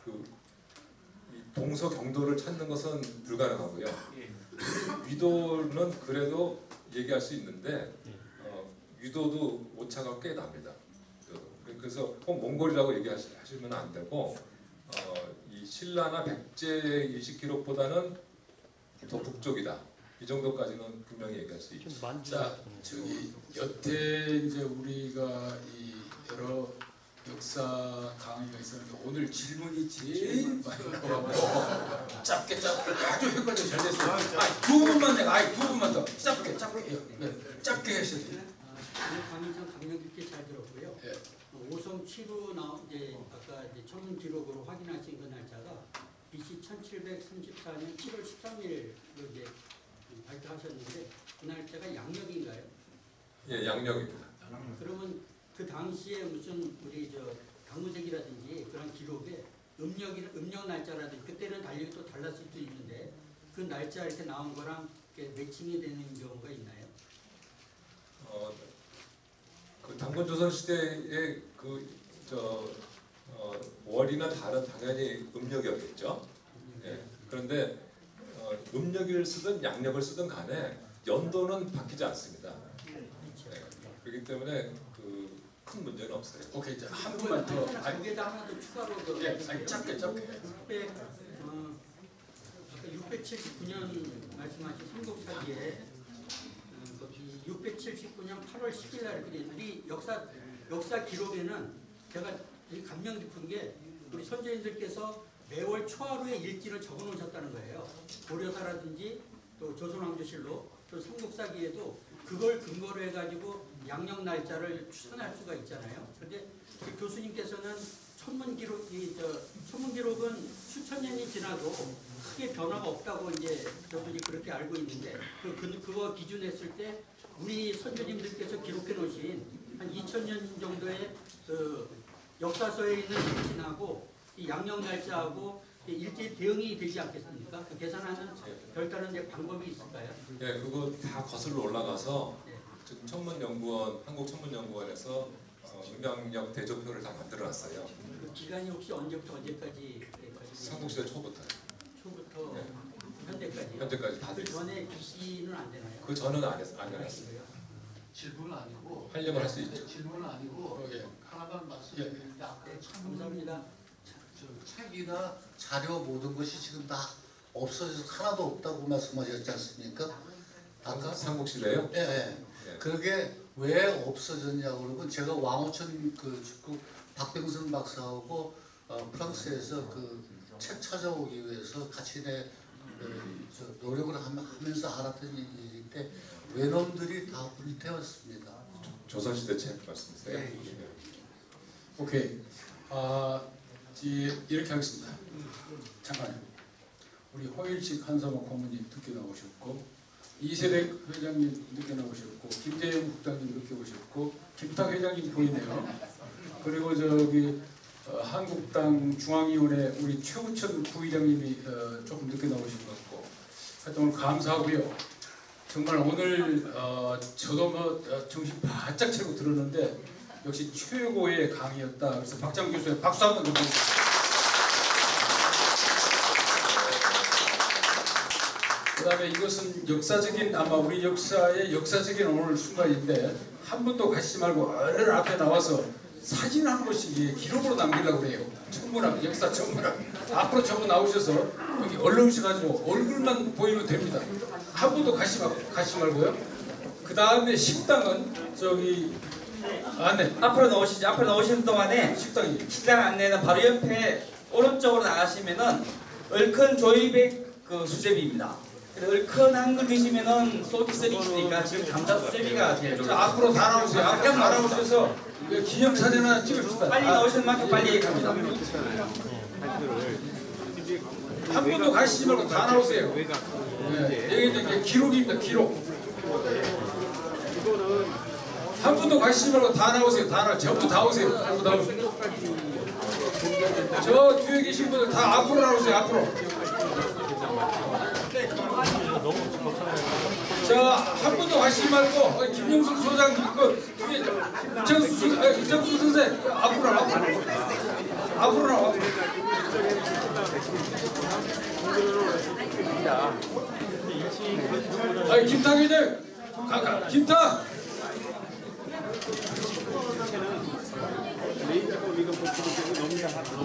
[SPEAKER 1] 이 동서 경도를 찾는 것은 불가능하고요. 위도는 그래도 얘기할 수 있는데 위도도 오차가 꽤 납니다. 그래서 꼭 몽골이라고 얘기하시면 안 되고 이 신라나 백제의 일식기록보다는 더 북쪽이다. 이 정도까지는 분명히 얘기할 수 있죠.
[SPEAKER 3] 자, 저기 여태 이제 우리가 이 여러 역사 강의가 있었는데 오늘 질문이 제일 많이 나와서 짧게 아주 효과적이 잘 됐어요. 두 분만 내가 두 분만 더 짧게 짧게 하셔야 돼요.
[SPEAKER 14] 강의 참 감명 깊게 잘 들었고요.
[SPEAKER 3] 예.
[SPEAKER 14] 5성 7호 이제 아까 이제 천문 기록으로 확인하신 그 날짜가 BC 1734년 7월 13일로 이제 발표하셨는데 그 날짜가 양력인가요?
[SPEAKER 1] 예, 양력입니다.
[SPEAKER 14] 그러면 그 당시에 무슨 우리 저 당무색이라든지 그런 기록에 음력 날짜라든지 그때는 달력이 또 달랐을 수도 있는데 그 날짜 이렇게 나온 거랑 이렇게 매칭이 되는 경우가 있나요?
[SPEAKER 1] 그 당군조선 시대의 월이나 달은 당연히 음력이었겠죠. 예. 그런데 음력을 쓰든 양력을 쓰든 간에 연도는 바뀌지 않습니다. 예. 그렇기 때문에 큰 문제는 없어요.
[SPEAKER 3] 오케이, 이제 한 분만 더.
[SPEAKER 14] 거기에다 하나 더 추가로 더.
[SPEAKER 3] 예, 짧게.
[SPEAKER 14] 679년 말씀하신 삼국사기에 679년 8월 10일 날 우리 역사 기록에는 제가 되게 감명 깊은 게 우리 선조님들께서 매월 초하루에 일지를 적어 놓으셨다는 거예요. 고려사라든지 또 조선왕조실로 또 삼국사기에도 그걸 근거로 해가지고 양력 날짜를 추산할 수가 있잖아요. 그런데 그 교수님께서는 천문 기록은 수천 년이 지나도 크게 변화가 없다고 이제 저분이 그렇게 알고 있는데 그거 기준했을 때 우리 선조님들께서 기록해 놓으신 한 2000년 정도의 그 역사서에 있는 일진하고 이 양력 날짜하고 일제히 대응이 되지 않겠습니까? 그 계산하는 별다른 이제 방법이 있을까요?
[SPEAKER 1] 네, 그거 다 거슬러 올라가서 지금 천문연구원, 한국천문연구원에서 음양력 대조표를 다 만들어놨어요.
[SPEAKER 14] 그 기간이 혹시 언제부터 언제까지?
[SPEAKER 1] 삼국시대 초부터요.
[SPEAKER 14] 초부터
[SPEAKER 1] 네.
[SPEAKER 14] 현대까지.
[SPEAKER 1] 현재까지 다들 있어요.
[SPEAKER 14] 전에 BC는 안 되나요?
[SPEAKER 1] 그 전은 안 해놨어요.
[SPEAKER 15] 질문은 아니고
[SPEAKER 1] 하려면 할 수 있죠.
[SPEAKER 15] 질문은 아니고 하나만 말씀드리는데 아까
[SPEAKER 14] 감사합니다.
[SPEAKER 6] 책이나 자료 모든 것이 지금 다 없어져서 하나도 없다고 말씀하셨지 않습니까? 아까
[SPEAKER 1] 삼국시대요?
[SPEAKER 6] 예. 그게 왜 없어졌냐고 그러고 제가 왕호천 축구 박병선 박사하고 프랑스에서 그 책 찾아오기 위해서 같이 노력을 하면서 알았던 일인데 외놈들이 다 불태웠습니다.
[SPEAKER 1] 조선시대 책 말씀이세요?
[SPEAKER 6] 네.
[SPEAKER 3] 오케이. 이렇게 하겠습니다. 잠깐요. 우리 호일식 한사모 고문님 늦게 나오셨고 이세백 회장님 늦게 나오셨고 김재영 국장님 늦게 오셨고 김탁 회장님 보이네요. 그리고 저기 한국당 중앙위원회 우리 최우천 부의장님이 조금 늦게 나오신 것 같고 하여튼 감사하고요. 정말 오늘 저도 뭐 정신 바짝 차리고 들었는데 역시 최고의 강의였다. 그래서 박장 교수의 박수 한번 더 보내주세요. 그다음에 이것은 역사적인 아마 우리 역사의 역사적인 오늘 순간인데 한 분도 가시지 말고 얼른 앞에 나와서 사진 한 번씩 기록으로 남기려고 그래요. 천문학, 역사 천문학. 앞으로 전부 나오셔서 여기 얼렁이셔가지고 얼굴만 보이면 됩니다. 한 분도 가시 말고요. 그 다음에 식당은 저기 안에
[SPEAKER 16] 앞으로 나오시죠. 앞으로 나오시는 동안에
[SPEAKER 3] 식당이
[SPEAKER 16] 식당 안내는 바로 옆에 오른쪽으로 나가시면은 얼큰 조이백 그 수제비입니다. 얼큰 한글 드시면은 속이 쓰리시니까 지금 감자 수제비가 제일 좋아요.
[SPEAKER 3] 앞으로 다 나오세요. 앞으로 다 나오셔서 기념사진 하나 찍읍시다.
[SPEAKER 16] 빨리 나오시는 만큼 빨리 갑니다.
[SPEAKER 3] 한 분도 가시지 말고 다 나오세요. 이게 기록입니다. 기록. 한 분도 가시지 말고 다 나오세요. 전부 다 오세요. 전부 다 오세요. 저 뒤에 계신 분들 다 앞으로 나오세요. 앞으로. 자, 한 분도 가시지 말고 김용숙 소장 그 뒤에 이정수 선생 앞으로 나와. 앞으로 나와. 김타 기자, 김타.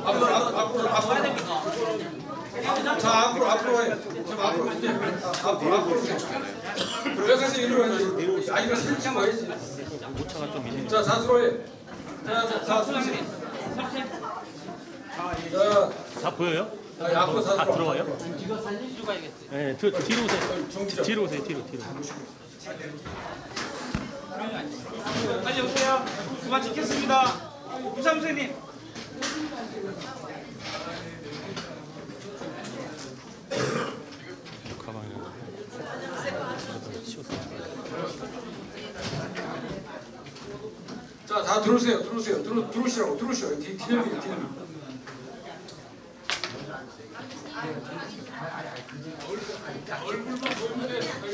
[SPEAKER 3] 앞으로. 자, 앞으로 해. 좀 앞으로 이제 앞으로. 왜 가서 이리로 해? 아, 이거 사진 찍어 해야지.
[SPEAKER 9] 오차가 좀 있네.
[SPEAKER 3] 자, 사수로 해. 자, 선생님. 자,
[SPEAKER 9] 다 보여요?
[SPEAKER 3] 앞으로
[SPEAKER 9] 다
[SPEAKER 3] 사수로.
[SPEAKER 9] 들어와요?
[SPEAKER 16] 이거 사진 찍어야겠어요.
[SPEAKER 9] 네, 뒤로 오세요. 뒤로 오세요. 뒤로.
[SPEAKER 16] 빨리 오세요. 그만 찍겠습니다. 우상 선생님.
[SPEAKER 3] 자, 다 들어오세요. 들어오시라고. 기념이.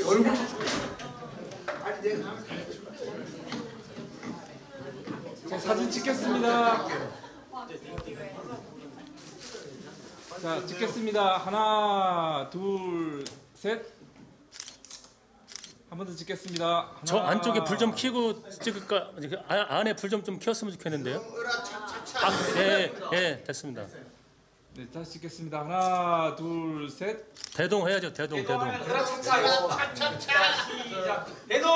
[SPEAKER 3] 얼굴.
[SPEAKER 17] 자, 사진 찍겠습니다. 자, 찍겠습니다. 하나, 둘, 셋. 한 번 더 찍겠습니다. 하나.
[SPEAKER 9] 저 안쪽에 불 좀 켜고 찍을까? 안에 불 좀 켰으면 좋겠는데요. 네, 됐습니다.
[SPEAKER 17] 네, 다시 찍겠습니다. 하나, 둘, 셋.
[SPEAKER 9] 대동 해야죠. 대동.
[SPEAKER 16] 차차차. 시작. 대동.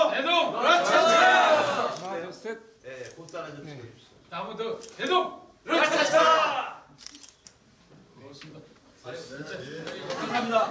[SPEAKER 17] 하나, 둘, 셋.
[SPEAKER 15] 네, 곧 따라주세요.
[SPEAKER 17] 네.
[SPEAKER 3] 한 번 더. 대동.
[SPEAKER 16] 차차차.
[SPEAKER 3] 고맙습니다.
[SPEAKER 16] 감사합니다.